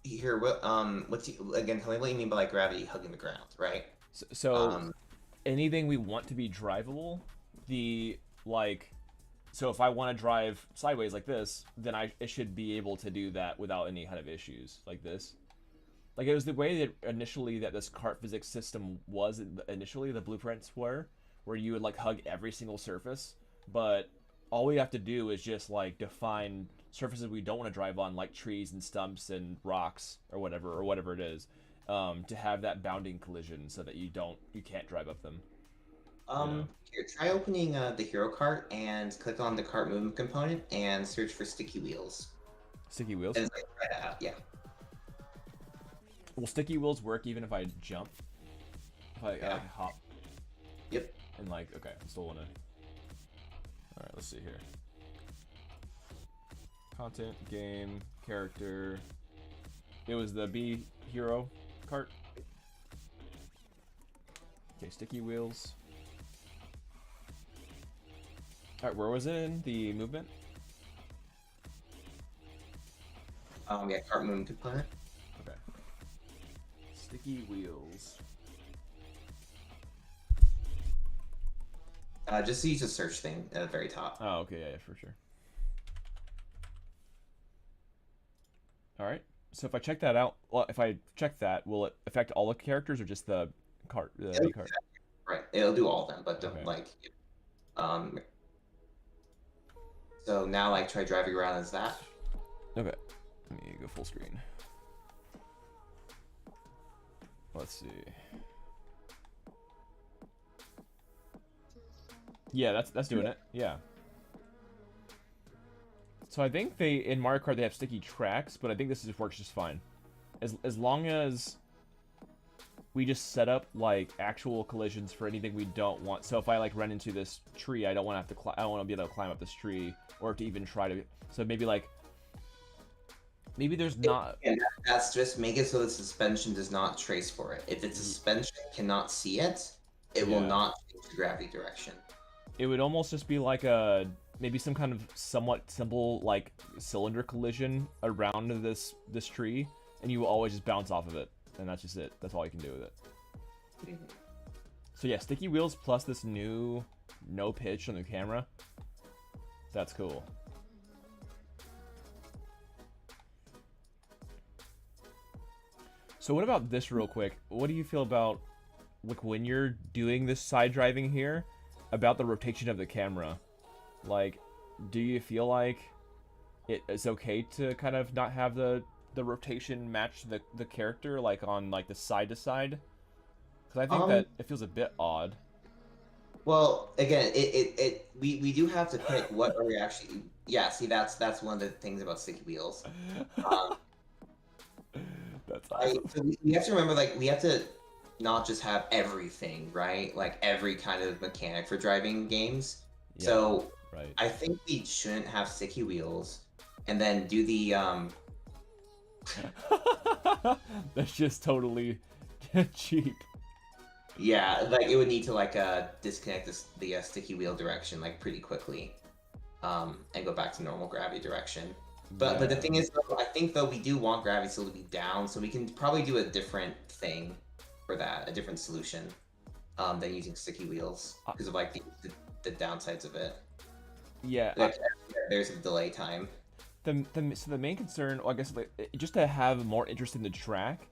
B: here, what's again? Tell me what you mean by like gravity hugging the ground, right?
A: So anything we want to be drivable, so if I want to drive sideways like this, then it should be able to do that without any kind of issues like this. Like it was the way that initially that this kart physics system was initially the blueprints were, where you would like hug every single surface, but all we have to do is just like define surfaces we don't want to drive on, like trees and stumps and rocks or whatever it is, to have that bounding collision so that you can't drive up them.
B: Here, try opening the hero cart and click on the cart movement component and search for sticky wheels.
A: Sticky wheels.
B: And it's like try that out, yeah.
A: Will sticky wheels work even if I jump? If I hop?
B: Yep.
A: And like, okay, I still wanna. Alright, let's see here. Content, game, character. It was the B hero cart. Okay, sticky wheels. Alright, where was it in the movement?
B: Yeah, cart movement component.
A: Okay. Sticky wheels.
B: Just use the search thing at the very top.
A: Oh, okay, yeah, for sure. Alright, so if I check that out, well, if I check that, will it affect all the characters or just the cart? The cart?
B: Right, it'll do all of them, but don't
A: Okay.
B: like. So now, like, try driving around as that.
A: Okay, let me go full screen. Let's see. Yeah, that's doing it. Yeah. So I think in Mario Kart they have sticky tracks, but I think this just works just fine. As long as we just set up like actual collisions for anything we don't want. So if I like run into this tree, I don't want to have to I don't want to be able to climb up this tree or to even try to. So maybe like maybe there's not.
B: And that's just make it so the suspension does not trace for it. If its suspension cannot see it, it will
A: Yeah.
B: not change the gravity direction.
A: It would almost just be like a maybe some kind of somewhat simple like cylinder collision around this tree, and you will always just bounce off of it, and that's just it. That's all you can do with it. So yeah, sticky wheels plus this new no pitch on the camera. That's cool. So what about this real quick? What do you feel about like when you're doing this side driving here about the rotation of the camera? Like, do you feel like it is okay to kind of not have the rotation match the character like on like the side to side? Because I think that it feels a bit odd.
B: Well, again, we do have to pick what are we actually. Yeah, see, that's one of the things about sticky wheels.
A: That's awesome.
B: So we have to remember, like, we have to not just have everything, right? Like every kind of mechanic for driving games.
A: Yeah,
B: So
A: right.
B: I think we shouldn't have sticky wheels, and then do the
A: That's just totally cheap.
B: Yeah, like it would need to like disconnect the sticky wheel direction like pretty quickly, and go back to normal gravity direction. But the thing is, though, I think though we do want gravity still to be down, so we can probably do a different thing for that, a different solution, than using sticky wheels because of like the downsides of it.
A: Yeah,
B: Like, there's a delay time.
A: so the main concern, well, I guess, like, just to have more interest in the track.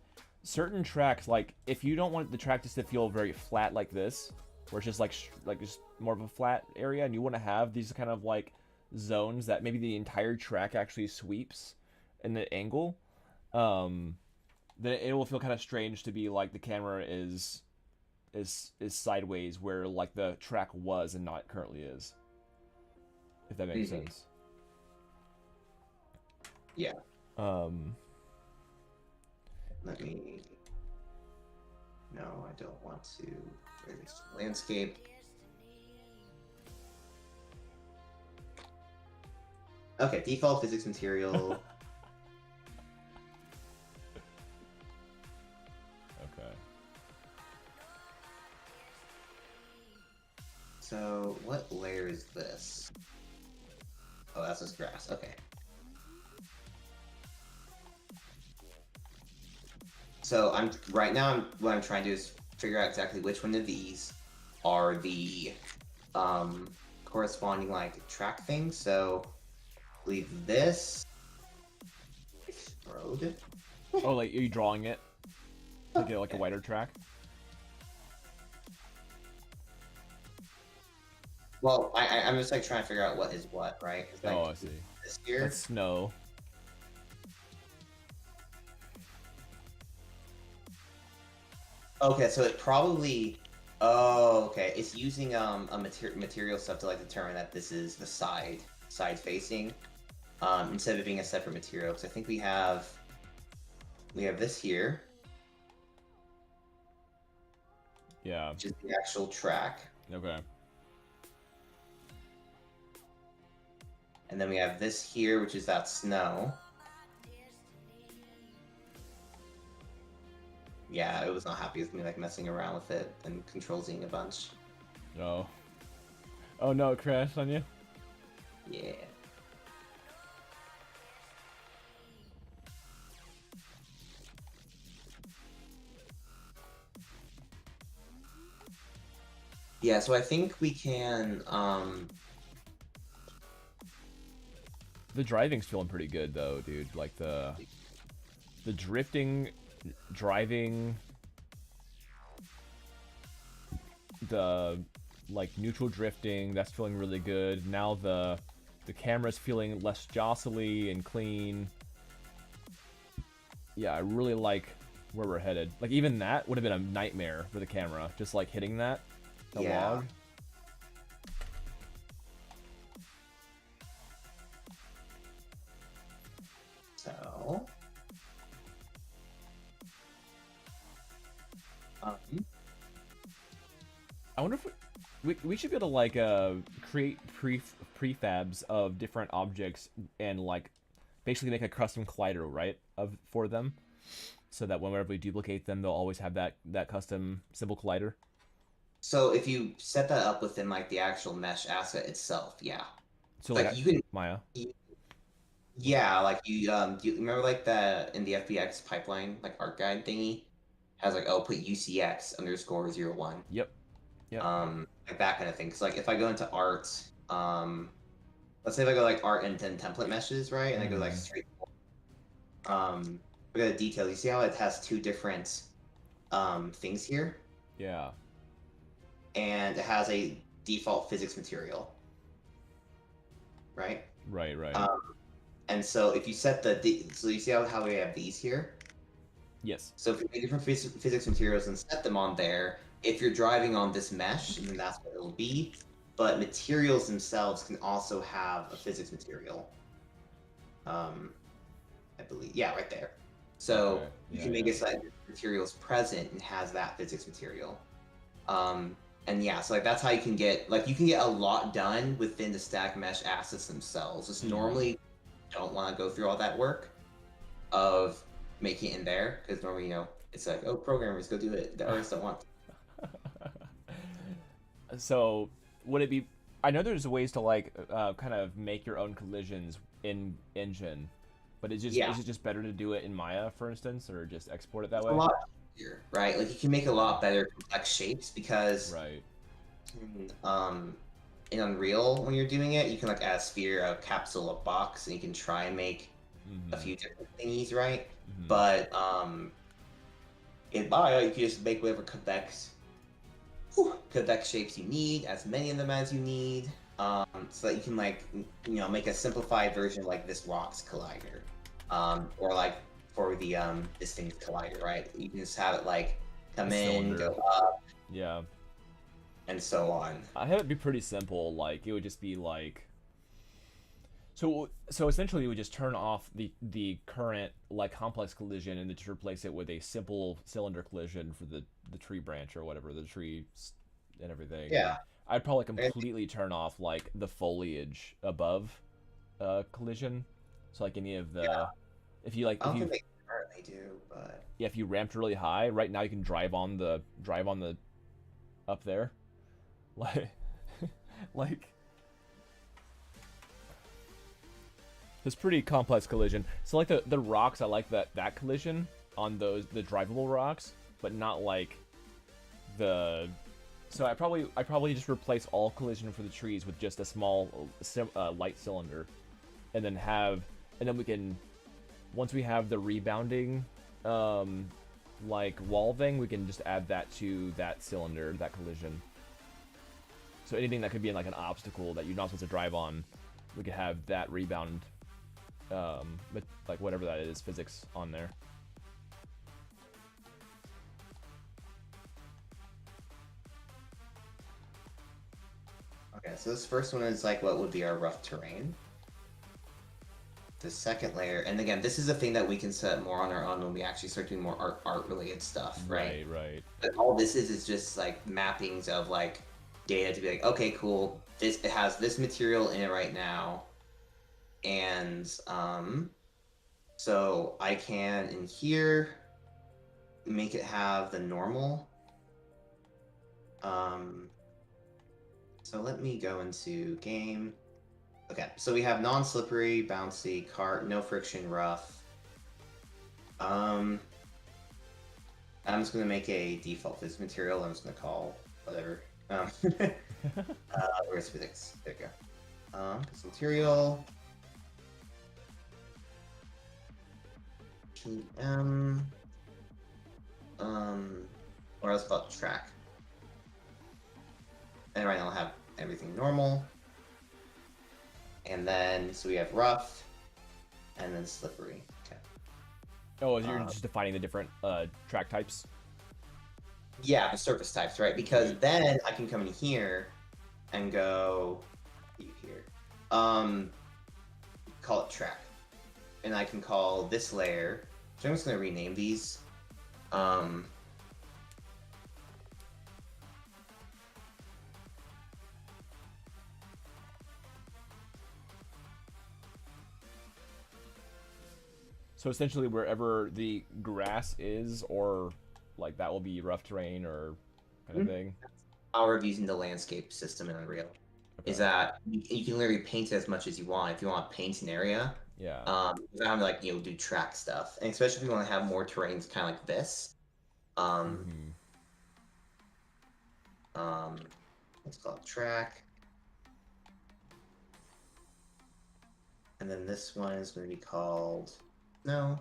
A: Certain tracks, like if you don't want the track just to feel very flat like this, where it's just like just more of a flat area, and you want to have these kind of like zones that maybe the entire track actually sweeps in the angle, then it will feel kind of strange to be like the camera is sideways where like the track was and not currently is. If that makes sense.
B: Yeah.
A: Let
B: me. No, I don't want to. Landscape. Okay, default physics material.
A: Okay.
B: So, what layer is this? Oh, that's just grass. Okay. So what I'm trying to do is figure out exactly which one of these are the corresponding like track things. So I believe this road.
A: Oh, like are you drawing it to get like a wider track?
B: Well, I'm just like trying to figure out what is what, right? Like,
A: Oh, I see.
B: This here.
A: That's snow.
B: Okay, so it probably. Oh, okay. It's using a material stuff to like determine that this is the side facing, instead of it being a separate material. Because I think we have this here.
A: Yeah.
B: Which is the actual track.
A: Okay.
B: And then we have this here, which is that snow. Yeah, it was not happy with me like messing around with it and control-zing a bunch.
A: Oh. Oh no, it crashed on you?
B: Yeah. Yeah, so I think we can
A: The driving's feeling pretty good though, dude. Like the drifting, driving, the like neutral drifting, that's feeling really good. Now the camera's feeling less jostly and clean. Yeah, I really like where we're headed. Like even that would have been a nightmare for the camera, just like hitting that log.
B: So
A: I wonder if we should be able to like create prefabs of different objects and like basically make a custom collider, right, for them, so that whenever we duplicate them, they'll always have that custom symbol collider.
B: So if you set that up within like the actual mesh asset itself, yeah.
A: So
B: Like you can,
A: Maya.
B: yeah, like do you remember like the in the FBX pipeline like art guide thingy has like, oh, put UCX underscore 01.
A: Yep. Yep.
B: Like that kind of thing. Because like if I go into art, let's say if I go like art and then template meshes, right, and I go like straight, we got a detail. You see how it has two different things here,
A: Yeah.
B: and it has a default physics material, right?
A: Right. Right.
B: And so if you set so you see how we have these here.
A: Yes.
B: So if you make different physics materials and set them on there, if you're driving on this mesh, then that's what it'll be. But materials themselves can also have a physics material. I believe, yeah, right there. So
A: Okay.
B: you
A: Yeah,
B: can make
A: yeah.
B: it so that your material is present and has that physics material. And yeah, so like that's how you can get a lot done within the stack mesh assets themselves. Just normally don't want to go through all that work of making it in there because normally it's like, oh, programmers go do it. The artists don't want to.
A: So would it be? I know there's ways to like kind of make your own collisions in Engine, but is
B: Yeah,
A: it just better to do it in Maya, for instance, or just export it that
B: it's a
A: way?
B: lot easier, right? Like you can make a lot better complex shapes because
A: Right.
B: um in Unreal when you're doing it, you can like add a sphere, a capsule, a box, and you can try and make a few different thingies, right? But in Maya, you can just make whatever convex shapes you need, as many of them as you need, so that you can like make a simplified version like this rocks collider, or like for the this thing's collider, right? You can just have it like come
A: A
B: in,
A: cylinder.
B: go up,
A: Yeah.
B: and so on.
A: I have it be pretty simple. Like it would just be like. So essentially, you would just turn off the current like complex collision and just replace it with a simple cylinder collision for the tree branch or whatever the tree and everything. And then
B: Yeah,
A: I'd probably
B: and
A: completely turn off like the foliage above collision. So like any of
B: yeah.
A: the if you like
B: I
A: if
B: don't
A: you
B: think they currently do, but
A: yeah if you ramped really high right now you can drive on the up there like like it's pretty complex collision. So like the rocks, I like that collision on the drivable rocks, but not like the. So I probably just replace all collision for the trees with just a small light cylinder, and then we can once we have the rebounding like wall thing, we can just add that to that cylinder, that collision. So anything that could be in like an obstacle that you're not supposed to drive on, we could have that rebound but like whatever that is, physics on there.
B: okay. So this first one is like what would be our rough terrain. The second layer, and again, this is a thing that we can set more on our own when we actually start doing more art related stuff, right?
A: Right.
B: But all this is just like mappings of like data to be like, okay, cool. It has this material in it right now, and so I can in here make it have the normal. So let me go into game. Okay, so we have non-slippery, bouncy, cart, no friction, rough. I'm just gonna make a default physics material. I'm just gonna call whatever. Where's physics? There you go. Physics material. PM. Or else about track. And right now I'll have everything normal. And then so we have rough, and then slippery. Okay.
A: Oh, you're just defining the different track types.
B: Yeah, the surface types, right? Because then I can come in here and go here. Call it track. And I can call this layer. So I'm just gonna rename these.
A: So essentially, wherever the grass is, or like that will be rough terrain or kind of thing.
B: Power of using the landscape system in Unreal is
A: Okay.
B: that you can literally paint as much as you want. If you want to paint an area,
A: Yeah.
B: without having to, like, do track stuff, and especially if you want to have more terrains kind of like this. Um,
A: Mm-hmm.
B: um, let's call it track, and then this one is going to be called no.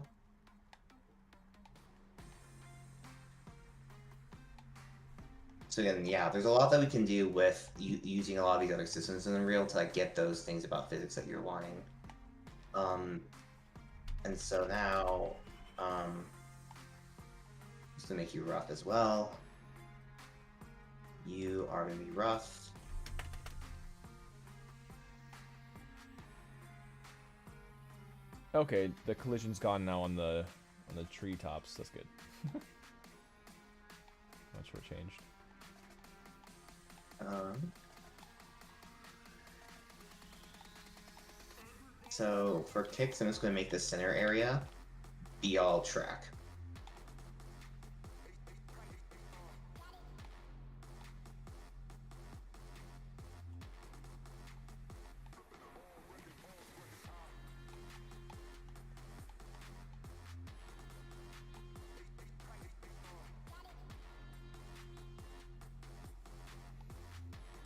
B: So again, yeah, there's a lot that we can do with using a lot of these other systems in Unreal to like get those things about physics that you're wanting. And so now, just to make you rough as well. You are going to be rough.
A: Okay, the collision's gone now on the treetops. That's good. Not sure what changed.
B: So for kicks, I'm just going to make the center area be all track.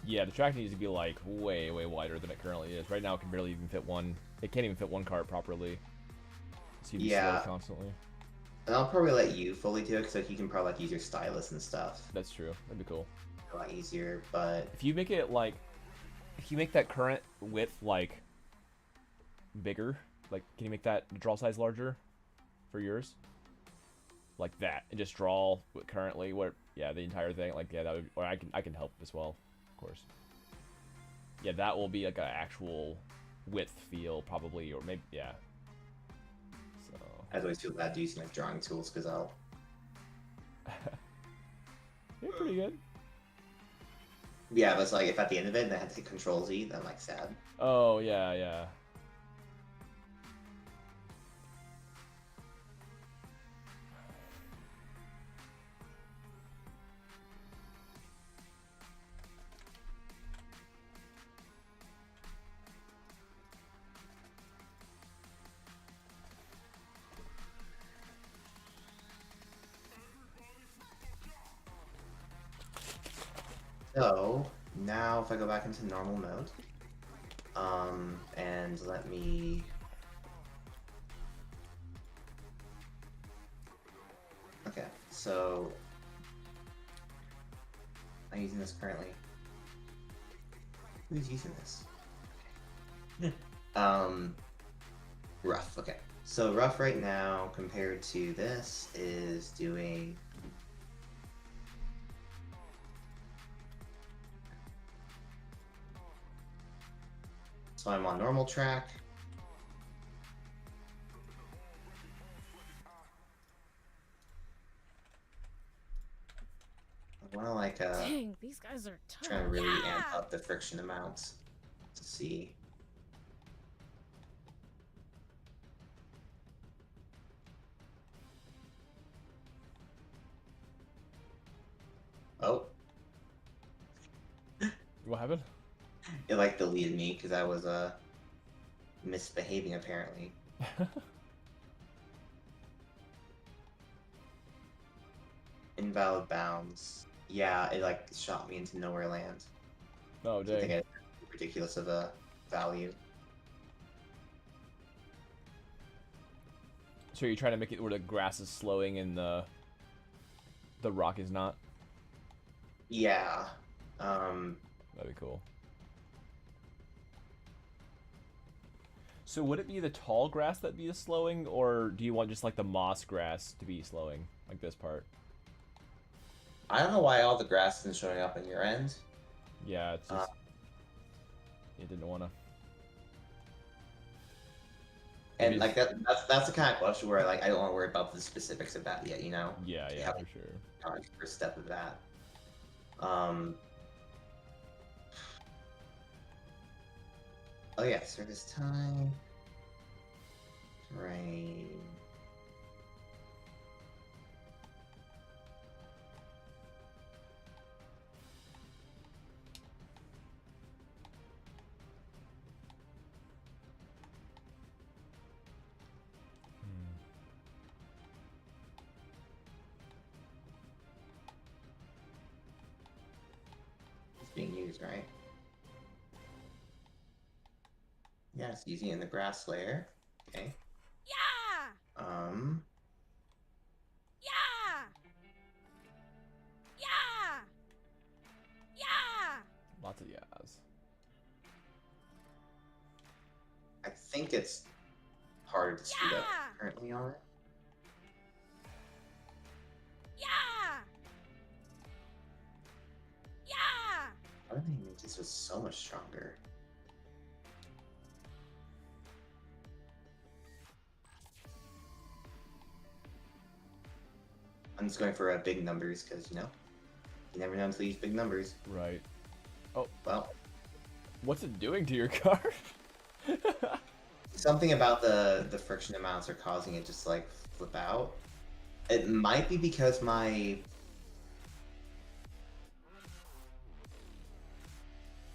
A: Yeah, the track needs to be like way wider than it currently is. Right now, it can barely even fit one. It can't even fit one cart properly. So you
B: Yeah.
A: slow constantly.
B: And I'll probably let you fully do it because like you can probably like use your stylus and stuff.
A: That's true. That'd be cool.
B: A lot easier, but
A: If you make it like, if you make that current width like bigger, like can you make that draw size larger for yours? Like that, and just draw currently what? Yeah, the entire thing. Like yeah, that would. Or I can help as well, of course. Yeah, that will be like an actual width feel probably, or maybe yeah. So
B: I always feel bad using like drawing tools because I'll.
A: you're pretty good.
B: Yeah, but it's like if at the end of it I had to hit Control Z, then I'm like sad.
A: Oh yeah, yeah.
B: So now if I go back into normal mode, and let me. Okay, so I'm using this currently. Who's using this? Rough. Okay, so rough right now compared to this is doing. So I'm on normal track. I want to like
C: Dang, these guys are tough.
B: try to really amp
C: Yeah.
B: up the friction amounts to see. Oh,
A: What happened?
B: it like deleted me because I was misbehaving apparently. Invalid bounds. Yeah, it like shot me into nowhere land.
A: Oh
B: I think
A: dang.
B: I had ridiculous of a value.
A: So you're trying to make it where the grass is slowing and the rock is not?
B: Yeah.
A: That'd be cool. So would it be the tall grass that be the slowing, or do you want just like the moss grass to be slowing, like this part?
B: I don't know why all the grass isn't showing up on your end.
A: Yeah, it's just it didn't wanna.
B: And
A: Maybe
B: like that's the kind of question where like I don't want to worry about the specifics of that yet, you know?
A: Yeah,
B: You
A: yeah,
B: have
A: for sure.
B: the first step of that. Oh yeah, service time. Rain. use, right? Yes, using it in the grass layer. Okay.
C: Yeah! Yeah! Yeah! Yeah!
A: Lots of yas.
B: I think it's harder to speed up
C: Yeah!
B: currently on it.
C: Yeah! Yeah!
B: I think this was so much stronger. I'm just going for big numbers because, you never know until you use big numbers.
A: Right. Oh,
B: Well,
A: what's it doing to your car?
B: something about the friction amounts are causing it just to, like, flip out. It might be because my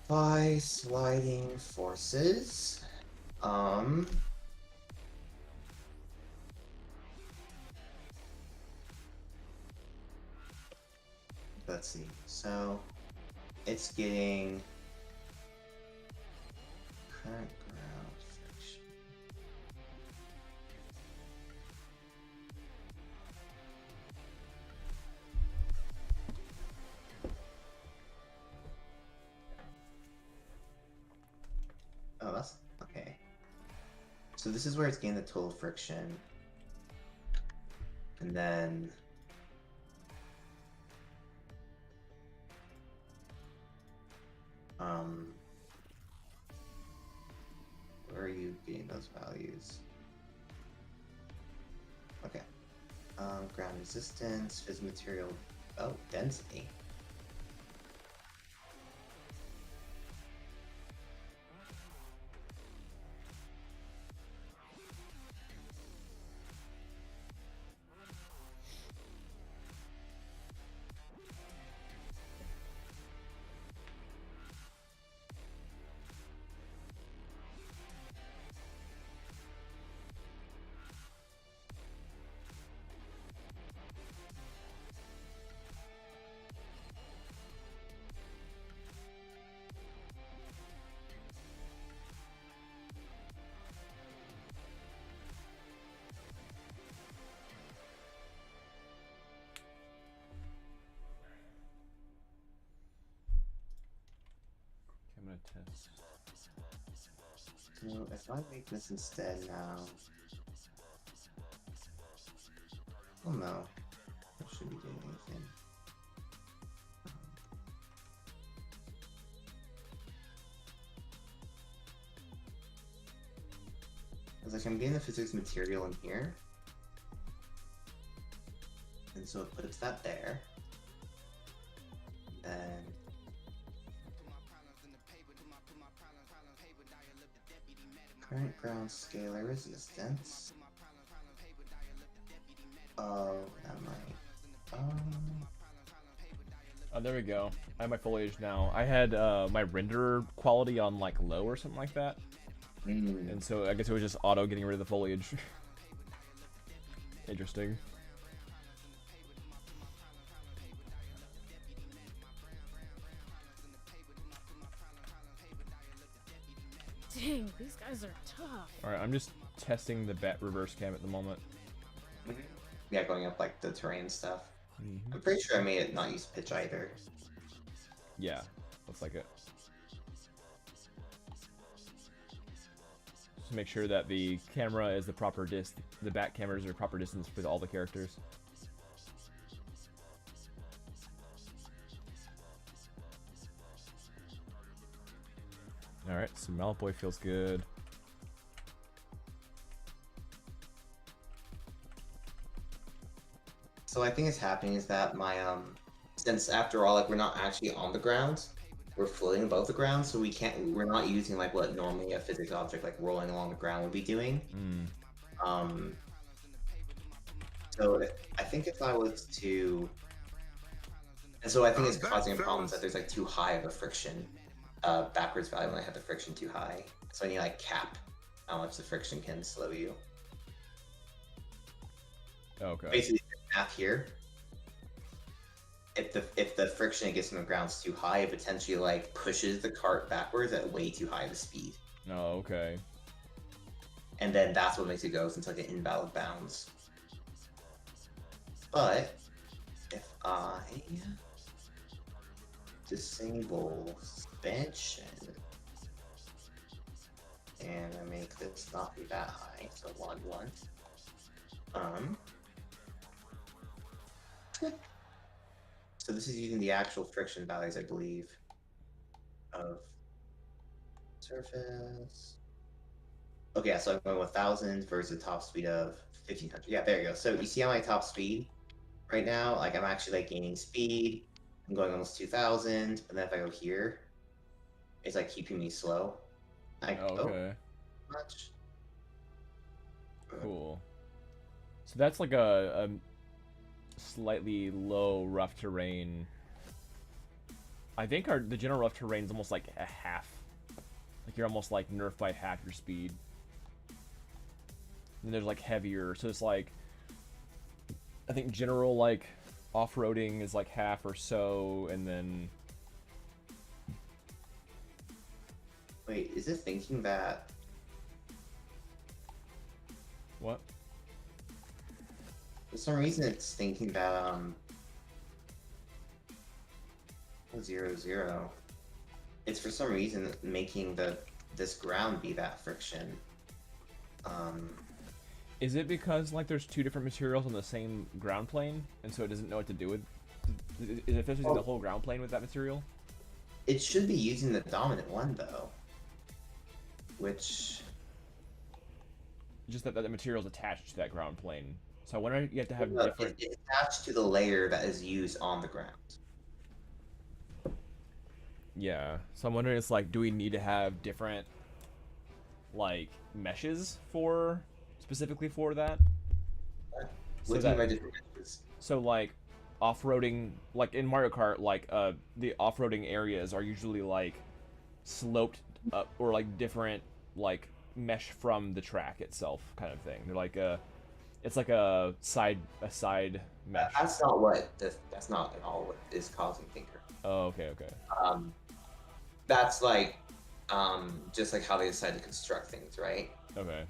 B: by sliding forces. Let's see. So it's getting current ground friction. Oh, that's okay. So this is where it's getting the total friction. And then where are you getting those values? Okay. Ground resistance, fizz material, oh, density.
A: I'm gonna test.
B: So if I make this instead now, oh no, I shouldn't be doing anything. Because like I'm getting the physics material in here, and so it puts that there. Then current ground scalar resistance. Oh, that might.
A: Oh, there we go. I have my foliage now. I had my render quality on like low or something like that, and so I guess it was just auto getting rid of the foliage. Interesting.
C: Dang, these guys are tough.
A: Alright, I'm just testing the bat reverse cam at the moment.
B: Yeah, going up like the terrain stuff. I'm pretty sure I made it not use pitch either.
A: Yeah, looks like it. Just make sure that the camera is the proper the back cameras are proper distance for all the characters. Alright, so Malboy feels good.
B: So I think what's happening is that my since after all, like, we're not actually on the ground, we're floating above the ground, so we're not using like what normally a physics object like rolling along the ground would be doing. So I think if I was to, and so I think it's causing problems that there's like too high of a friction backwards value when I have the friction too high. So I need like cap how much the friction can slow you.
A: Okay.
B: Basically, math here. if the friction it gets from the ground is too high, it potentially like pushes the cart backwards at way too high of a speed,
A: Oh, okay.
B: and then that's what makes it go into like an invalid bounds. But if I disable suspension and I make this not be that high, so 1-1. So this is using the actual friction values, I believe, of surface. Okay, yeah, so I'm going 1,000 versus a top speed of 1,500. Yeah, there you go. So you see how my top speed right now, like I'm actually like gaining speed. I'm going almost 2,000, and then if I go here, it's like keeping me slow.
A: Okay.
B: Much.
A: Cool. So that's like a slightly low rough terrain. I think the general rough terrain is almost like a half. Like you're almost like nerfed by half your speed. And there's like heavier, so it's like I think general like off-roading is like half or so, and then
B: Wait, is it thinking that?
A: what?
B: For some reason, it's thinking that 0, 0. It's for some reason making this ground be that friction.
A: Is it because like there's two different materials on the same ground plane, and so it doesn't know what to do with? Is it using the whole ground plane with that material?
B: It should be using the dominant one though, which
A: Just that the material is attached to that ground plane. So I wonder if you have to have different.
B: it's attached to the layer that is used on the ground.
A: Yeah. So I'm wondering, it's like, do we need to have different like meshes for specifically for that? So
B: What do you
A: that
B: mean by different meshes?
A: so like off-roading, like in Mario Kart, like the off-roading areas are usually like sloped up or like different like mesh from the track itself kind of thing. They're like it's like a side mesh.
B: That's not what that's not at all what is causing Thinker.
A: Oh, okay.
B: Um, that's like just like how they decide to construct things, right?
A: Okay.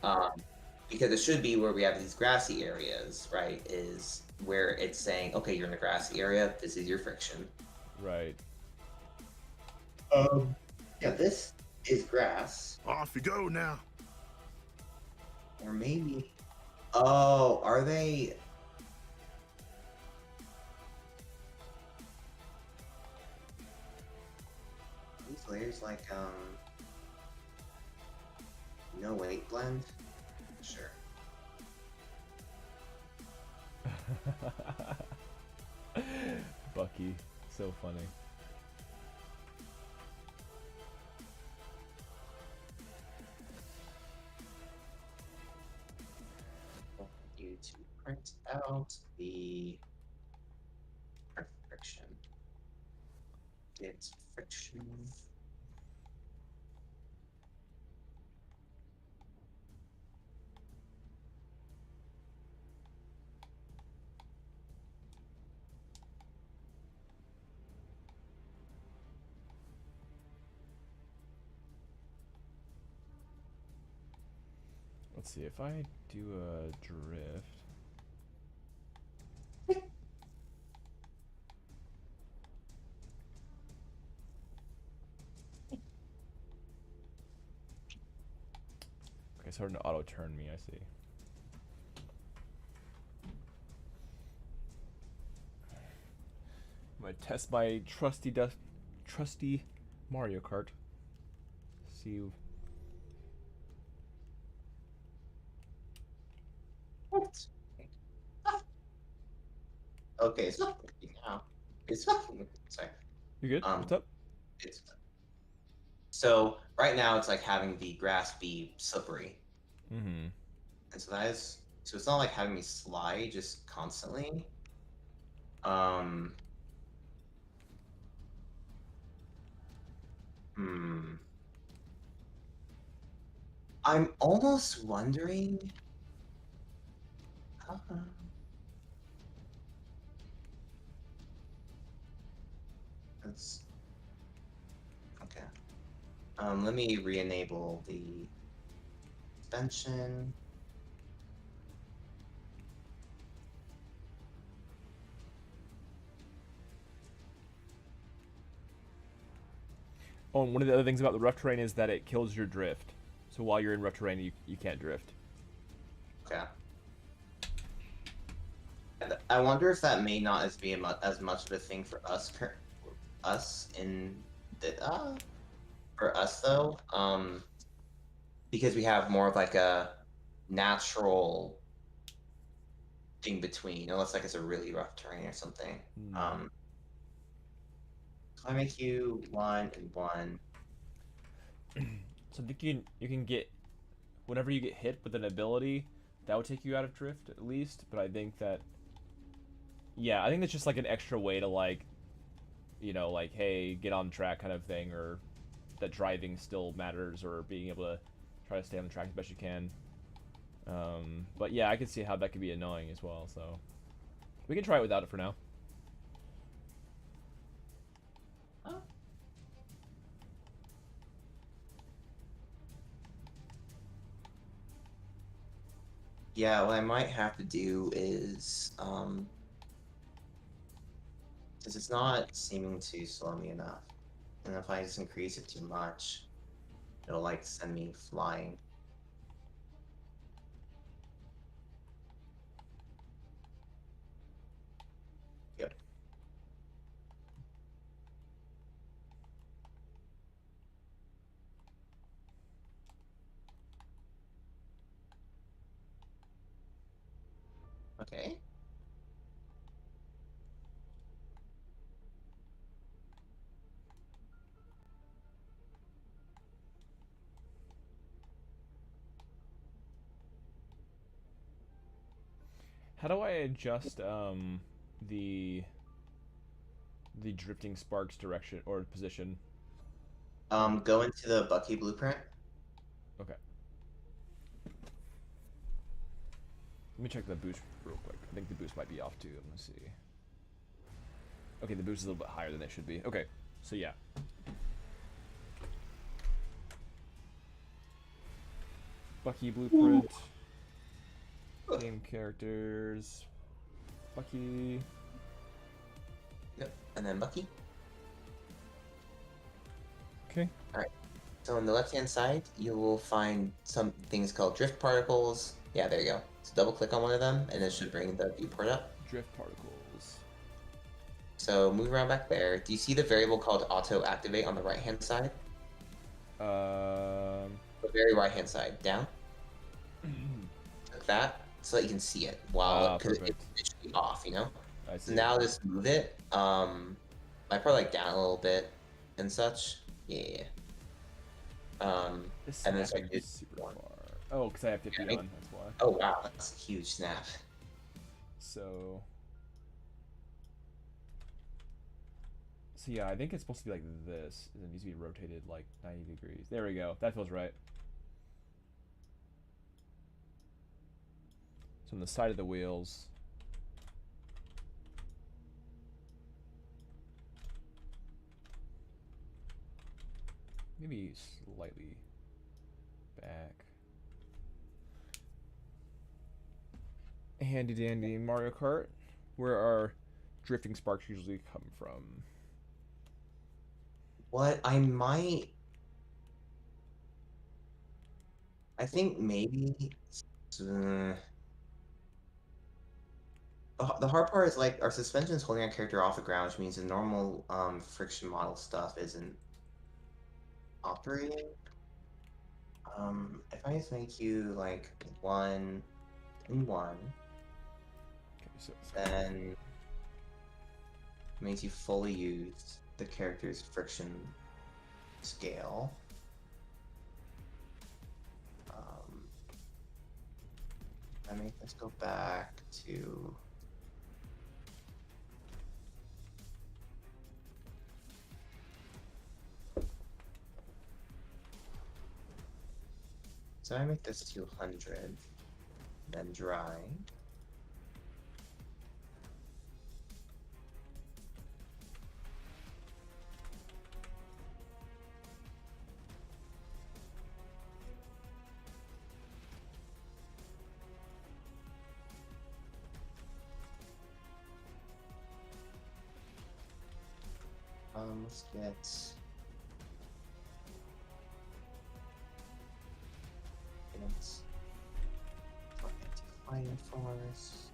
B: Because it should be where we have these grassy areas, right? Is where it's saying, okay, you're in a grassy area. This is your friction.
A: Right.
B: Yeah, this is grass,
D: Off you go now.
B: or maybe. Oh, are they? These layers like no weight blend? Sure.
A: Bucky, so funny.
B: I want you to print out the friction. It's friction.
A: Let's see if I do a drift. Okay, starting to auto turn me. I see. I'm gonna test my trusty Mario Kart. See.
B: What? Okay, it's not working now. It's fucking. Sorry.
A: You good? What's up?
B: It's so right now it's like having the grass be slippery,
A: Mm-hmm.
B: and so that is so it's not like having me slide just constantly. Um. Hmm. I'm almost wondering. Uh, That's okay. Let me re-enable the suspension.
A: Oh, and one of the other things about the rough terrain is that it kills your drift. So while you're in rough terrain, you can't drift.
B: Okay. I wonder if that may not be as much of a thing for us, for us though, because we have more of like a natural thing between, unless like it's a really rough terrain or something. So I make you 1 and 1.
A: So I think you can get whenever you get hit with an ability, that would take you out of drift at least. But I think that yeah, I think that's just like an extra way to like, you know, like hey, get on track kind of thing, or that driving still matters, or being able to try to stay on the track as best you can. But yeah, I can see how that could be annoying as well. So we can try it without it for now.
B: Oh. Yeah, what I might have to do is, because it's not seeming to slow me enough, and if I just increase it too much, it'll like send me flying. Yep. Okay.
A: How do I adjust the drifting sparks direction or position?
B: Go into the Bucky blueprint.
A: Okay. Let me check the boost real quick. I think the boost might be off too. Let me see. Okay, the boost is a little bit higher than it should be. Okay, so yeah. Bucky blueprint. Game characters. Bucky.
B: Yep. And then Bucky.
A: Okay.
B: All right. So on the left-hand side, you will find some things called drift particles. Yeah, there you go. So double click on one of them, and it should bring the viewport up.
A: Drift particles.
B: So move around back there. Do you see the variable called auto activate on the right-hand side? The very right-hand side, down. Click that so that you can see it while because it should be off, you know.
A: I see.
B: So now just move it. I probably like down a little bit and such. Yeah.
A: This
B: and then
A: snap
B: so
A: is super far. Oh, because I have 50 on. That's why.
B: Oh wow, that's a huge snap.
A: So yeah, I think it's supposed to be like this. It needs to be rotated like 90 degrees. There we go. That feels right. So on the side of the wheels. Maybe slightly back. Handy dandy Mario Kart. Where our drifting sparks usually come from.
B: What I think maybe the hard part is like our suspension is holding our character off the ground, which means the normal friction model stuff isn't operating. If I just make you like 1 and 1,
A: Okay, so
B: then makes you fully use the character's friction scale. I make this go back to so I make this 200, then dry. Let's get. Fire force.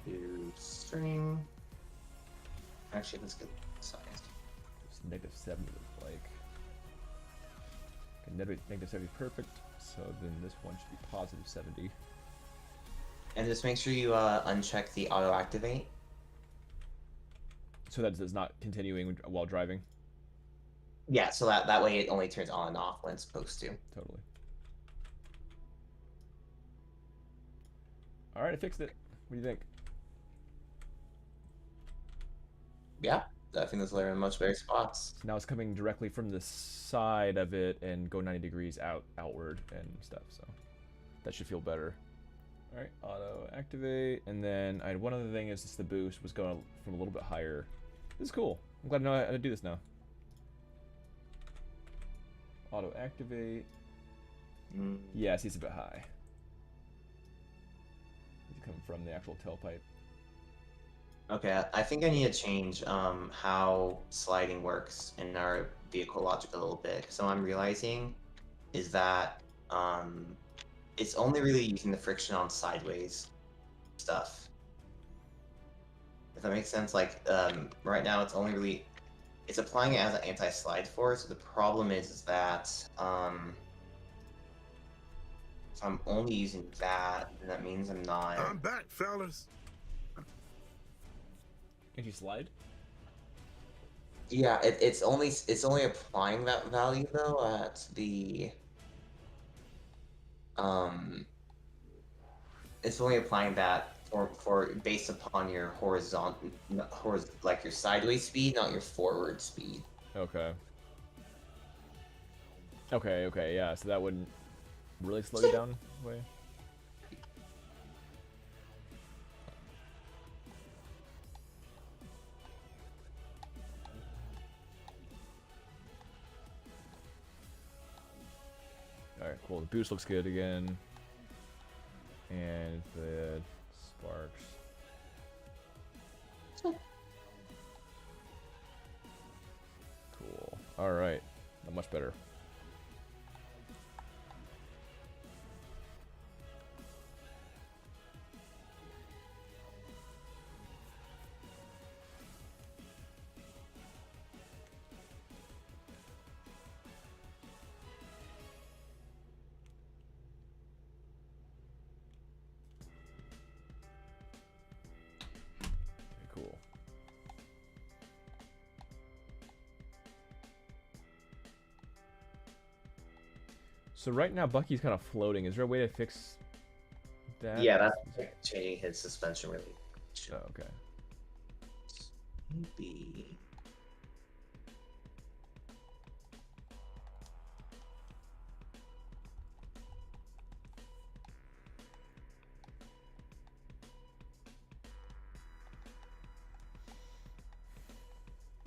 B: Do string. Actually, let's get size.
A: Just -70 looks like. Okay, -70 perfect. So then this one should be +70.
B: And just make sure you uncheck the auto activate.
A: So that it's not continuing while driving.
B: Yeah, so that way it only turns on and off when it's supposed to.
A: Totally. All right, I fixed it. What do you think?
B: Yeah, I think those are in much better spots.
A: So now it's coming directly from the side of it and go 90 degrees outward and stuff. So that should feel better. All right, auto activate, and then I had one other thing is just the boost was going from a little bit higher. This is cool. I'm glad I know how to do this now. Auto activate. Yeah, see, it's a bit high. It's coming from the actual tailpipe.
B: Okay, I think I need to change how sliding works in our vehicle logic a little bit. So I'm realizing is that it's only really using the friction on sideways stuff. If that makes sense, like right now it's only really it's applying it as an anti-slide force. The problem is that if I'm only using that, then that means I'm not.
D: I'm back, fellas.
A: If you slide?
B: Yeah, it's only applying that value though at the it's only applying that for based upon your horizontal like your sideways speed, not your forward speed.
A: Okay. Okay, yeah, so that wouldn't really slow you down way. Alright, cool. The boost looks good again. And the sparks. Cool. Alright. Not much better. Cool. So right now Bucky's kind of floating. Is there a way to fix that?
B: Yeah, that's like changing his suspension really.
A: Oh, okay.
B: Maybe.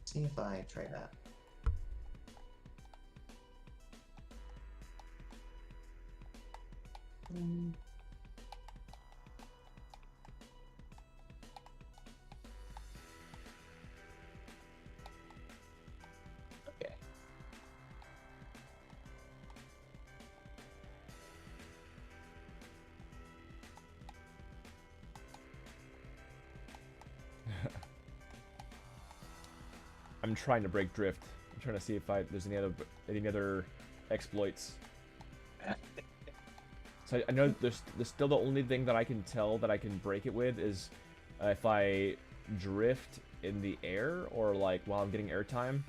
B: See if I try that. Okay.
A: I'm trying to break drift. I'm trying to see if there's any other exploits. So I know there's still the only thing that I can tell that I can break it with is if I drift in the air or like while I'm getting airtime,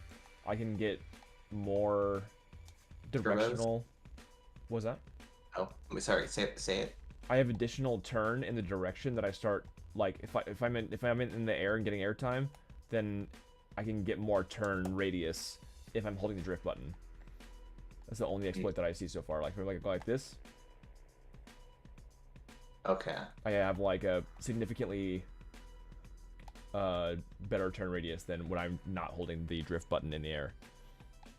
A: I can get more directional. What was that?
B: Oh, sorry. Say it.
A: I have additional turn in the direction that I start. Like if I'm in the air and getting airtime, then I can get more turn radius if I'm holding the drift button. That's the only exploit that I see so far. Like if I go like this.
B: Okay.
A: I have like a significantly better turn radius than when I'm not holding the drift button in the air.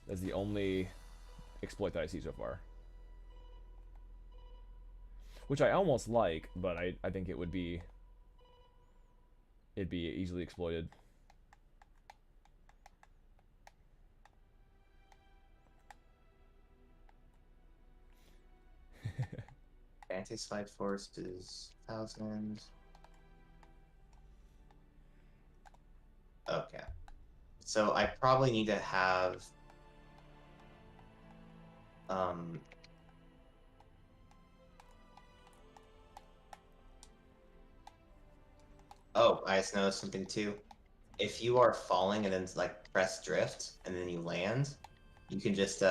A: That's the only exploit that I see so far. Which I almost like, but I think it'd be easily exploited.
B: Anti-slide force is 1,000. Okay. So I probably need to have oh, I just noticed something too. If you are falling and then like press drift and then you land, you can just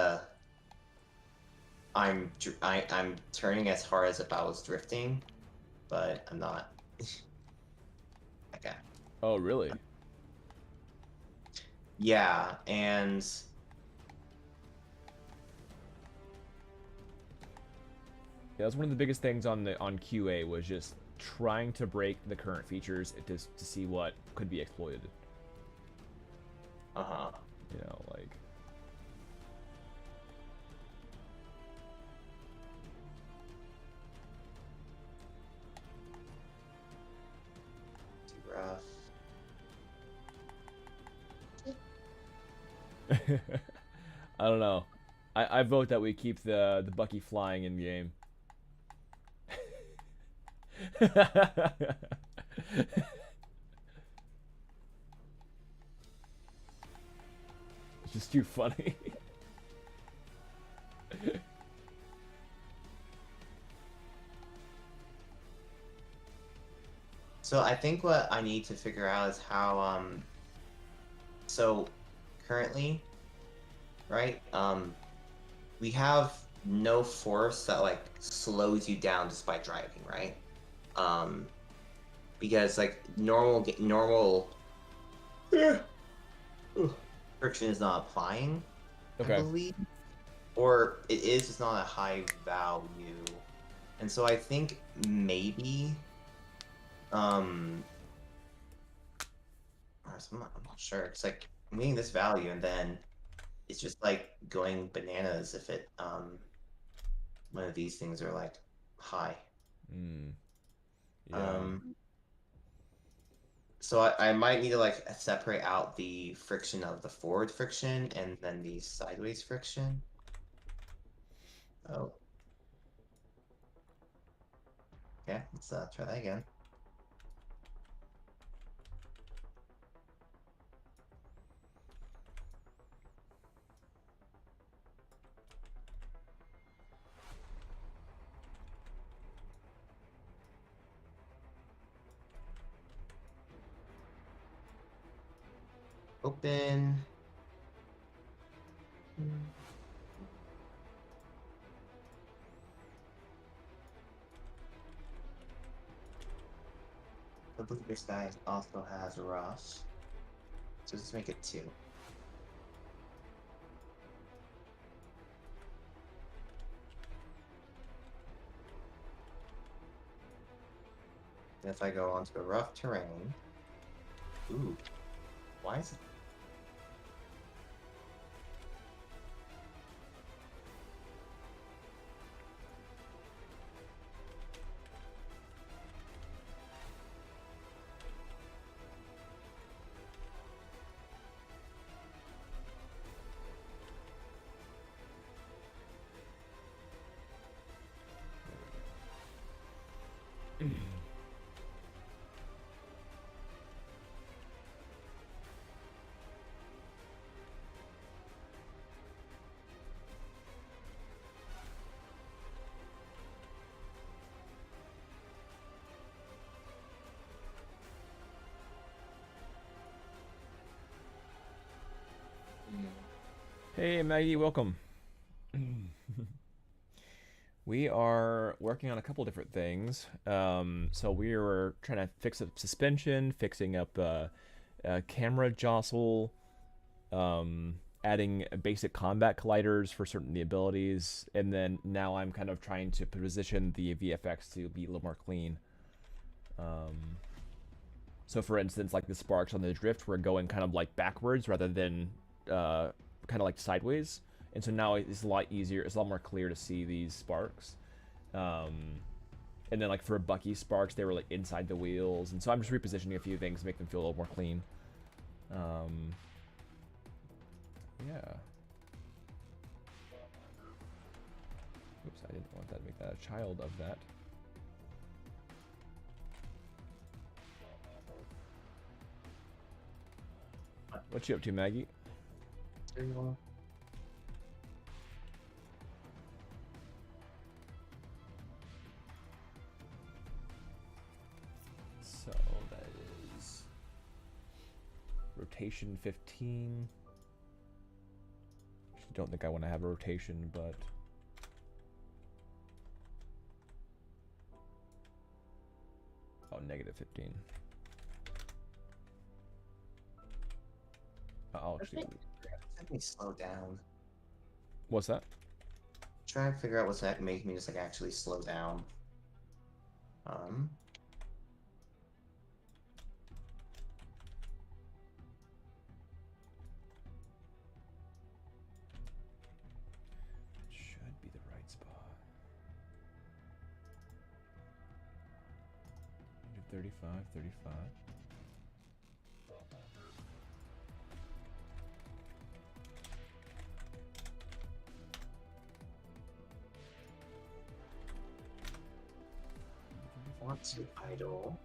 B: I'm turning as hard as if I was drifting, but I'm not. Okay.
A: Oh, really?
B: Yeah, and
A: Yeah, that's one of the biggest things on QA was just trying to break the current features to see what could be exploited.
B: uh-huh.
A: You know, like
B: Too rough.
A: I don't know. I vote that we keep the Bucky flying in game. It's just too funny.
B: So I think what I need to figure out is how so currently, right? We have no force that like slows you down just by driving, right? Um because like normal friction is not applying, I
A: Okay.
B: believe. Or it is, it's not a high value. And so I think maybe I'm not sure. It's like I'm getting this value and then it's just like going bananas if it one of these things are like high.
A: Mm, yeah.
B: Um so I might need to like separate out the friction of the forward friction and then the sideways friction. Oh, okay, let's try that again. Open. The blueberry this guy also has rough. So let's make it 2. And if I go onto a rough terrain, ooh, why is it?
A: Hey Maggie, welcome. We are working on a couple different things. So we were trying to fix up suspension, fixing up camera jostle, adding basic combat colliders for certain of the abilities, and then now I'm kind of trying to position the VFX to be a little more clean. So for instance, like the sparks on the drift were going kind of like backwards rather than kind of like sideways, and so now it's a lot easier, it's a lot more clear to see these sparks. And then like for Bucky sparks, they were like inside the wheels, and so I'm just repositioning a few things to make them feel a little more clean. Yeah. Oops, I didn't want that to make that a child of that. What you up to, Maggie? So that is rotation 15. Actually, don't think I want to have a rotation, but oh, negative 15. I'll actually.
B: Let me slow down.
A: What's that?
B: Try to figure out what's that make me just like actually slow down.
A: Should be the right spot. 35, 35.
B: Want to idle.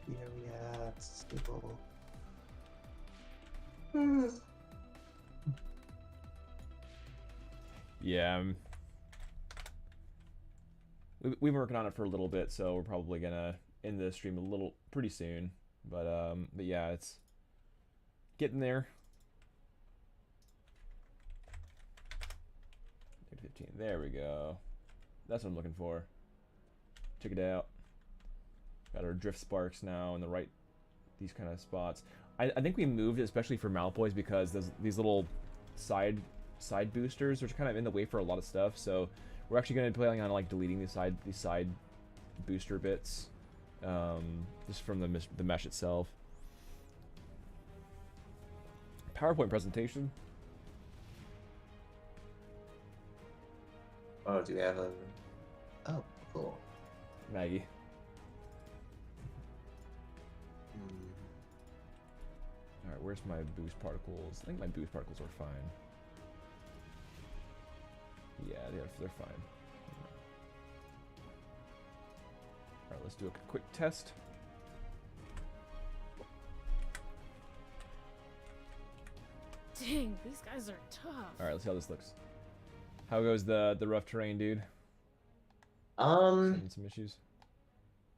B: Yeah, we have stable.
A: Yeah, we've been working on it for a little bit, so we're probably gonna end the stream a little pretty soon. But yeah, it's getting there. 15. There we go. That's what I'm looking for. Check it out. Got our drift sparks now in the right, these kind of spots. I think we moved, especially for Malfoys, because these little side boosters are kind of in the way for a lot of stuff. So we're actually going to be planning on like deleting these side booster bits, just from the mesh itself. PowerPoint presentation.
B: Oh, do we have a? Oh, cool.
A: Maggie. Alright, where's my boost particles? I think my boost particles are fine. Yeah, they're fine. Alright, let's do a quick test.
C: Dang, these guys are tough.
A: Alright, let's see how this looks. How goes the rough terrain, dude? Having some issues?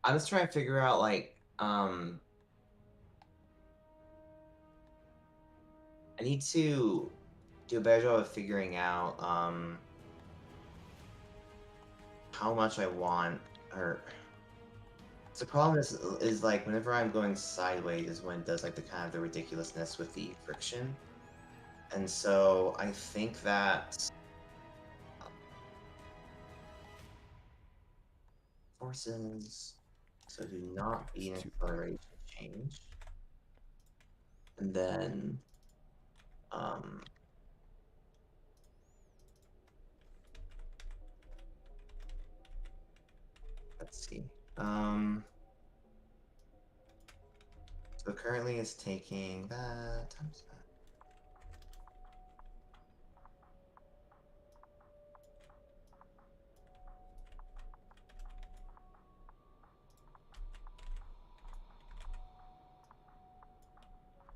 B: I was trying to figure out like I need to do a better job of figuring out how much I want, or the problem is like whenever I'm going sideways is when it does like the kind of the ridiculousness with the friction. And so I think that forces so do not be an acceleration change. And then let's see. So currently it's taking that times that.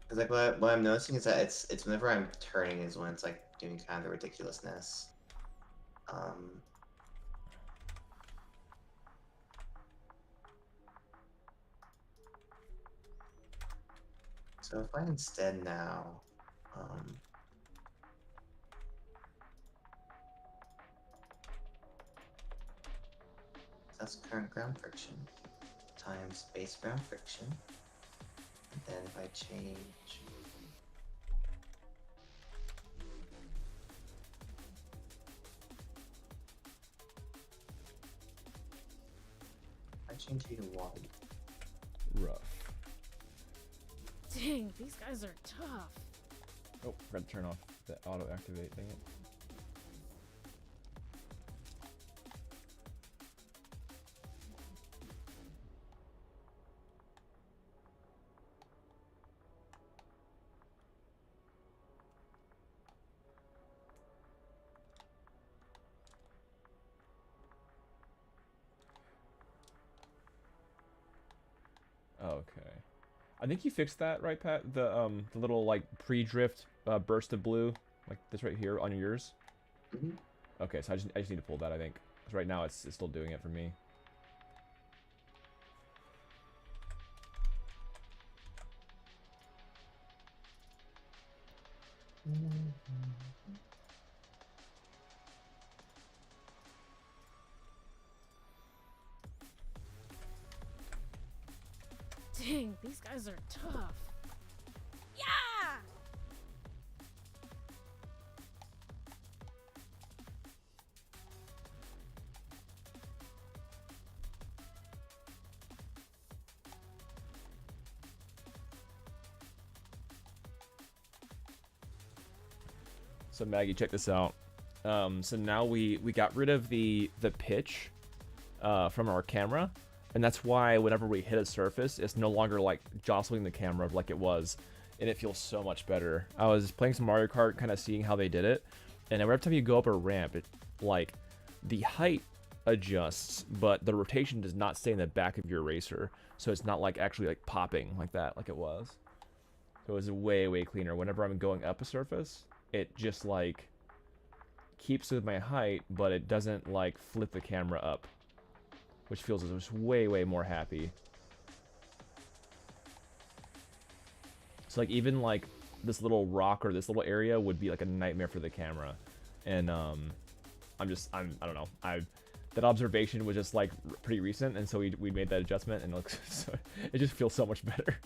B: Because like what I'm noticing is that it's whenever I'm turning is when it's like doing kind of the ridiculousness. So if I instead now that's current ground friction times base ground friction. And then if I change you to water.
A: Rough.
C: Dang, these guys are tough.
A: Oh, forgot to turn off the auto activate. Dang it. Okay. I think you fixed that, right, Pat? The little like pre-drift burst of blue, like this right here on yours.
B: Mm-hmm.
A: Okay, so I just need to pull that, I think, because right now it's still doing it for me.
C: Dang, these guys are tough. Yeah!
A: So Maggie, check this out. So now we got rid of the pitch from our camera, and that's why whenever we hit a surface, it's no longer like jostling the camera like it was, and it feels so much better. I was playing some Mario Kart, kind of seeing how they did it, and every time you go up a ramp, it like the height adjusts, but the rotation does not stay in the back of your eraser, so it's not like actually like popping like that like it was. So it was way cleaner. Whenever I'm going up a surface, it just like keeps with my height, but it doesn't like flip the camera up, which feels just way more happy. So like even like this little rock or this little area would be like a nightmare for the camera, and I don't know, that observation was just like pretty recent, and so we made that adjustment, and it looks so, it just feels so much better.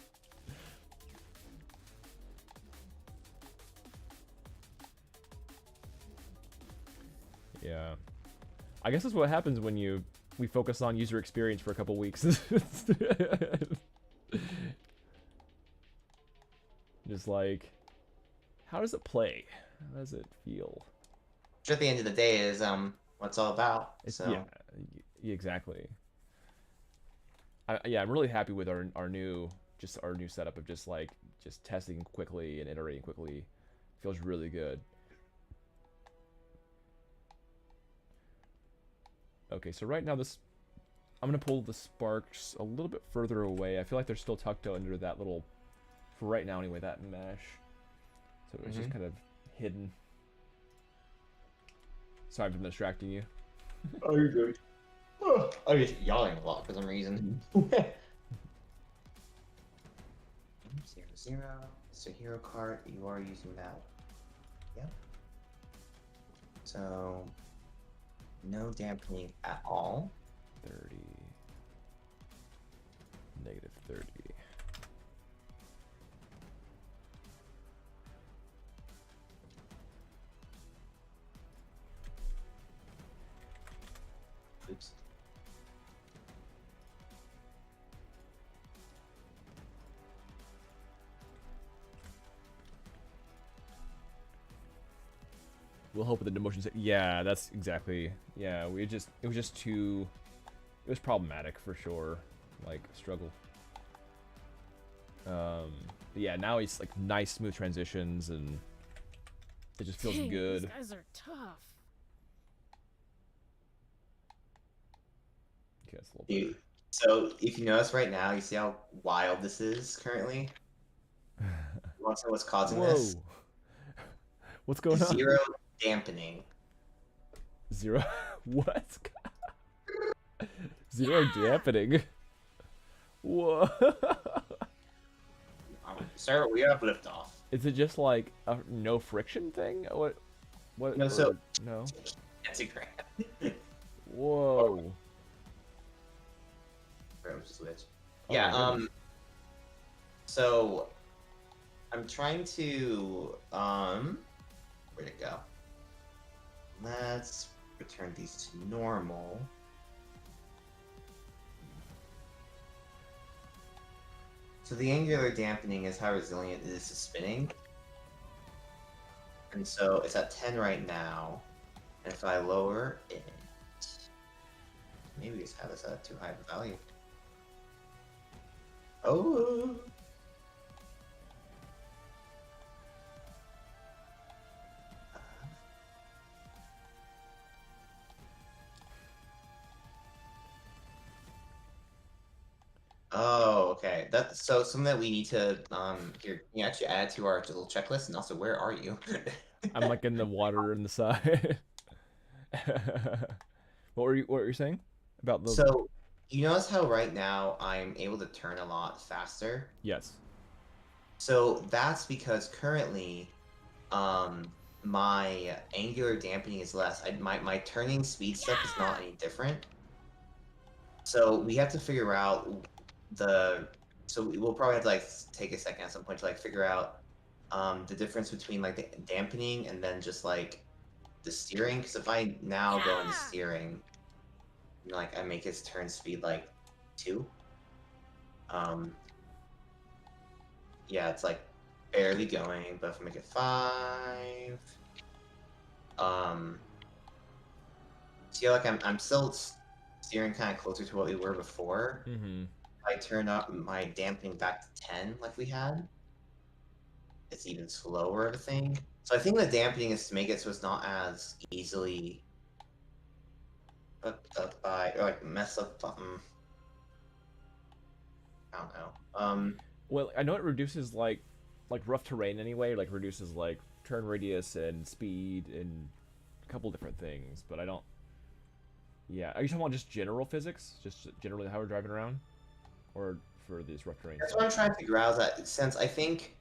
A: Yeah, I guess that's what happens when we focus on user experience for a couple weeks. Just like, how does it play? How does it feel?
B: Which at the end of the day is what it's all about. So
A: Yeah, exactly. Yeah, I'm really happy with our new setup of just testing quickly and iterating quickly. Feels really good. Okay, so right now I'm gonna pull the sparks a little bit further away. I feel like they're still tucked under that little, for right now anyway, that mesh. So it's just kind of hidden. Sorry if I'm distracting you.
B: oh, you're good. I'm just yawning a lot for some reason. 0, it's a hero card. You are using that. Yep. So no dampening at all.
A: 30. Negative 30.
B: Oops.
A: We'll hope with the motion set. Yeah, that's exactly. Yeah, it was just too. It was problematic for sure. Like struggle. But yeah, now it's like nice smooth transitions and it just feels
C: Dang,
A: good.
C: These guys are tough.
A: Okay, that's a little better.
B: So if you notice right now, you see how wild this is currently? You want to know what's causing this?
A: What's going on?
B: 0 dampening.
A: 0 what? 0 dampening. Whoa.
B: Sir, we have liftoff.
A: Is it just like a no friction thing? What?
B: No, so
A: no.
B: that's a grand.
A: Whoa.
B: throat switch.
A: Oh,
B: Yeah.
A: my goodness.
B: So I'm trying to where'd it go? Let's return these to normal. So the angular dampening is how resilient it is to spinning. And so it's at 10 right now. And if I lower it, maybe just have this at too high of a value. Oh. Oh, okay. That's so something that we need to here. Can you actually add to our little checklist? And also, where are you?
A: I'm like in the water in the side. What were you saying about the?
B: So you notice how right now I'm able to turn a lot faster.
A: Yes.
B: So that's because currently, my angular dampening is less. My turning speed stuff is not any different. So we have to figure out the. So we'll probably have to like take a second at some point to like figure out the difference between like the dampening and then just like the steering. Because if I now go into steering, like I make his turn speed like 2. Yeah, it's like barely going, but if I make it 5, see, like I'm still steering kind of closer to what we were before.
A: Mm-hmm.
B: I turn up my dampening back to 10, like we had. It's even slower of a thing. So I think the dampening is to make it so it's not as easily fucked up by or like mess up. I don't know.
A: Well, I know it reduces like rough terrain anyway. Like reduces like turn radius and speed and a couple different things, but I don't. Yeah, are you talking about just general physics, just generally how we're driving around, or for this rough terrain
B: That's
A: stuff?
B: what I'm trying to figure out. Is that since I think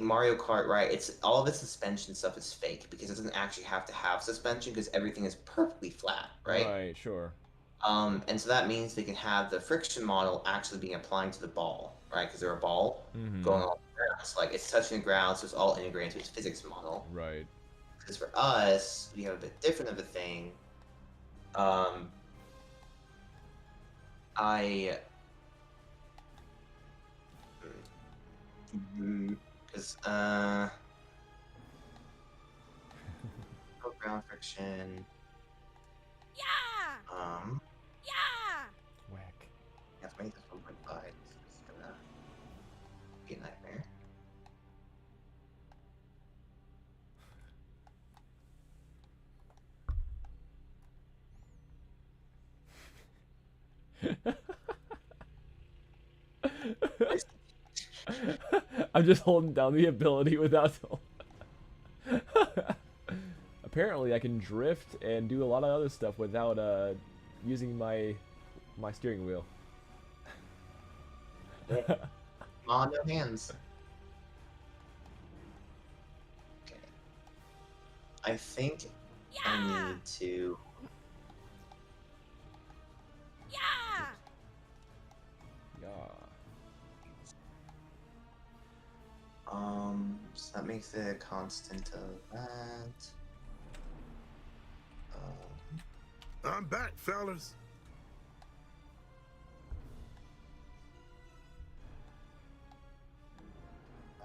B: Mario Kart, right? It's all of its suspension stuff is fake because it doesn't actually have to have suspension because everything is perfectly flat, right?
A: Right. Sure.
B: And so that means they can have the friction model actually being applying to the ball, right? Because they're a ball
A: Mm-hmm.
B: going on the ground. So like it's touching the ground, so it's all integrated into its physics model.
A: Right.
B: Because for us, we have a bit different of a thing. Um, I because ground friction.
C: Yeah! Yeah!
A: Whack.
B: Let's make this 1.5. It's gonna be a nightmare.
A: I'm just holding down the ability without. Apparently, I can drift and do a lot of other stuff without using my steering wheel.
B: Yeah. On no hands. Okay. I think I
C: Yeah!
B: need to.
C: Yeah!
A: Yeah.
B: So that makes it a constant of that.
D: I'm back, fellas.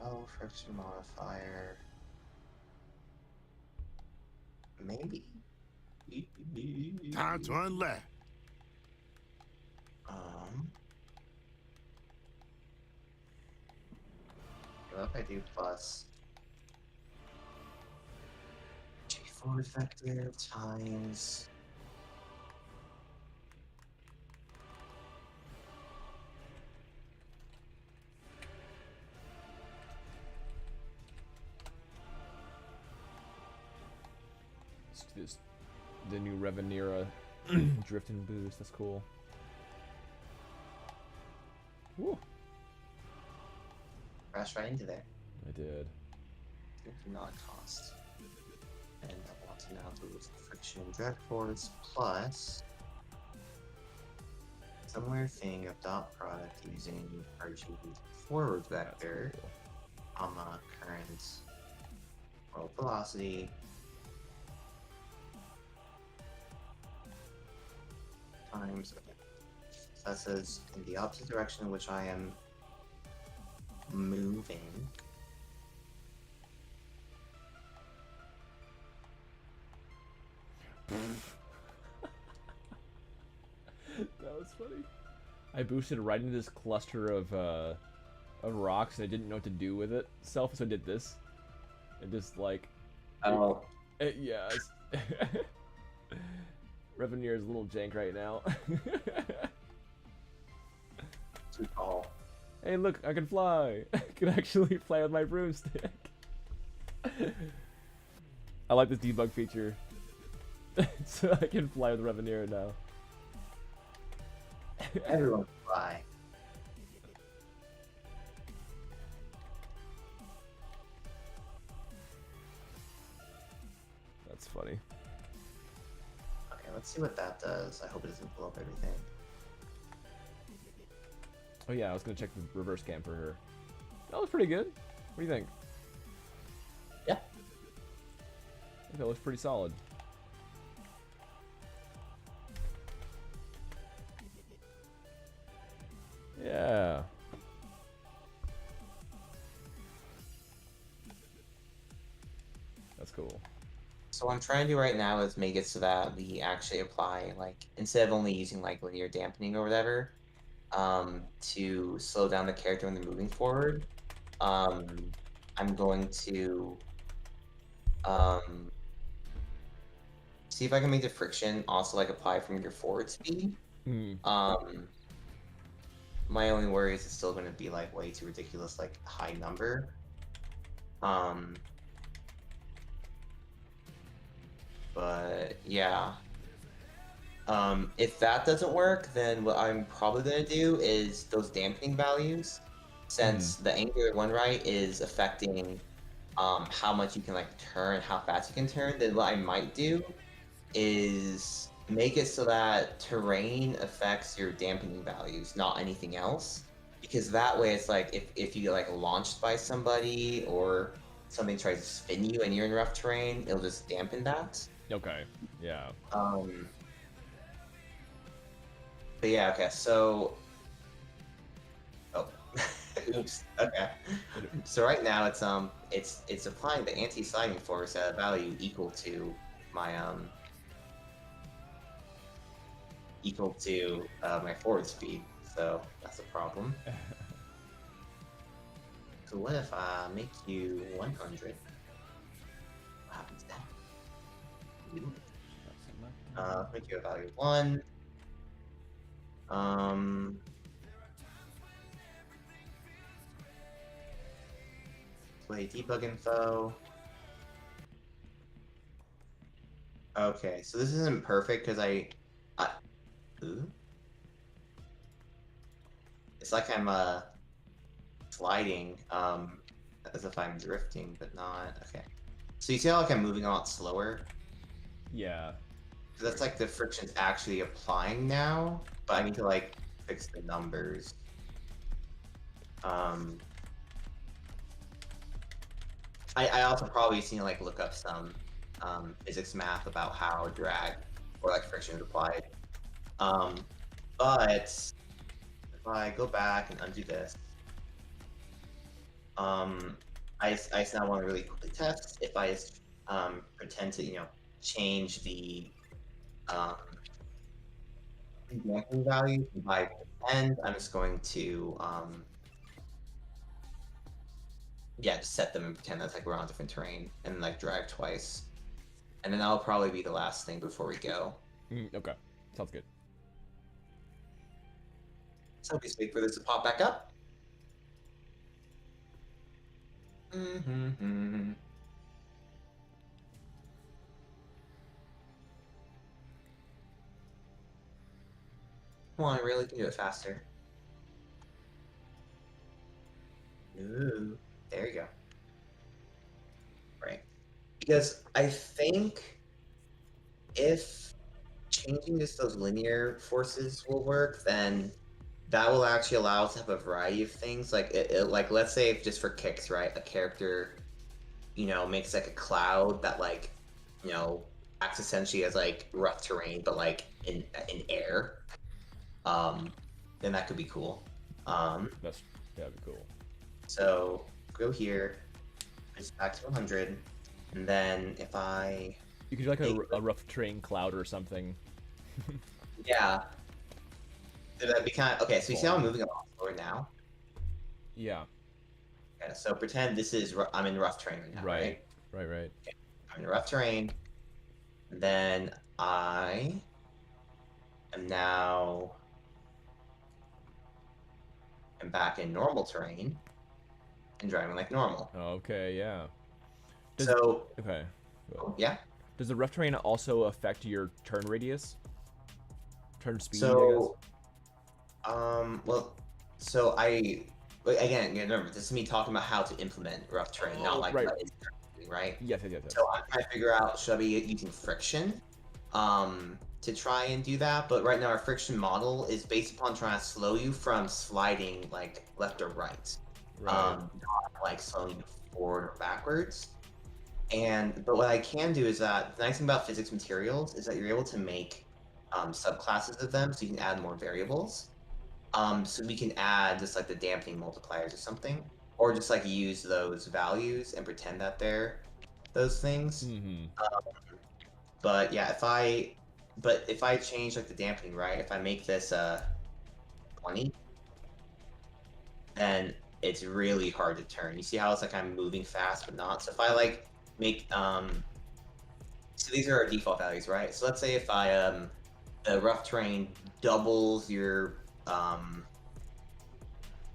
B: Oh, friction modifier. Maybe.
D: Time to unlap.
B: What if I do plus G4 effective times.
A: This the new Revenera drift and boost. That's cool. Woo.
B: Crash right into there.
A: I did.
B: It do not cost. And I want to now do friction and drag force plus similar thing of dot product using RGB forward vector,
A: That's cool.
B: comma current world velocity times. Okay. So that says in the opposite direction in which I am moving.
A: That was funny. I boosted right into this cluster of rocks, and I didn't know what to do with it. So I did this, and just like,
B: Oh,
A: yeah. Reveneer is a little jank right now.
B: too tall.
A: Hey, look, I can fly. I can actually fly with my broomstick. I like this debug feature. So I can fly with Reveneer now.
B: Everyone fly.
A: That's funny.
B: Okay, let's see what that does. I hope it doesn't blow up everything.
A: Oh yeah, I was gonna check the reverse cam for her. That was pretty good. What do you think?
B: Yeah.
A: I think that looks pretty solid. Yeah. That's cool.
B: So what I'm trying to do right now is make it so that we actually apply, like, instead of only using like linear dampening or whatever, to slow down the character when they're moving forward. I'm going to see if I can make the friction also like apply from your forward speed.
A: Hmm.
B: My only worry is it's still going to be like way too ridiculous, like high number. But yeah. If that doesn't work, then what I'm probably gonna do is those dampening values, since the angular one right is affecting how much you can like turn, how fast you can turn, then what I might do is make it so that terrain affects your dampening values, not anything else. Because that way it's like if you get like launched by somebody or something tries to spin you and you're in rough terrain, it'll just dampen that.
A: Okay. Yeah.
B: But yeah, okay, so oh oops. Okay. So right now it's applying the anti-sliding force at a value equal to my my forward speed. So that's a problem. So what if I make you 100? What happens then? Ooh. Let's make you a value of 1. Play debug info. Okay, so this isn't perfect because ooh. It's like I'm sliding as if I'm drifting, but not. Okay. So you see how like I'm moving a lot slower?
A: Yeah.
B: So that's like the friction's actually applying now, but I need to like fix the numbers. I also probably need to like look up some physics math about how drag or like friction is applied. But if I go back and undo this, I just now want to really quickly test if I just pretend to change the damping value by 10. I'm just going to yeah, just set them and pretend that's like we're on different terrain and like drag twice. And then that'll probably be the last thing before we go.
A: Okay. Sounds good.
B: So just wait for this to pop back up. Mm-hmm. Come on, I really can do it faster. Ooh, there you go. Right. Because I think if changing just those linear forces will work, then that will actually allow us to have a variety of things. Like like let's say if just for kicks, right, a character, makes like a cloud that like, acts essentially as like rough terrain, but like in air. Then that could be cool.
A: That'd be cool.
B: So go here, just back to 100, and then if I
A: You could do like
B: make
A: a rough terrain cloud or something.
B: yeah, so that'd be kind of okay. So you see how I'm moving a lot slower now?
A: Yeah.
B: Yeah. So pretend this is I'm in rough terrain right now, right?
A: Right.
B: I'm in rough terrain, and then I am now am back in normal terrain and driving like normal.
A: Okay, yeah.
B: So
A: Okay.
B: yeah.
A: Does the rough terrain also affect your turn radius? Turn speed, I guess?
B: So well, so again, remember this is me talking about how to implement rough terrain, not like
A: right.
B: what it's doing, right?
A: Yes.
B: So I'm trying to figure out, should I be using friction to try and do that? But right now our friction model is based upon trying to slow you from sliding like left or right.
A: Right.
B: Not like slowing you forward or backwards. But what I can do is that the nice thing about physics materials is that you're able to make subclasses of them, so you can add more variables. So we can add just like the dampening multipliers or something, or just like use those values and pretend that they're those things.
A: Mm-hmm.
B: But yeah, if I change like the dampening, right? If I make this 20, then it's really hard to turn. You see how it's like I'm moving fast but not. So if I like make so these are our default values, right? So let's say if I the rough terrain doubles your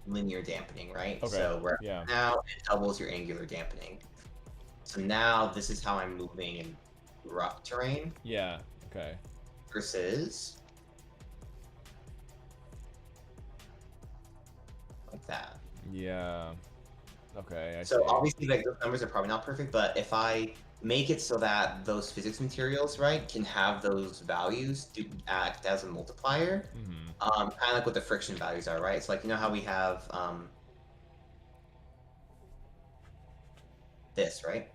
B: linear dampening, right?
A: Okay.
B: So
A: Yeah.
B: now it doubles your angular dampening. So now this is how I'm moving in rough terrain
A: Yeah. Okay.
B: versus like that.
A: Yeah. Okay. I
B: So
A: see.
B: obviously, like those numbers are probably not perfect, but if I make it so that those physics materials, right, can have those values to act as a multiplier,
A: Mm-hmm.
B: kind of like what the friction values are, right? It's like how we have this, right?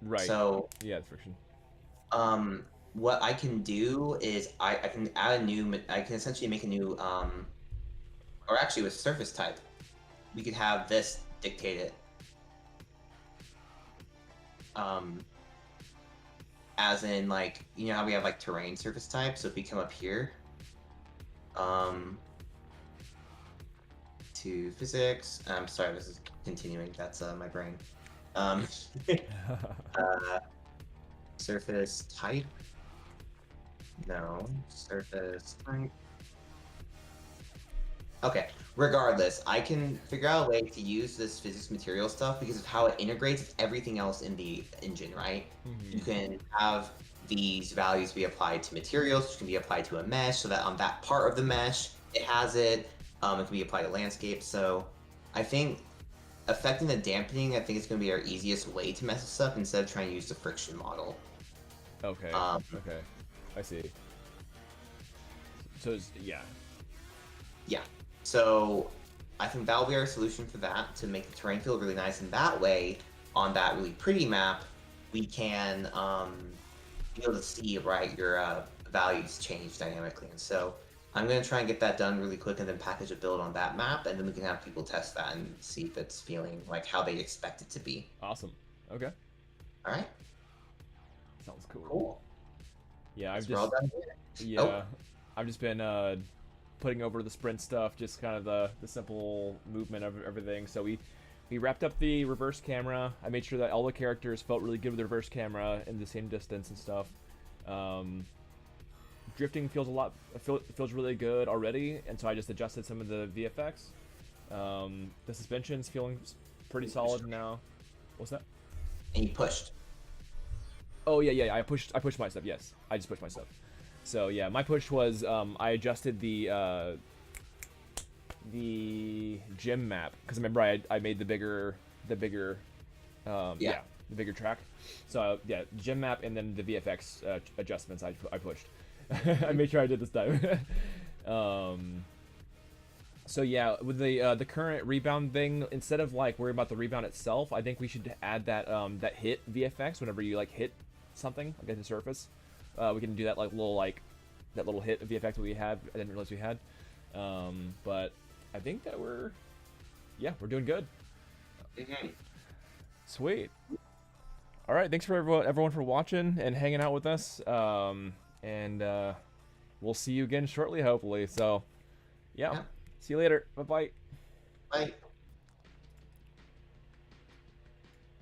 A: Right.
B: So
A: Yeah, it's friction.
B: what I can do is I can add a new, I can essentially make a new, or actually with surface type, we could have this dictate it. As in like, how we have like terrain surface type. So if we come up here, to physics, I'm sorry, this is continuing. That's my brain. Uh, surface type. No, surface type. Okay, regardless, I can figure out a way to use this physics material stuff because of how it integrates with everything else in the engine, right?
A: Mm-hmm.
B: You can have these values be applied to materials, which can be applied to a mesh, so that on that part of the mesh, it has it. It can be applied to landscape. So I think affecting the dampening, I think it's going to be our easiest way to mess this up instead of trying to use the friction model.
A: Okay. Okay. I see. So yeah.
B: Yeah. So I think that'll be our solution for that, to make the terrain feel really nice. And that way, on that really pretty map, we can be able to see, right, your values change dynamically. And so I'm going to try and get that done really quick and then package a build on that map. And then we can have people test that and see if it's feeling like how they expect it to be.
A: Awesome. Okay.
B: All right.
A: Sounds cool.
B: Cool.
A: Yeah,
B: We're all done here.
A: Yeah, I've just been putting over the sprint stuff, just kind of the simple movement of everything. So we wrapped up the reverse camera. I made sure that all the characters felt really good with the reverse camera in the same distance and stuff. Drifting feels feels really good already, and so I just adjusted some of the VFX. The suspension's feeling pretty solid now. What's that?
B: And you pushed.
A: Oh yeah. I pushed my stuff. Yes, I just pushed my stuff. So yeah, my push was I adjusted the gym map because remember I made the bigger yeah. the bigger track. So yeah, gem map and then the VFX adjustments I pushed. I made sure I did this time. So yeah, with the current rebound thing, instead of like worrying about the rebound itself, I think we should add that that hit VFX whenever you like hit something like at the surface. We can do that like little hit VFX that we had. I didn't realize we had. But I think that we're doing good. Sweet. All right, thanks for everyone for watching and hanging out with us. And we'll see you again shortly, hopefully. So, yeah. See you later. Bye-bye.
B: Bye.